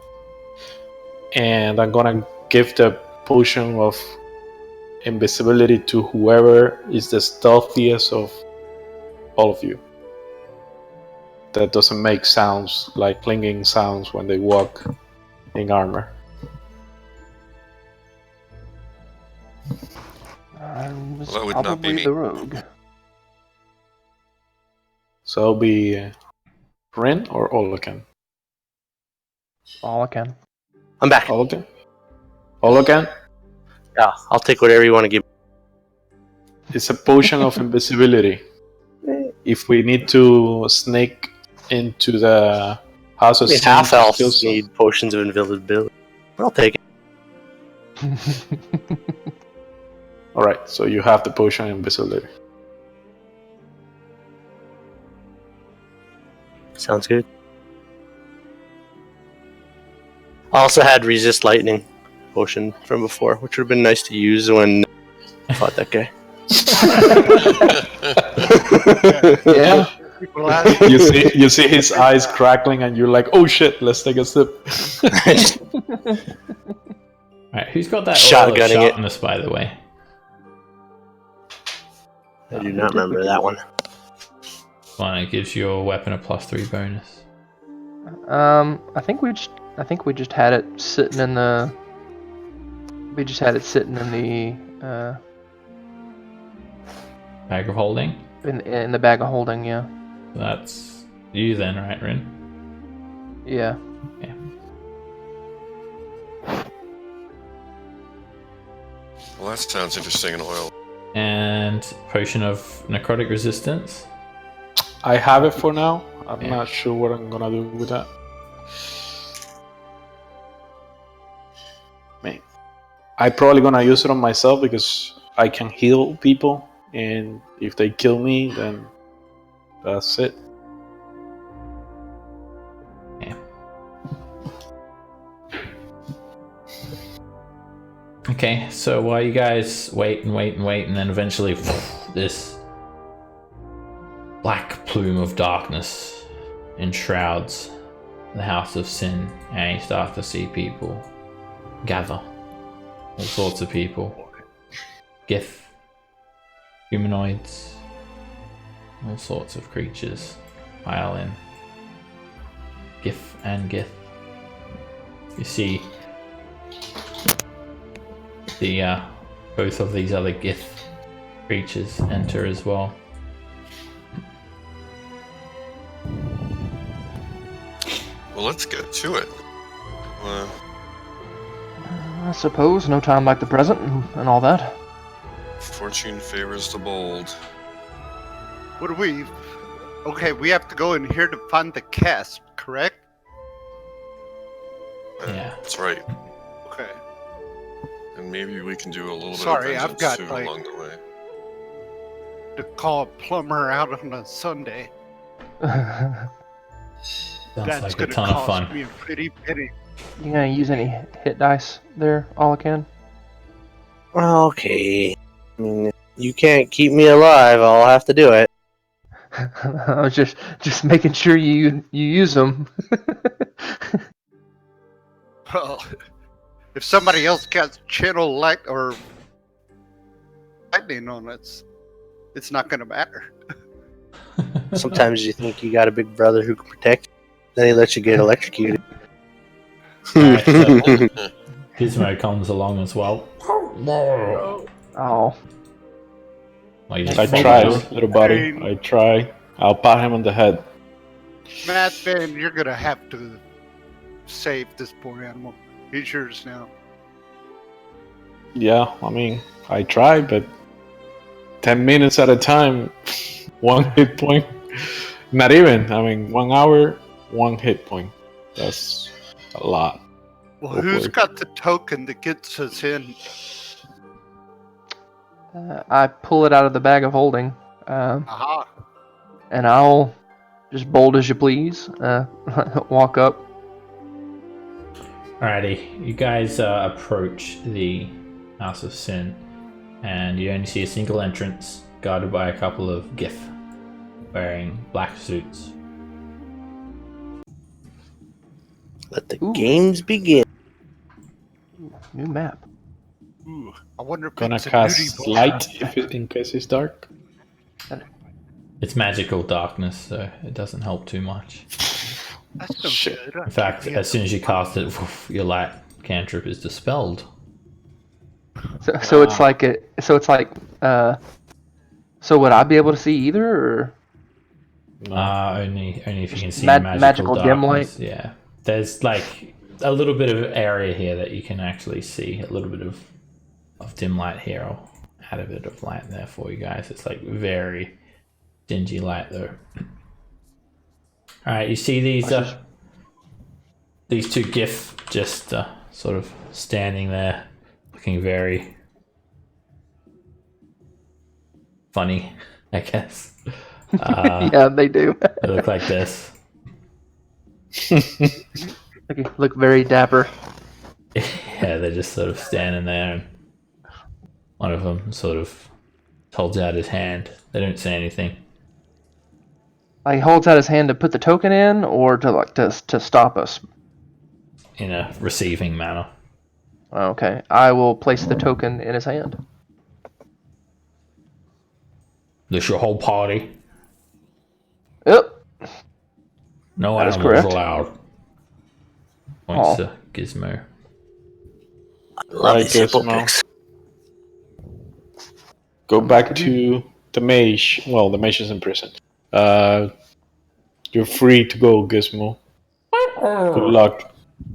and I'm gonna give the potion of invisibility to whoever is the stealthiest of all of you. That doesn't make sounds like clinging sounds when they walk in armor.
I was
Well, that would not be
probably
me.
the rogue.
So it'll be Rin or Olokan?
All I can.
I'm back.
Olokan? Olokan?
Yeah, I'll take whatever you want to give.
It's a potion of invisibility. If we need to sneak into the house of sin
Half
to
elves
steal some-
need potions of invisibility. I'll take it.
Alright, so you have the potion of invisibility.
Sounds good. I also had resist lightning potion from before, which would have been nice to use when I fought that guy.
Yeah.
People ask,
You see his eyes crackling, and you're like, "Oh shit, let's take a sip."
Alright, who's got that
Shotgunning
oil of
it.
sharpness, by the way?
I do not remember that one.
One, it gives your weapon a +3 bonus.
I think we just had it sitting in the. We just had it sitting in the
Bag of holding?
in the bag of holding. Yeah.
That's you then, right, Rin?
Yeah.
Yeah.
Well, that sounds interesting in oil.
And potion of necrotic resistance.
I have it for now. I'm
Yeah.
not sure what I'm gonna do with that. Man, I'm probably gonna use it on myself because I can heal people, and if they kill me, then that's it.
Yeah. Okay, so while you guys wait, and then eventually this black plume of darkness enshrouds the house of sin, and you start to see people gather. All sorts of people. Gith, humanoids, all sorts of creatures pile in. Gith and Gith. You see the both of these other Gith creatures enter as well.
Well, let's get to it.
I suppose no time like the present and all that.
Fortune favors the bold.
what do we? Okay, we have to go in here to find the cast, correct?
Yeah.
That's right.
Okay.
And maybe we can do a little
Sorry,
bit of
I've
vengeance
got,
too
like-
along the way.
To call a plumber out on a Sunday.
Sounds
That's
like a
gonna
ton of
cost
fun.
me a pretty penny.
You gonna use any hit dice there, all I can?
Okay. I mean, if you can't keep me alive, I'll have to do it.
I was just making sure you use them.
Well, if somebody else got channel light or lightning on us, it's not going to matter.
Sometimes you think you got a big brother who can protect you, then he lets you get electrocuted.
Alright, so Gizmo comes along as well.
Oh.
Well, you just
I
follow
try,
him.
little buddy. I try. I'll pat him on the head.
Matt, Ben, you're going to have to save this poor animal. He's yours now.
Yeah, I mean, I try, but 10 minutes at a time, 1 hit point. Not even. I mean, 1 hour, 1 hit point. That's a lot.
Well,
Oh,
who's
boy.
got the token that gets us in?
I pull it out of the bag of holding,
Aha.
and I'll just bold as you please walk up.
Alrighty, you guys approach the House of Sin, and you only see a single entrance guarded by a couple of Gith wearing black suits.
Let the
Ooh.
games begin.
New map.
Ooh, I wonder if
Gonna
it's a
cast
nudie bar.
light in case it's dark.
It's magical darkness, so it doesn't help too much.
That's no
Shit.
good.
In fact, as soon as you cast it, your light cantrip is dispelled.
So it's like so would I be able to see either, or
No.
Only if you can see
magical dim
darkness. Yeah, there's like a little bit of area here that you can actually see. A little bit of dim light here. I'll add a bit of light there for you guys. It's like very dingy light though. All right, you see these two Gith just sort of standing there, looking very funny, I guess.
yeah, they do.
They look like this.
Look very dapper.
Yeah, they're just sort of standing there, and one of them sort of holds out his hand. They don't say anything.
Like, he holds out his hand to put the token in, or to stop us.
In a receiving manner.
Okay, I will place the token in his hand.
This your whole party?
Yep.
No
That is
animals
correct.
allowed. Points
Oh.
to Gizmo.
I love
Right,
these simple
Gizmo.
picks.
Go back to the mage. Well, the mage is in prison. You're free to go, Gizmo. Good luck.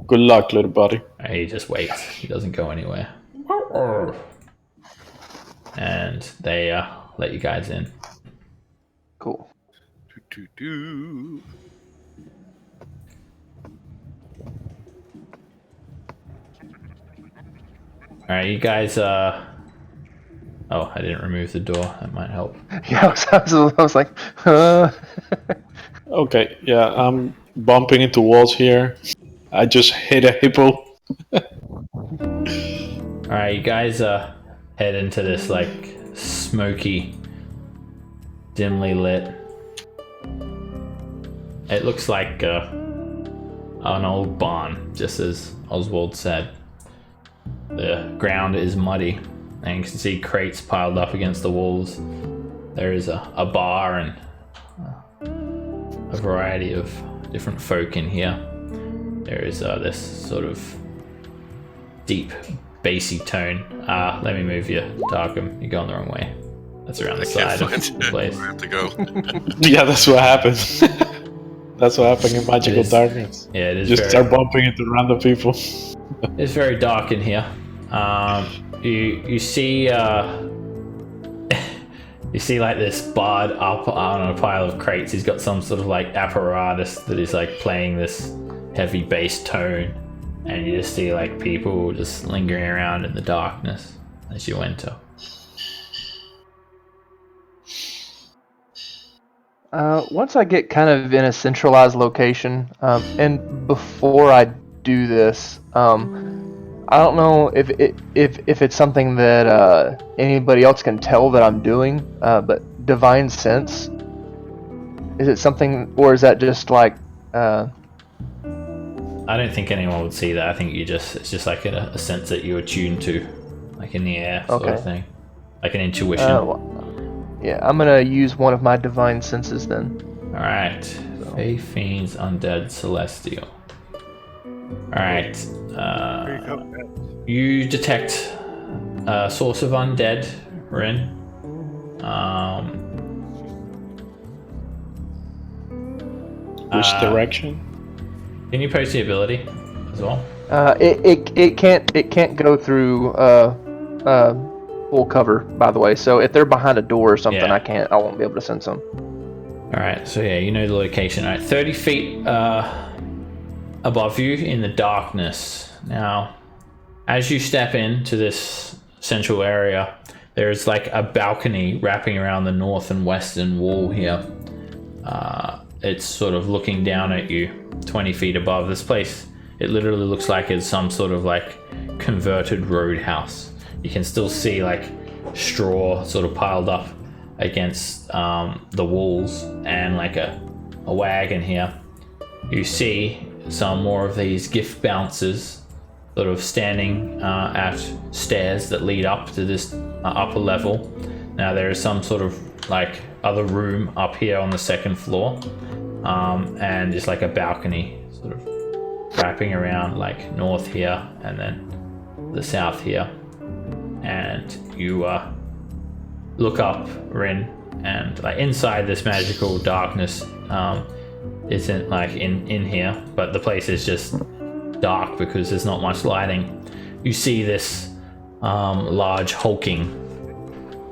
Good luck, little buddy.
He just waits. He doesn't go anywhere. And they let you guys in.
Cool.
Do.
Alright, you guys oh, I didn't remove the door. That might help.
Yeah, I was like,
Okay, yeah, I'm bumping into walls here. I just hit a hippo.
Alright, you guys head into this like smoky, dimly lit. It looks like an old barn, just as Oswald said. The ground is muddy, and you can see crates piled up against the walls. There is a bar and a variety of different folk in here. There is this sort of deep, bassy tone. Let me move you, Darkham. You're going the wrong way. That's around the side of the place.
Where I have to go.
Yeah, that's what happens. That's what happened in Magical
It is-
Darkness.
Yeah, it is
Just
very,
start bumping into random people.
it's very dark in here. You see you see like this bard up on a pile of crates. He's got some sort of like apparatus that is like playing this heavy bass tone, and you just see like people just lingering around in the darkness as you enter.
Once I get kind of in a centralized location, and before I do this, I don't know if it's something that anybody else can tell that I'm doing, but divine sense, is it something, or is that just like?
I don't think anyone would see that. I think it's just like a sense that you attune to, like in the air sort of
Okay.
thing. like an intuition.
Yeah, I'm gonna use one of my divine senses then.
All right, Fey, Fiends, Undead, Celestial. All right,
There you go.
you detect a source of undead, Rin.
Which direction?
Can you post the ability as well?
It can't go through full cover, by the way. So if they're behind a door or something,
Yeah.
I won't be able to sense them.
All right, so yeah, you know the location. All right, 30 feet above you in the darkness. Now, as you step into this central area, there's like a balcony wrapping around the north and western wall here. It's sort of looking down at you 20 feet above this place. It literally looks like it's some sort of like converted roadhouse. You can still see like straw sort of piled up against the walls and like a wagon here. You see some more of these gift bouncers sort of standing at stairs that lead up to this upper level. Now there is some sort of like other room up here on the second floor, and just like a balcony sort of wrapping around like north here and then the south here. And you look up, Rin, and like inside this magical darkness isn't like in here, but the place is just dark because there's not much lighting. You see this large hulking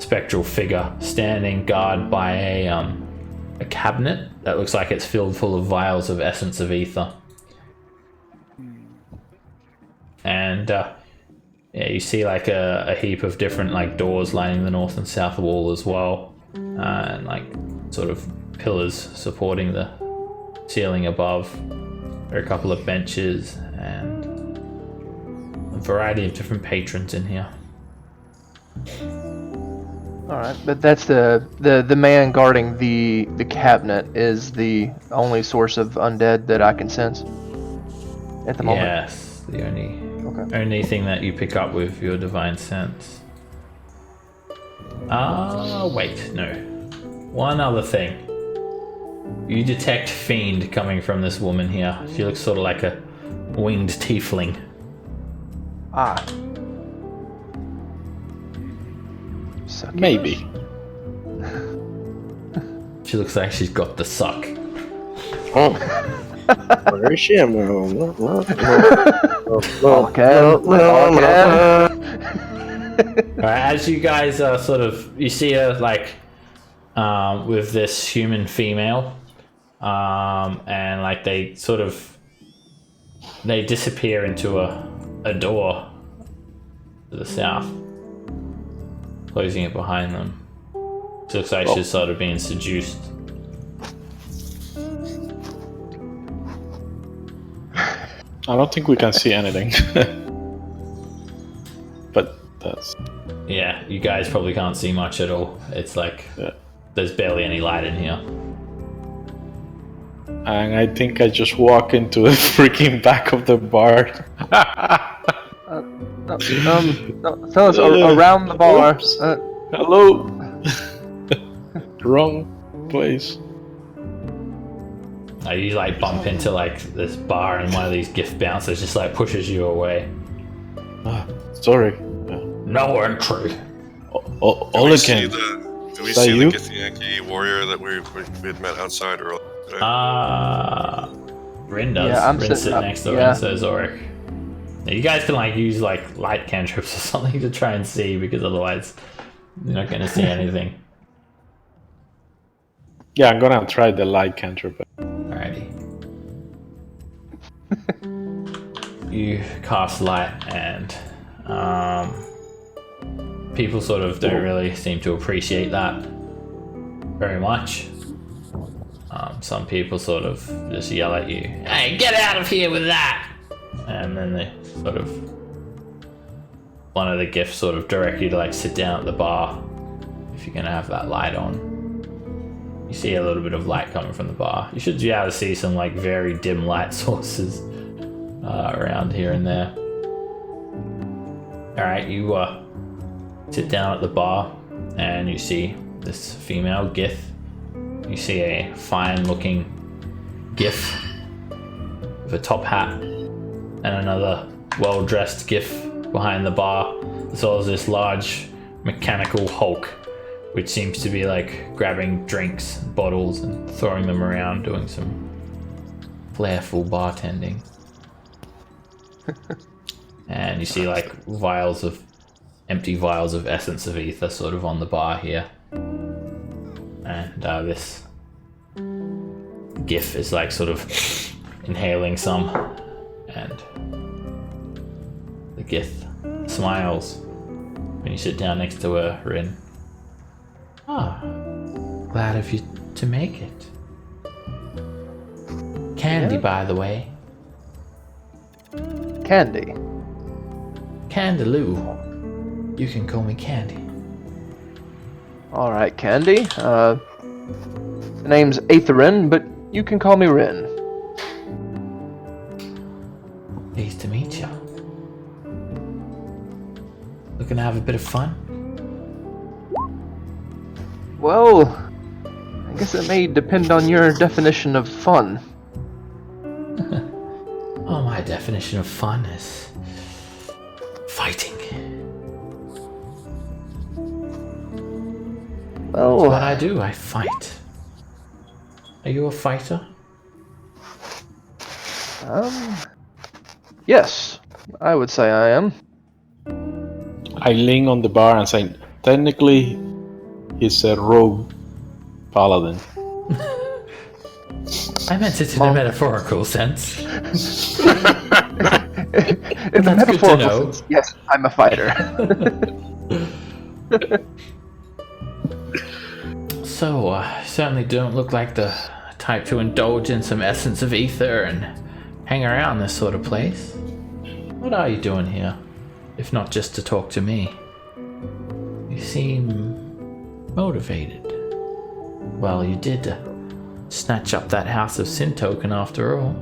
spectral figure standing guard by a cabinet that looks like it's filled full of vials of essence of ether. And yeah, you see like a heap of different like doors lining the north and south wall as well, and like sort of pillars supporting the ceiling above. There are a couple of benches and a variety of different patrons in here.
All right, but that's the man guarding the cabinet is the only source of undead that I can sense at the moment.
Yes, the only thing that you pick up with your divine sense. Wait, no. One other thing. You detect fiend coming from this woman here. She looks sort of like a winged tiefling.
Ah. Succubus?
Maybe.
She looks like she's got the suck.
Oh. Where is she? I'm going.
Alright, as you guys are sort of, you see her like with this human female, and like they disappear into a door to the south, closing it behind them. It looks like she's sort of being seduced.
I don't think we can see anything. But that's...
Yeah, you guys probably can't see much at all. It's like there's barely any light in here.
And I think I just walk into the freaking back of the bar.
Tell us around the bar.
Oops. Hello. Wrong place.
You like bump into like this bar and one of these gift bouncers just like pushes you away.
Sorry.
No entry.
All
Do we
again.
see
that you?
the Githyanki warrior that we had met outside earlier today?
Rin does.
Yeah, I'm
Rin's
sit-
sitting next to her,
yeah.
and so is Oric. Now, you guys can like use like light cantrips or something to try and see, because otherwise you're not going to see anything.
Yeah, I'm gonna try the light cantrip.
Alrighty. You cast light, and people sort of don't really seem to appreciate that very much. Some people sort of just yell at you, "Hey, get out of here with that!" And then they sort of, one of the gifts sort of direct you to like sit down at the bar if you're gonna have that light on. You see a little bit of light coming from the bar. You should be able to see some like very dim light sources around here and there. Alright, you sit down at the bar, and you see this female Gith. You see a fine-looking Gith with a top hat, and another well-dressed Gith behind the bar, as well as this large mechanical Hulk, which seems to be like grabbing drinks, bottles, and throwing them around, doing some flairful bartending. And you see like empty vials of essence of ether sort of on the bar here. And this Gif is like sort of inhaling some, and the Gith smiles when you sit down next to her, Rin. Ah, glad of you to make it. Candy, by the way.
Candy.
Candaloo. You can call me Candy.
All right, Candy. The name's Aetherin, but you can call me Rin.
Pleased to meet you. Looking to have a bit of fun?
Well, I guess it may depend on your definition of fun.
Oh, my definition of fun is fighting.
Well,
That's what I do. I fight. Are you a fighter?
Yes, I would say I am.
I lean on the bar and say, technically, he's a rogue paladin.
I meant it in a metaphorical sense.
In the
That's good to know.
metaphorical sense, yes, I'm a fighter.
So, certainly don't look like the type to indulge in some essence of ether and hang around this sort of place. What are you doing here, if not just to talk to me? You seem motivated. Well, you did snatch up that House of Sin token after all.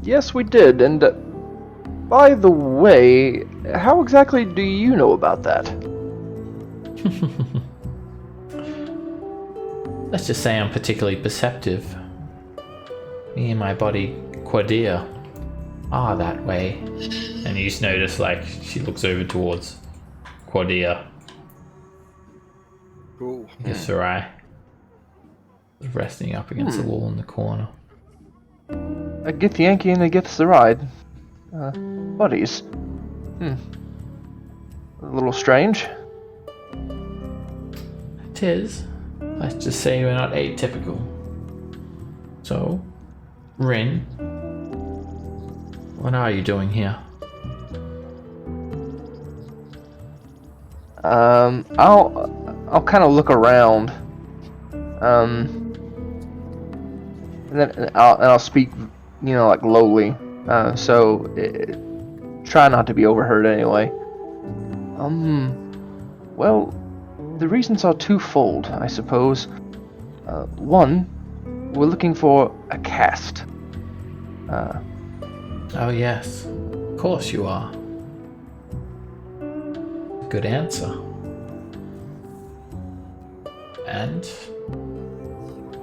Yes, we did, and by the way, how exactly do you know about that?
Let's just say I'm particularly perceptive. Me and my body, Quadia, are that way. And you just notice, like, she looks over towards Quadia.
Cool.
Yes, Sarai. Resting up against the wall in the corner.
A Gith Yankee and a Gith Sarai. Buddies. A little strange.
It is. Let's just say we're not atypical. So, Rin, what are you doing here?
I'll kind of look around. And then I'll speak, like lowly. So try not to be overheard anyway. Well, the reasons are twofold, I suppose. One, we're looking for a cast.
Oh yes, of course you are. Good answer. And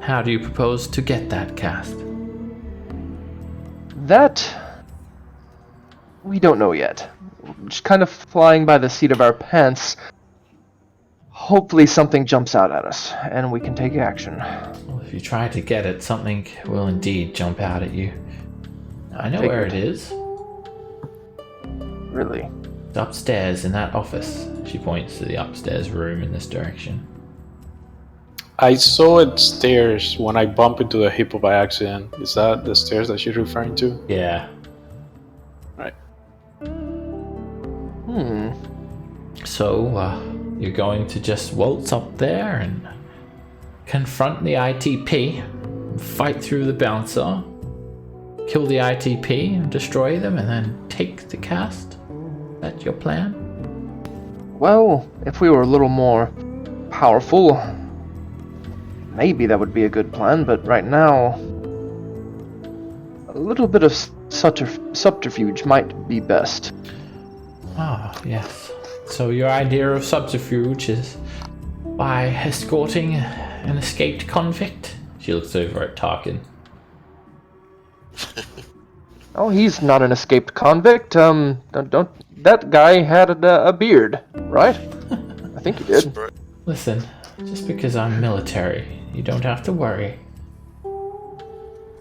how do you propose to get that cast?
That we don't know yet. Just kind of flying by the seat of our pants. Hopefully something jumps out at us, and we can take action.
Well, if you try to get it, something will indeed jump out at you. I know where it is.
Really?
It's upstairs in that office. She points to the upstairs room in this direction.
I saw it stairs when I bumped into the hippo by accident. Is that the stairs that she's referring to?
Yeah.
Right.
So, you're going to just waltz up there and confront the ITP, fight through the bouncer, kill the ITP and destroy them, and then take the cast? Is that your plan?
Well, if we were a little more powerful, maybe that would be a good plan, but right now, a little bit of subterfuge might be best.
Ah, yes. So your idea of subterfuge is by escorting an escaped convict? She looks over at Tarkin.
Oh, he's not an escaped convict. Don't that guy had a beard, right? I think he did.
Listen, just because I'm military, you don't have to worry.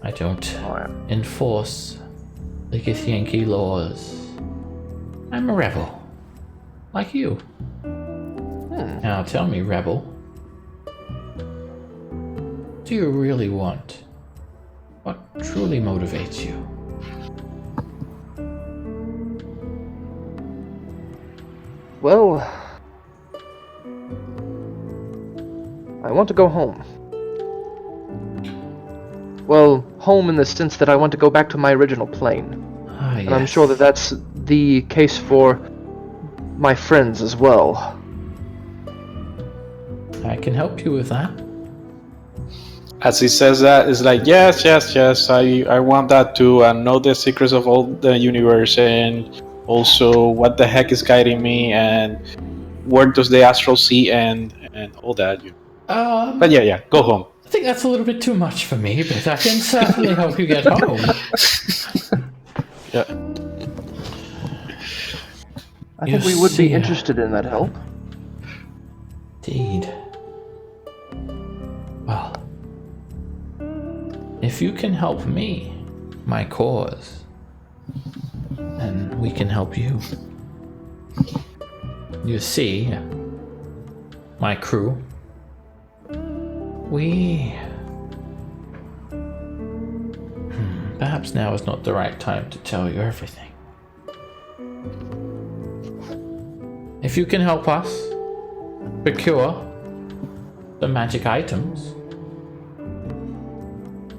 I don't enforce the Githyanki laws. I'm a rebel, like you. Now tell me, rebel, do you really want? What truly motivates you?
Well, I want to go home. Well, home in the sense that I want to go back to my original plane.
Yes.
And I'm sure that that's the case for my friends as well.
I can help you with that.
As he says that, it's like, yes, I want that too, and know the secrets of all the universe, and also what the heck is guiding me, and where does the astral see and all that. But yeah, go home.
I think that's a little bit too much for me, but I can certainly help you get home.
Yeah.
I think we would be interested in that help.
Indeed. Well, if you can help me, my cause, then we can help you. You see, my crew, we... Perhaps now is not the right time to tell you everything. If you can help us procure the magic items,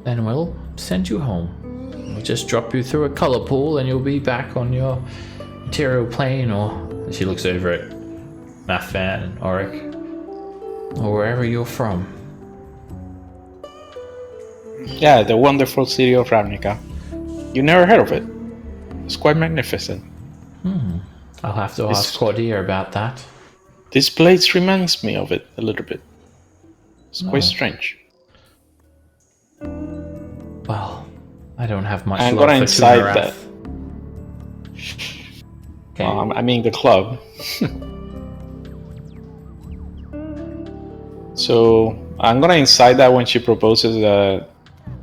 then we'll send you home. We'll just drop you through a color pool and you'll be back on your material plane, or she looks over at Mathvan and Auric, or wherever you're from.
Yeah, the wonderful city of Ravnica. You never heard of it? It's quite magnificent.
I'll have to ask Cordia about that.
This place reminds me of it a little bit. It's quite strange.
Well, I don't have much
I'm
love
gonna
for
incite
Tunarath.
that.
Okay.
I mean the club. So I'm gonna incite that when she proposes that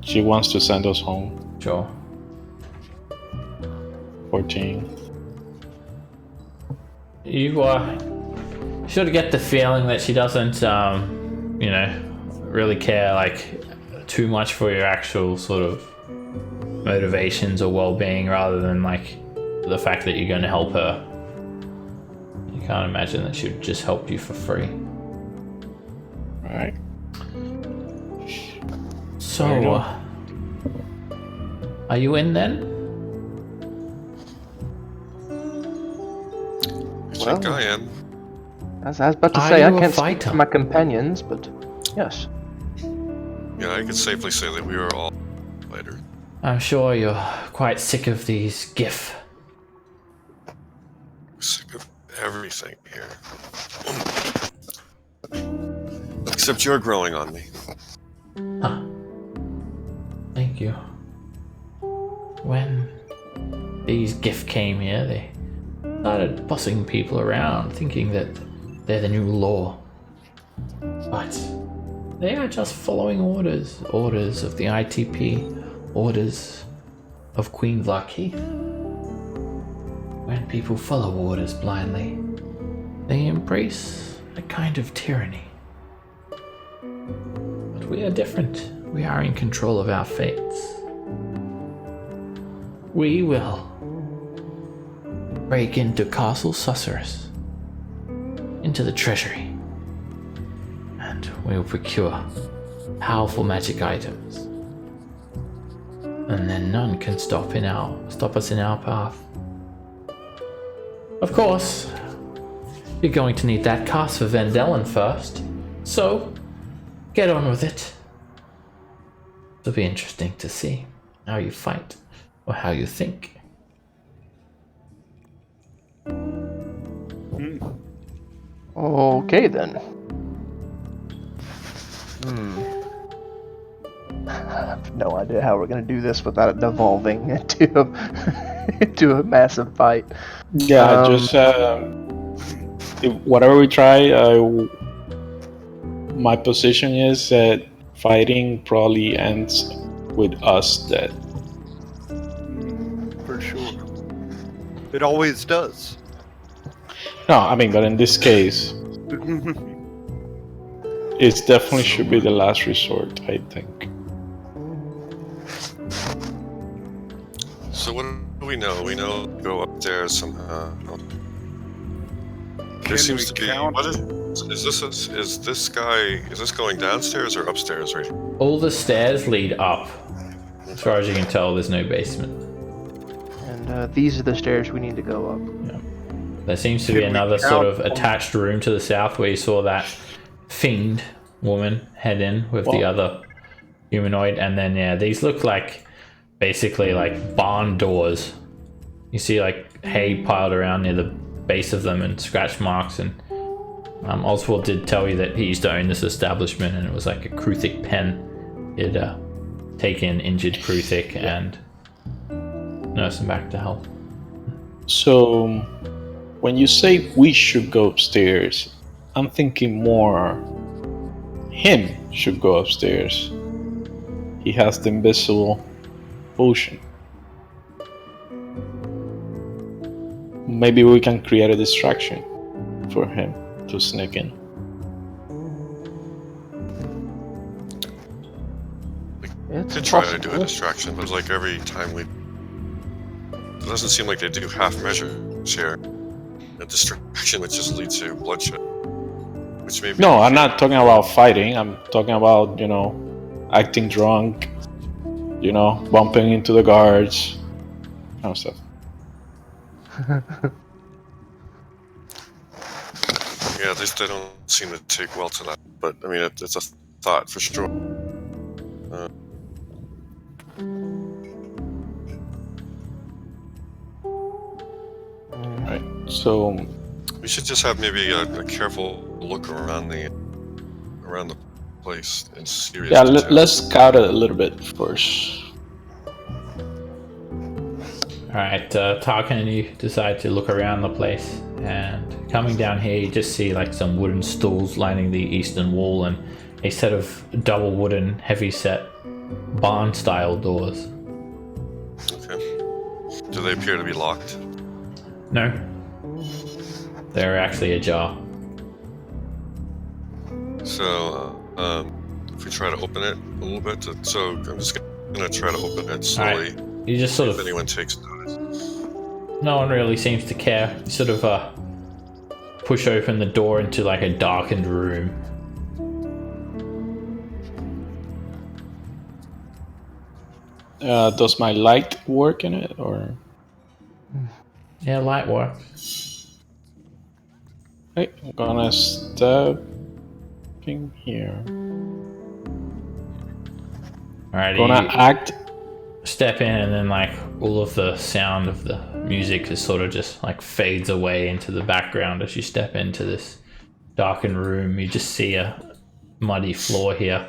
she wants to send us home.
Sure.
14.
You sort of get the feeling that she doesn't, really care too much for your actual sort of motivations or well-being, rather than the fact that you're going to help her. You can't imagine that she would just help you for free.
Alright.
So, are you in then?
I think I am.
As I was about to
Are
say, I
you a
can't speak
fighter?
for my companions, but yes.
Yeah, I could safely say that we are all later.
I'm sure you're quite sick of these GIF.
Sick of everything here. Except you're growing on me.
Huh. Thank you. When these GIF came here, they started bossing people around, thinking that they're the new law. But they are just following orders. Orders of the ITP. Orders of Queen Vlaki. When people follow orders blindly, they embrace a kind of tyranny. But we are different. We are in control of our fates. We will break into Castle Susurrus, into the treasury, and we will procure powerful magic items. And then none can stop us in our path. Of course, you're going to need that cast for Vendellen first, so get on with it. It'll be interesting to see how you fight, or how you think.
Okay then. I have no idea how we're gonna do this without it devolving into into a massive fight.
Yeah, just whatever we try, my position is that fighting probably ends with us dead.
For sure. It always does.
No, I mean, but in this case, it definitely should be the last resort, I think.
So what do we know? We know go upstairs somehow. There seems to be. What is this guy? Is this going downstairs or upstairs? Right.
All the stairs lead up. As far as you can tell, there's no basement.
And these are the stairs we need to go up.
Yeah. There seems to be another sort of attached room to the south where you saw that fiend woman head in with the other humanoid. And then, yeah, these look like basically like barn doors. You see like hay piled around near the base of them and scratch marks. And Oswald did tell you that he used to own this establishment, and it was like a Kruthic pen. He'd take in injured Kruthic and nurse him back to health.
So, when you say we should go upstairs, I'm thinking more him should go upstairs. He has the invisible potion. Maybe we can create a distraction for him to sneak in.
It's
Could try to
possible.
do a distraction, but it's like every time it doesn't seem like they do half measures here. A distraction which just leads to bloodshed. Which maybe
No, I'm not talking about fighting. I'm talking about, acting drunk, bumping into the guards, kind of stuff.
Yeah, they don't seem to take well to that. But I mean, it's a thought for sure.
Right. So
We should just have maybe a careful look around the place in serious detail.
let's scout it a little bit first.
Alright, Tarkin and you decide to look around the place, and coming down here you just see like some wooden stools lining the eastern wall and a set of double wooden heavy set barn style doors.
Okay. Do they appear to be locked?
No, they're actually ajar.
So, if we try to open it a little bit, so I'm just gonna try to open it slowly.
Alright, you just sort
If
of,
anyone takes notice.
no one really seems to care. You sort of push open the door into like a darkened room.
Does my light work in it, or?
Yeah, light work.
Okay, I'm gonna step in here.
Alright,
Gonna
you
act.
step in, and then like all of the sound of the music is sort of just like fades away into the background as you step into this darkened room. You just see a muddy floor here,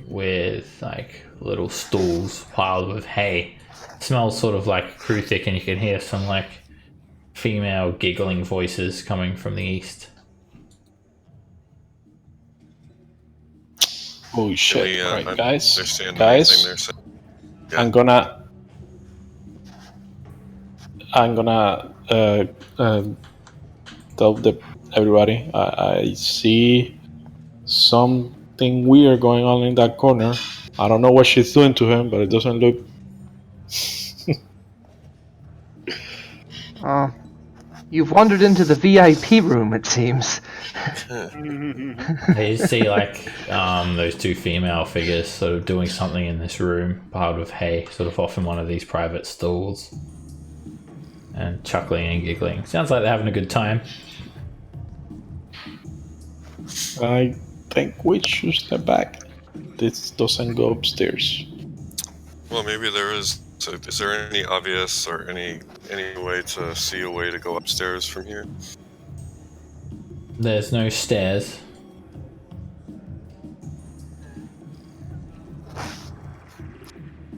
with like little stools piled with hay. It smells sort of like Kruthic, and you can hear some like female giggling voices coming from the east.
Oh shit!
We,
Right,
understand
guys.
anything they're saying? Yeah.
I'm gonna tell everybody. I see something weird going on in that corner. I don't know what she's doing to him, but it doesn't look.
You've wandered into the VIP room, it seems.
You see like those two female figures sort of doing something in this room piled with hay, sort of off in one of these private stalls, and chuckling and giggling. Sounds like they're having a good time.
I think we should step back. This doesn't go upstairs.
Well, maybe there is. So is there any obvious or any way to see a way to go upstairs from here?
There's no stairs.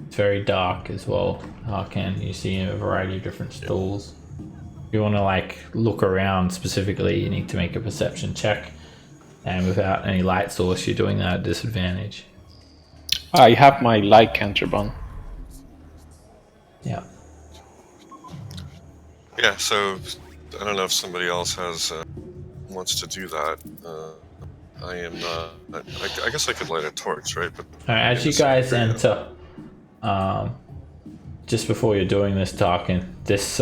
It's very dark as well. Arcan, you see a variety of different stalls. If you want to like look around specifically, you need to make a perception check. And without any light source, you're doing that at disadvantage.
I have my light cantrip on.
Yeah.
Yeah, so I don't know if somebody else wants to do that. I am not. I guess I could light a torch, right? But
Alright, as you guys enter, just before you're doing this talking, this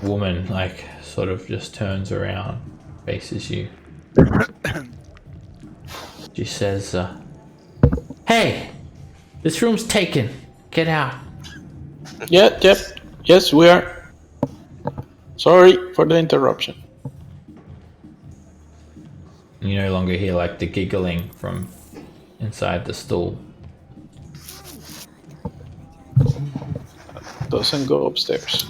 woman like sort of just turns around, faces you. She says, "Hey, this room's taken. Get out."
Yep. Yes, we are. Sorry for the interruption.
You no longer hear like the giggling from inside the stall.
Doesn't go upstairs.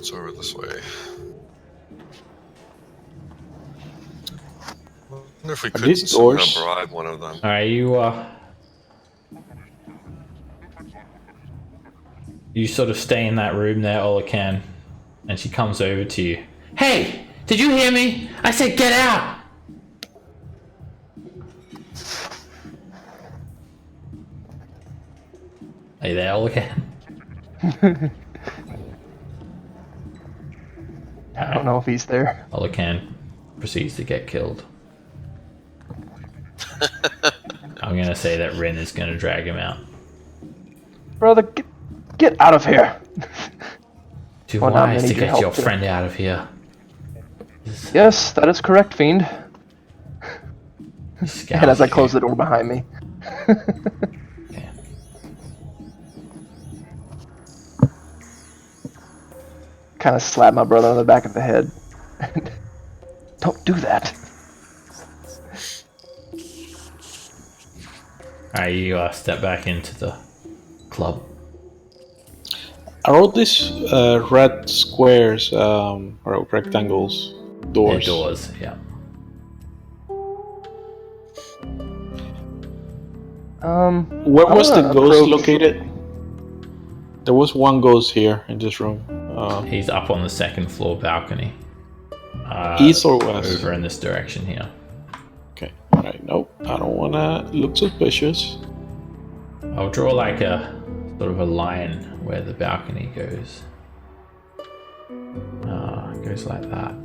it's over this way. I wonder if we could
these
somehow
doors?
bribe one of them.
Alright, you sort of stay in that room there, Olacan, and she comes over to you. Hey! Did you hear me? I said get out! Are you there, Olacan?
I don't know if he's there.
Olacan proceeds to get killed. I'm gonna say that Rin is gonna drag him out.
Brother, get out of here.
Too
Well, not
wise
many
to
can
get
help
your
too.
friend out of here.
Yes, that is correct, Fiend.
Scout
And as I
you.
close the door behind me.
Okay.
Kind of slap my brother on the back of the head. Don't do that.
Alright, you step back into the club.
Are all these red squares or rectangles doors?
They're doors, yeah.
Where was the
wanna
ghost
approach-
located? There was one ghost here in this room.
He's up on the second floor balcony.
East or west?
Over in this direction here.
Okay. Alright, nope. I don't wanna look suspicious.
I'll draw like a sort of a line where the balcony goes. It goes like that.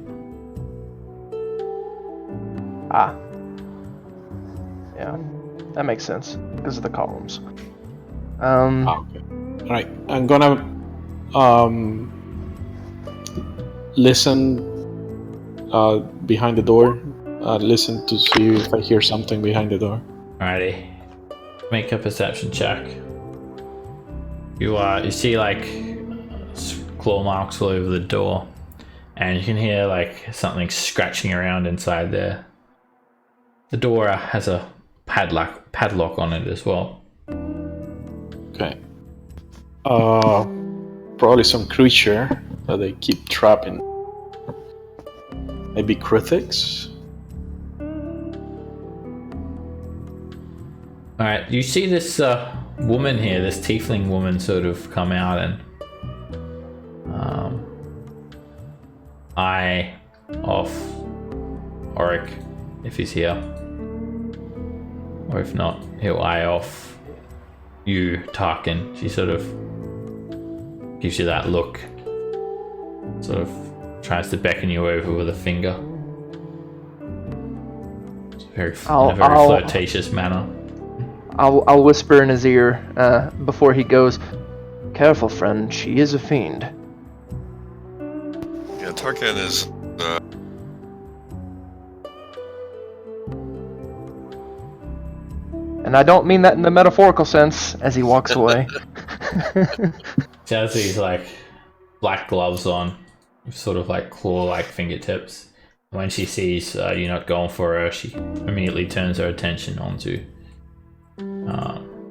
Ah. Yeah, that makes sense because of the columns.
Okay. Alright. I'm gonna listen behind the door. Listen to see if I hear something behind the door.
Alrighty. Make a perception check. You see like claw marks all over the door, and you can hear like something scratching around inside there. The door has a padlock on it as well.
Okay. Probably some creature that they keep trapping. Maybe critics?
Alright, you see this woman here, this tiefling woman sort of come out and eye off Auric if he's here. Or if not, he'll eye off you, Tarkin. She sort of gives you that look. Sort of tries to beckon you over with a finger. It's in a very flirtatious manner.
I'll whisper in his ear before he goes. Careful, friend. She is a fiend.
Yeah, Tarkan is.
And I don't mean that in the metaphorical sense, as he walks away.
She has these like black gloves on, with sort of like claw-like fingertips. When she sees you're not going for her, she immediately turns her attention onto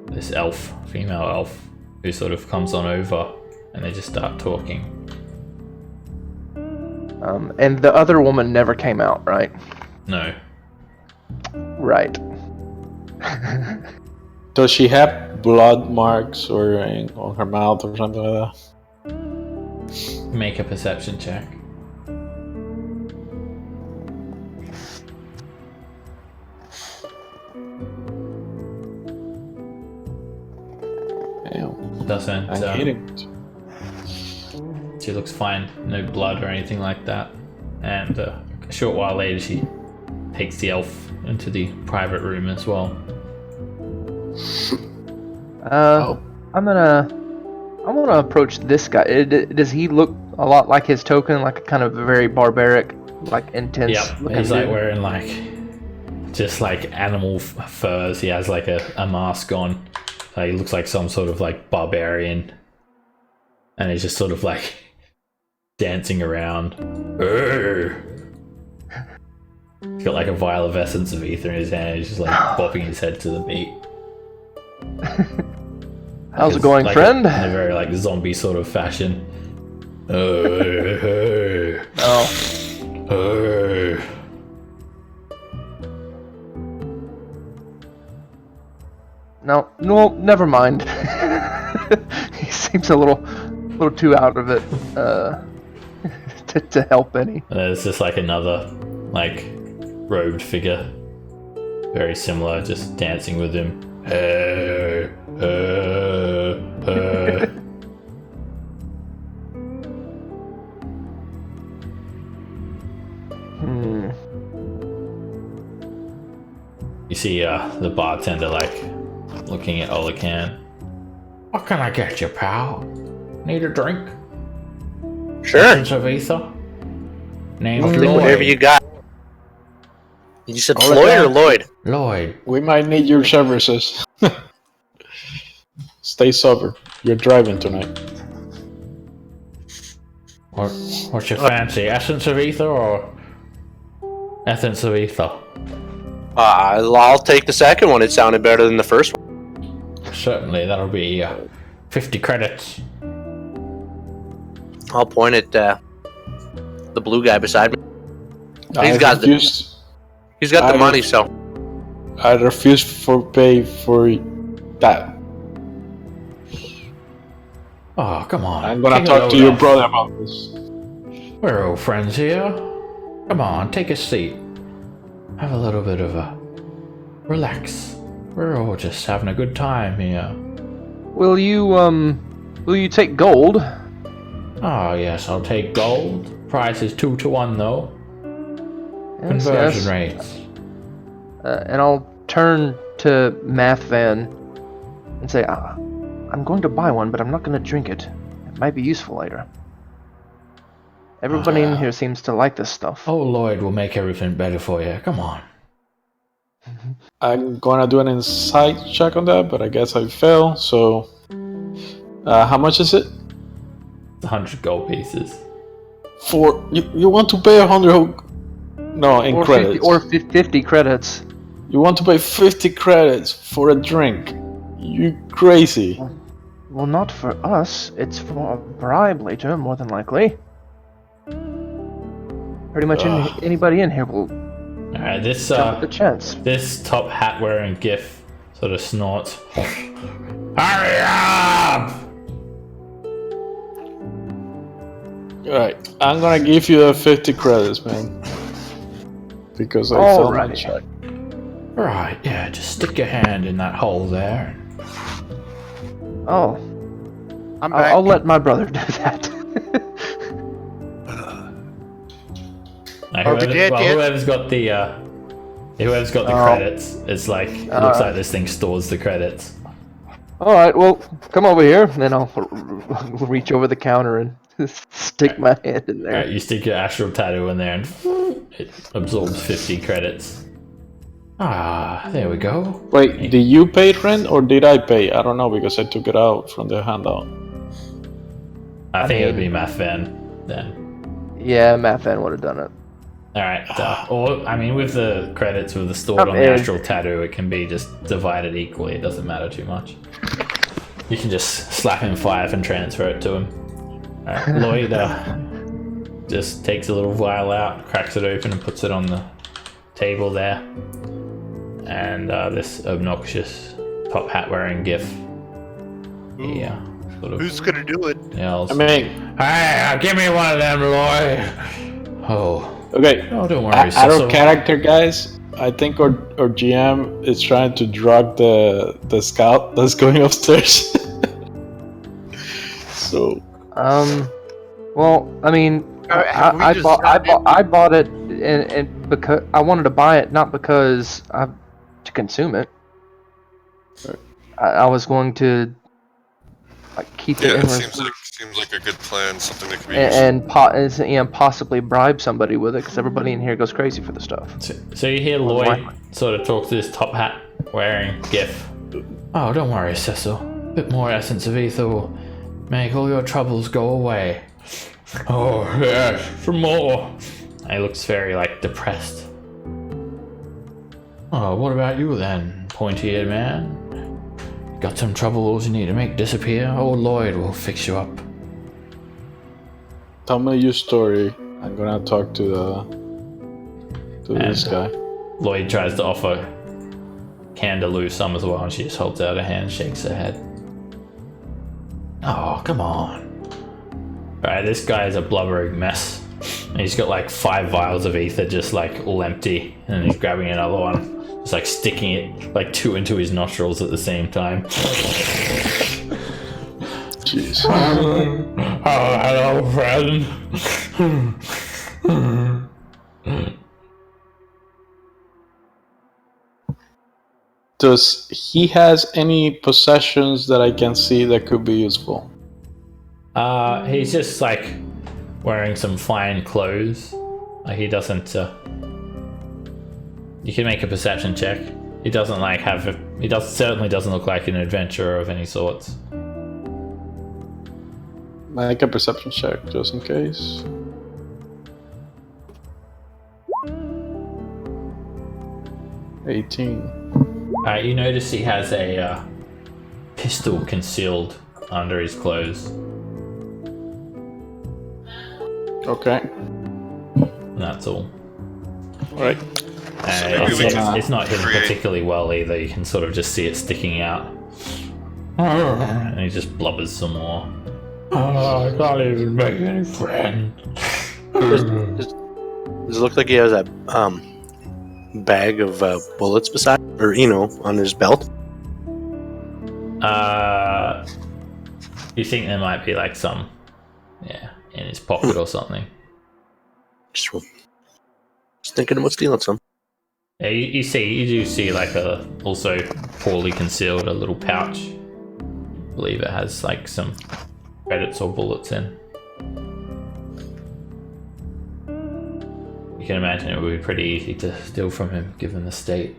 this elf, female elf, who sort of comes on over and they just start talking.
And the other woman never came out, right?
No.
Right.
Does she have blood marks or on her mouth or something like that?
Make a perception check.
Damn,
Doesn't.
I'm hitting.
She looks fine. No blood or anything like that. And a short while later, she takes the elf into the private room as well.
I'm gonna approach this guy. Does he look a lot like his token, like a kind of a very barbaric, like intense?
Yep,
looking
he's like
dude?
wearing like just like animal furs. He has like a mask on. He looks like some sort of like barbarian, and he's just sort of like dancing around. He's got like a vial of essence of ether in his hand. He's just like bopping his head to the beat.
How's it going,
like
friend?
In a very like zombie sort of fashion.
No, never mind. He seems a little too out of it to help any.
And there's just like another like robed figure, very similar, just dancing with him. You see the bartender like looking at Olacan. What can I get you, pal? Need a drink?
Sure.
Essence of ether? Name
I'll
of
take
Lloyd.
whatever you got. You said Floyd or Lloyd?
Lloyd.
We might need your services. Stay sober. You're driving tonight.
What's your fancy? Essence of ether or essence of ether?
I'll take the second one. It sounded better than the first one.
Certainly, that'll be 50 credits.
I'll point at the blue guy beside me. He's got the money, so
I refuse for pay for that.
Oh, come on.
I'm gonna
Take a
talk to
load
your
off.
brother about this.
We're all friends here. Come on, take a seat. Have a little bit of a relax. We're all just having a good time here.
Will you take gold?
Oh, yes, I'll take gold. Price is 2 to 1, though.
Yes,
Conversion
yes.
rates.
And I'll turn to Math Van and say, I'm going to buy one, but I'm not going to drink it. It might be useful later. Everybody in here seems to like this stuff.
Oh, Lloyd will make everything better for you. Come on.
I'm gonna do an insight check on that, but I guess I fail. So, how much is it?
100 gold pieces.
For you want to pay 100? No, in
Or
credits.
50 credits.
You want to pay 50 credits for a drink? You crazy?
Well, not for us. It's for a bribe later, more than likely. Pretty much anybody in here will
Alright, this
jump at the chance.
this top hat wearing gif sort of snorts. Hurry up!
Alright, I'm gonna give you the 50 credits, man. Because I failed my
Alright.
check.
Right, yeah, just stick your hand in that hole there.
Oh,
I'm back.
I'll let my brother do that.
Now,
Are we dead yet?
whoever's got the credits, it's like it looks like this thing stores the credits.
All right, well, come over here, and then I'll reach over the counter and stick my hand in there.
Alright, you stick your astral tattoo in there and it absorbs 50 credits. Ah, there we go.
Wait, did you pay rent or did I pay? I don't know because I took it out from the handout.
I think it would be Math Van then.
Yeah, Matt Van would have done it.
Alright, or, I mean, with the credits, with the stored on the astral tattoo, it can be just divided equally. It doesn't matter too much. You can just slap him 5 and transfer it to him. Lloyd just takes a little vial out, cracks it open, and puts it on the table there. And this obnoxious top hat wearing Gif. Yeah. Sort of
Who's gonna do it?
yells,
I mean,
"Hey, give me one of them, Lloyd!" Oh.
okay.
Oh, don't worry,
Out
Cecil.
of character, guys. I think our GM is trying to drug the scout that's going upstairs. So
Well, I mean,
Have we
I
decided-
bought it, and because I wanted to buy it, not because to consume it. I was going to keep it
Yeah,
in
it
reserve
seems like a good plan. Something that could be useful.
and possibly bribe somebody with it, because everybody in here goes crazy for the stuff.
So you hear Lloyd sort of talk to this top hat wearing Gif. Oh, don't worry, Cecil. A bit more essence of ether will make all your troubles go away. Oh, yes, some more. And he looks very, depressed. Oh, what about you then, pointy-eared man? Got some troubles you need to make disappear? Old Lloyd will fix you up.
tell me your story. I'm gonna talk to this guy.
Lloyd tries to offer Candelou some as well, and she just holds out her hand, shakes her head. Oh, come on. Alright, this guy is a blubbering mess. And he's got 5 vials of ether just all empty, and he's grabbing another one. Just sticking it 2 into his nostrils at the same time.
Jeez.
Oh, hello, friend.
Does he has any possessions that I can see that could be useful?
He's just wearing some fine clothes. He doesn't. You can make a perception check. He doesn't certainly doesn't look like an adventurer of any sorts.
Make a perception check just in case. $18.
You notice he has a pistol concealed under his clothes.
Okay.
And that's all.
Alright.
maybe we can
It's not hidden
create-
particularly well either. You can sort of just see it sticking out. And he just blubbers some more. Oh, I can't even make any friends.
Does it look like he has a bag of bullets beside, or on his belt?
You think there might be some, in his pocket or something.
Just thinking about stealing some.
Yeah, you do see a also poorly concealed a little pouch. I believe it has some credits or bullets in. You can imagine it would be pretty easy to steal from him given the state.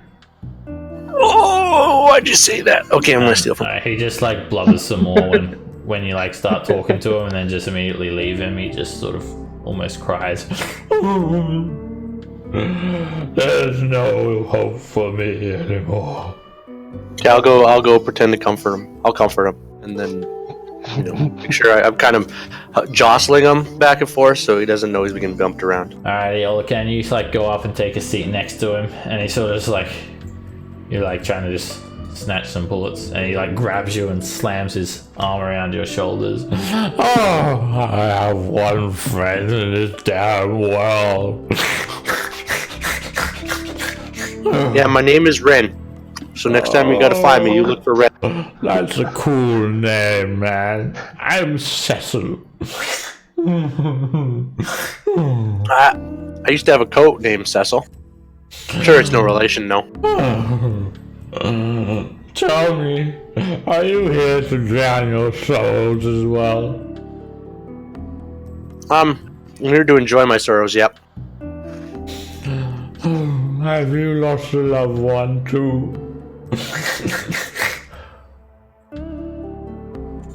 Oh, why'd you say that? Okay, I'm gonna steal from.
He just blubbers some more when you start talking to him, and then just immediately leave him. He just sort of almost cries. There's no hope for me anymore.
Okay, I'll go pretend to comfort him. I'll comfort him, and then make sure I'm kind of jostling him back and forth so he doesn't know he's being bumped around.
Alright, Yolican, you go up and take a seat next to him, and he sort of just you're trying to just snatch some bullets, and he grabs you and slams his arm around your shoulders. Oh, I have one friend in this damn world.
Yeah, my name is Ren. So next time you gotta find me, you look for Ren.
That's a cool name, man. I'm Cecil.
I used to have a coat named Cecil. I'm sure it's no relation, no.
Tell me, are you here to drown your sorrows as well?
I'm here to enjoy my sorrows, yep.
Have you lost a loved one too?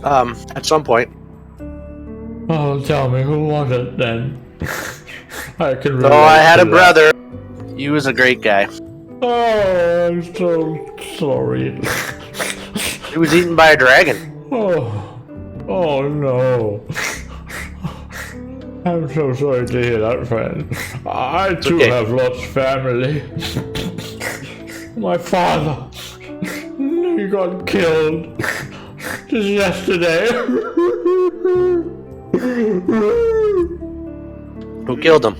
At some point.
Oh, tell me, who was it then? I can
Oh,
relate
I had
to
a
that.
brother. He was a great guy.
Oh, I'm so sorry.
He was eaten by a dragon.
Oh no. I'm so sorry to hear that, friend. I too
okay.
have lost family. My father, he got killed just yesterday.
Who killed him?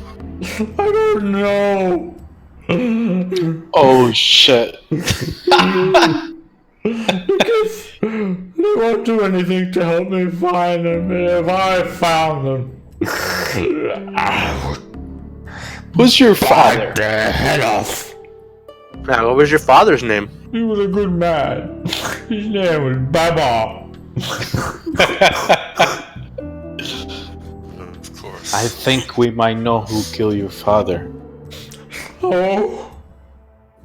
I don't know.
Oh shit!
Because they won't do anything to help me find them. If I found them, I would
Who's your father?
bite their head off.
Now, what was your father's name?
He was a good man. His name was Baba.
Of course.
I think we might know who killed your father.
Oh.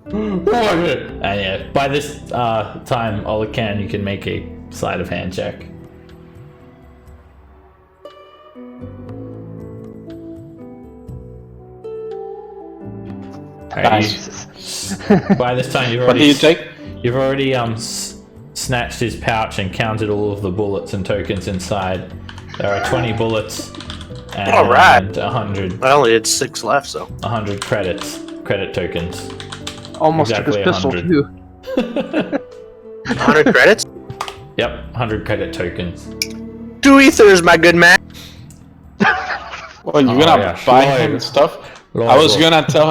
What was it? And yeah, by this time, Olacan, you can make a sleight of hand check. Alright, by this time,
What do you take?
You've already snatched his pouch and counted all of the bullets and tokens inside. There are 20 bullets and
Alright.
100
I only had 6 left, so.
100 credit tokens.
Almost
Exactly
took his pistol
100.
too.
100 credits?
Yep, 100 credit tokens.
2 ethers, my good man.
Well, you're
Oh,
gonna
yeah,
buy
Lloyd.
him stuff.
Lloyd
I was
will-
gonna tell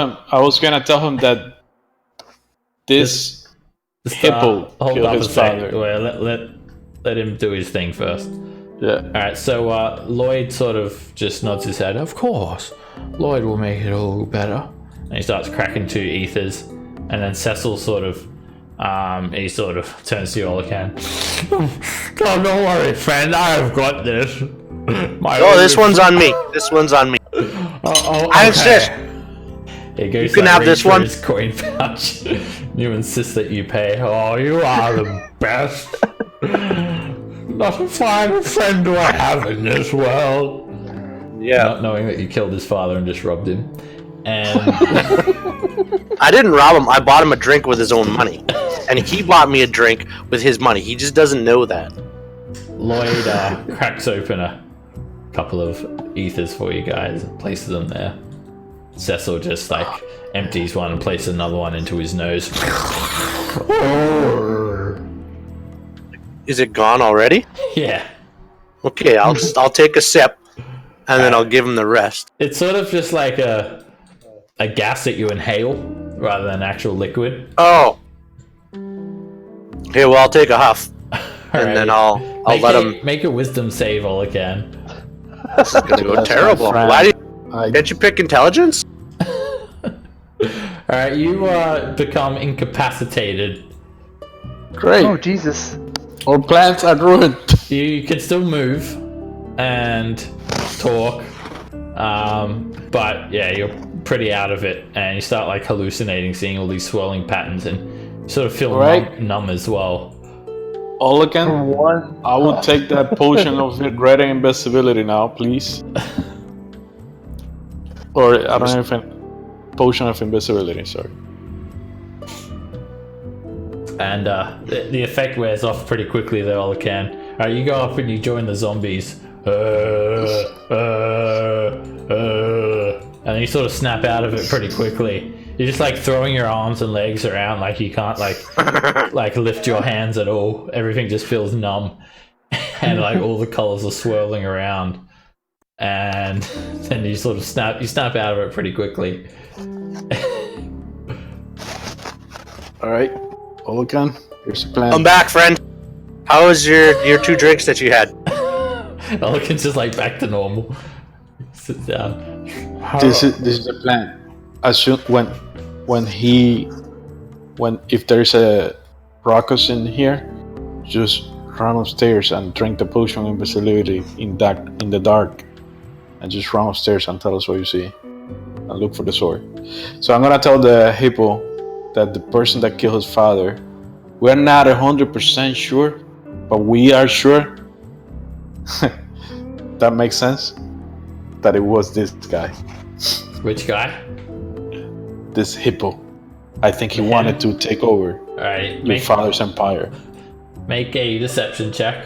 him that this
Just,
hippo
hold
killed
up
his
a sec.
father.
Well, let him do his thing first.
Yeah.
Alright, so Lloyd sort of just nods his head. Of course, Lloyd will make it all better. And he starts cracking 2 ethers. And then Cecil sort of, he sort of turns to you, Olacan. Oh, don't worry, friend, I've got this.
Oh, this one's on me. This one's on me. I insist.
He goes
You can
to
have
reach
this
for
one.
his coin pouch. You insist that you pay. Oh, you are the best. Not a finer friend do I have in this world.
Yeah.
Not knowing that you killed his father and just robbed him. And
I didn't rob him. I bought him a drink with his own money. And he bought me a drink with his money. He just doesn't know that.
Lloyd cracks open a couple of ethers for you guys and places them there. Cecil just like empties one and places another one into his nose.
Is it gone already?
Yeah.
Okay, I'll take a sip, and then I'll give him the rest.
It's sort of just like a gas that you inhale rather than actual liquid.
Oh. Okay, well, I'll take a huff, and then I'll let him.
Make a wisdom save all again.
This is gonna go
That's my
terrible.
friend.
Why did
I
can't you pick intelligence?
Alright, you become incapacitated.
great.
Oh Jesus!
Our plans are ruined.
You can still move and talk, but yeah, you're pretty out of it, and you start like hallucinating, seeing all these swirling patterns, and you sort of feel
Right.
numb as well.
All again.
One.
I will take that potion of greater invisibility now, please. Or I don't know if potion of invisibility. Sorry.
And the effect wears off pretty quickly though, all can. Alright, you go up and you join the zombies. And you sort of snap out of it pretty quickly. You're just like throwing your arms and legs around like you can't like lift your hands at all. Everything just feels numb. And like all the colors are swirling around. And then you sort of snap out of it pretty quickly.
All right. Olacan, here's the plan.
I'm back, friend. How was your 2 drinks that you had?
Elikin's just like back to normal. Sit down.
This is the plan. As soon if there's a ruckus in here, just run upstairs and drink the potion of invisibility in the dark, and just run upstairs and tell us what you see, and look for the sword. So I'm gonna tell the hippo that the person that killed his father, we're not 100% sure, but we are sure. That makes sense. That it was this guy,
Which guy?
this hippo. I think he wanted to take over
Alright,
your father's empire.
make a deception check.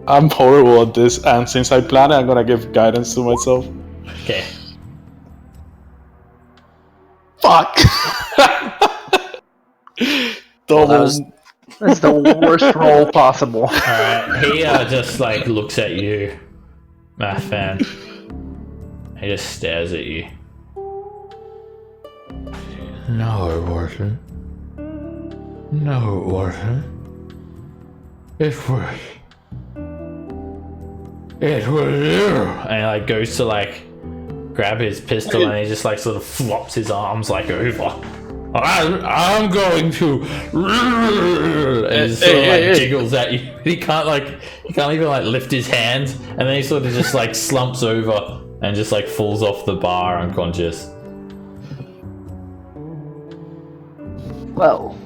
I'm horrible at this, and since I plan it, I'm gonna give guidance to myself.
Okay.
Fuck!
Well, that was-
That's the worst roll possible.
Alright, he just like looks at you, Mathfan. He just stares at you. No, it wasn't. No, it wasn't. It was. It was you. And he like goes to like grab his pistol and he just like sort of flops his arms like over. I'm going to. And he just sort of like jiggles at you. He can't even like lift his hands, and then he sort of just like slumps over and just like falls off the bar unconscious.
Well,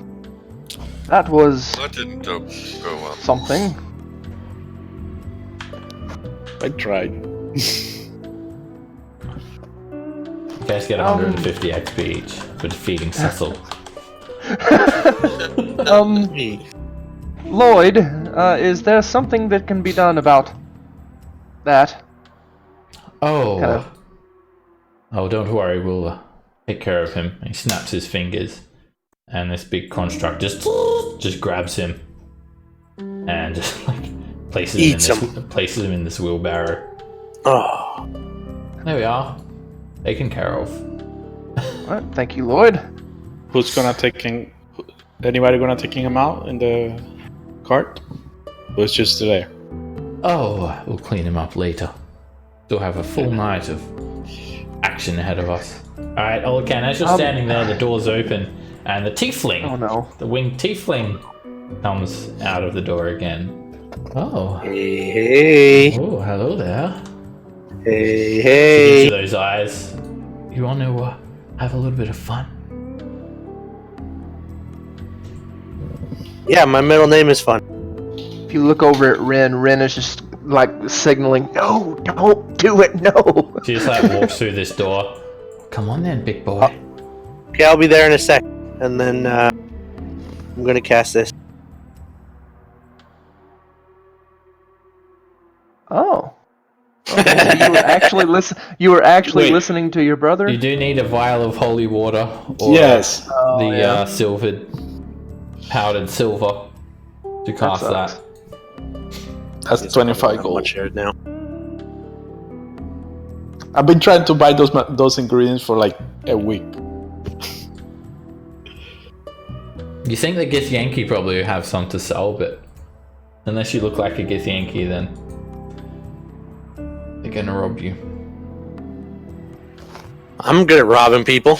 that was
That didn't go well.
something.
I tried.
You guys get 150 XP each for defeating Cecil.
Lloyd, is there something that can be done about that?
Oh.
Kind of.
Oh, don't worry, we'll take care of him. He snaps his fingers, and this big construct just grabs him and just like places him in this wheelbarrow.
Oh.
There we are. Taken care of.
Alright, thank you, Lloyd.
Who's gonna anybody gonna taking him out in the cart? Or it's just there?
Oh, we'll clean him up later. Still have a full night of action ahead of us. Alright, Olakan, as you're standing there, the door's open, and the tiefling,
Oh no.
the winged tiefling, comes out of the door again. Oh.
Hey.
Oh, hello there.
Hey.
Each
Hey.
of those eyes. You want to have a little bit of fun?
Yeah, my middle name is Fun.
If you look over at Ren is just like signaling, no, don't do it, no.
She just like walks through this door. Come on then, big boy.
Okay, I'll be there in a sec. And then I'm gonna cast this.
Oh. Okay, so you were actually
Wait.
listening to your brother?
You do need a vial of holy water, or
Yes.
the silvered, powdered silver to cast that.
sucks.
That's 25 gold.
Much shared now.
I've been trying to buy those ingredients for like a week.
You think the Githyanki probably have some to sell, but unless you look like a Githyanki, then they're gonna rob you.
I'm good at robbing people.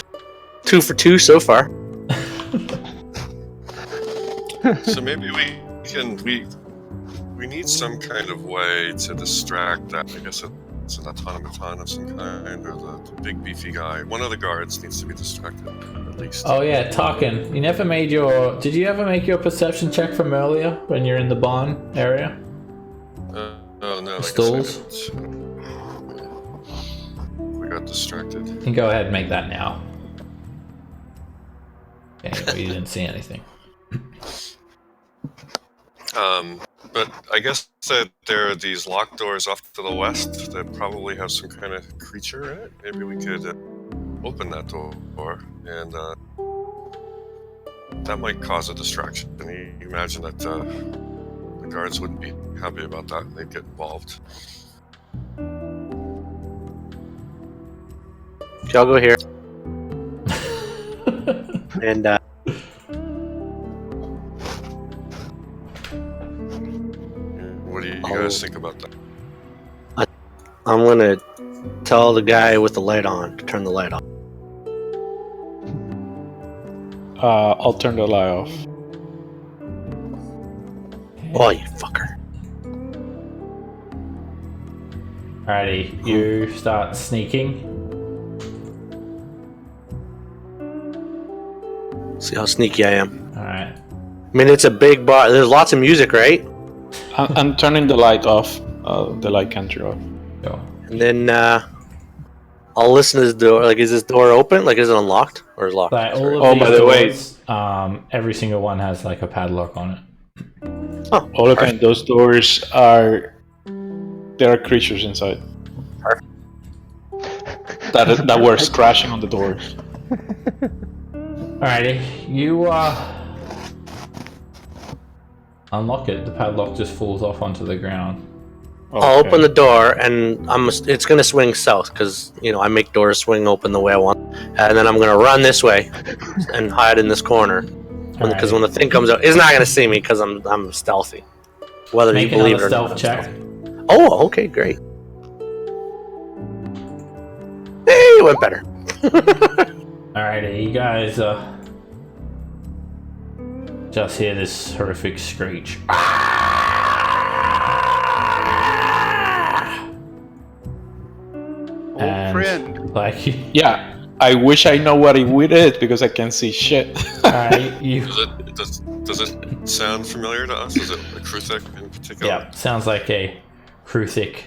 2 for 2 so far.
So maybe we need some kind of way to distract that. I guess it's an automaton of some kind, or the big beefy guy. One of the guards needs to be distracted, at least.
Oh yeah, Tarkin, you never made your... Did you ever make your perception check from earlier when you're in the barn area?
Oh no, I guess I
Stalls?
didn't. We got distracted.
You can go ahead and make that now. Okay, well, you didn't see anything.
But I guess that there are these locked doors off to the west that probably have some kind of creature in it. Maybe we could open that door, and that might cause a distraction. And you imagine that the guards wouldn't be happy about that, and they'd get involved.
Okay, I'll go here. And
What do you guys think about that?
I'm gonna tell the guy with the light on to turn the light on.
I'll turn the light off.
Oh, you fucker.
Alrighty, you start sneaking.
See how sneaky I am.
Alright.
I mean, it's a big bar. There's lots of music, right?
I'm turning the light off. The light can't turn off.
Go.
And then I'll listen to this door. Like, is this door open? Like, is it unlocked or is it locked?
Like, all of
Oh,
these
by the way-
doors, every single one has like a padlock on it.
Holocaine, those doors are... There are creatures inside. That were scratching on the doors.
Alrighty, you unlock it. The padlock just falls off onto the ground.
I'll open the door, and it's gonna swing south because I make doors swing open the way I want, and then I'm gonna run this way and hide in this corner because when the thing comes out, it's not gonna see me because I'm stealthy. Whether
Make
you believe it or
another
not.
stealth check.
Oh, okay, great. Hey, it went better.
Alrighty, you guys just hear this horrific screech.
Old friend.
Like,
Yeah, I wish I know what it is because I can't see shit.
alright, you.
Does it sound familiar to us? Is it a Kruthic in particular?
Yeah, sounds like a Kruthic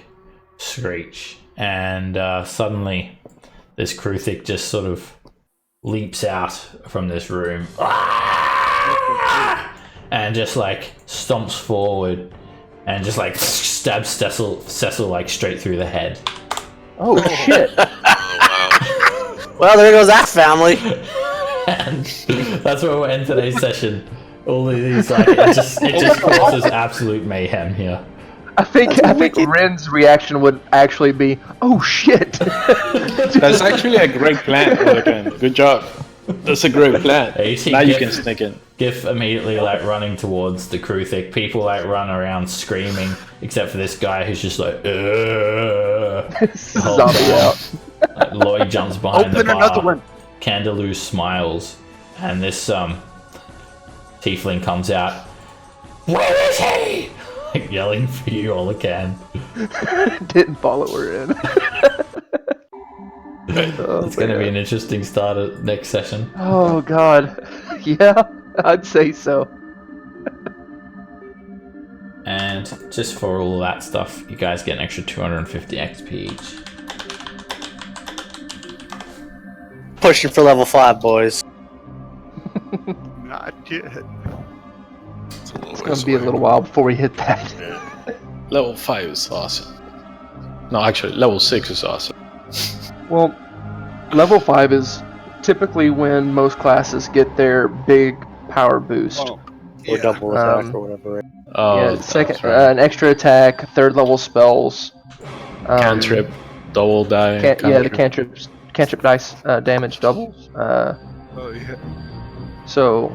screech, and suddenly this Kruthic just sort of leaps out from this room and just like stomps forward and just like stabs Cecil like straight through the head.
Oh shit!
Oh, wow.
Well, there goes that family.
And that's where we'll end today's session. All of these, like, it just causes absolute mayhem here.
I think Ren's reaction would actually be, "Oh shit!"
That's actually a great plan, Holocaine. Good job. That's a great plan.
Yeah, you see
Now you
Gif-
can sneak in.
Gif immediately like running towards the Kruthic. People like run around screaming, except for this guy who's just like,
Zombie out.
Like, Lloyd jumps behind the
Open
bar.
another one.
Candaloo smiles, and this tiefling comes out. Where is he? Like, yelling for you all again.
Didn't follow her in.
It's going to be an interesting start at next session.
Oh god. Yeah, I'd say so.
And just for all that stuff, you guys get an extra 250 XP each.
Pushing for level 5, boys.
Not yet.
It's gonna be a little while before we hit that.
Level 5 is awesome. No, actually, level 6 is awesome.
Well, level 5 is typically when most classes get their big power boost.
Oh,
Or
yeah.
double attack or whatever. Right?
Oh,
Yeah,
that's
second,
right.
an extra attack, third level spells.
Cantrip, double die.
Yeah, the cantrip dice damage doubles.
Oh yeah.
So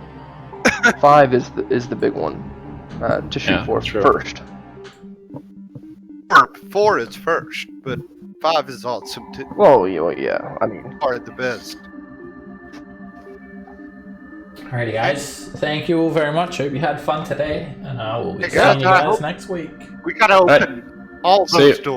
5 is the big one to shoot
Yeah,
for
true.
first.
4 is first, but 5 is awesome too.
Well, yeah. I mean,
Part of the best.
Alrighty, guys. Thank you all very much. Hope you had fun today, and we'll be
Yeah,
seeing you
I
guys
hope-
next week.
We gotta open all
See
those
ya.
doors.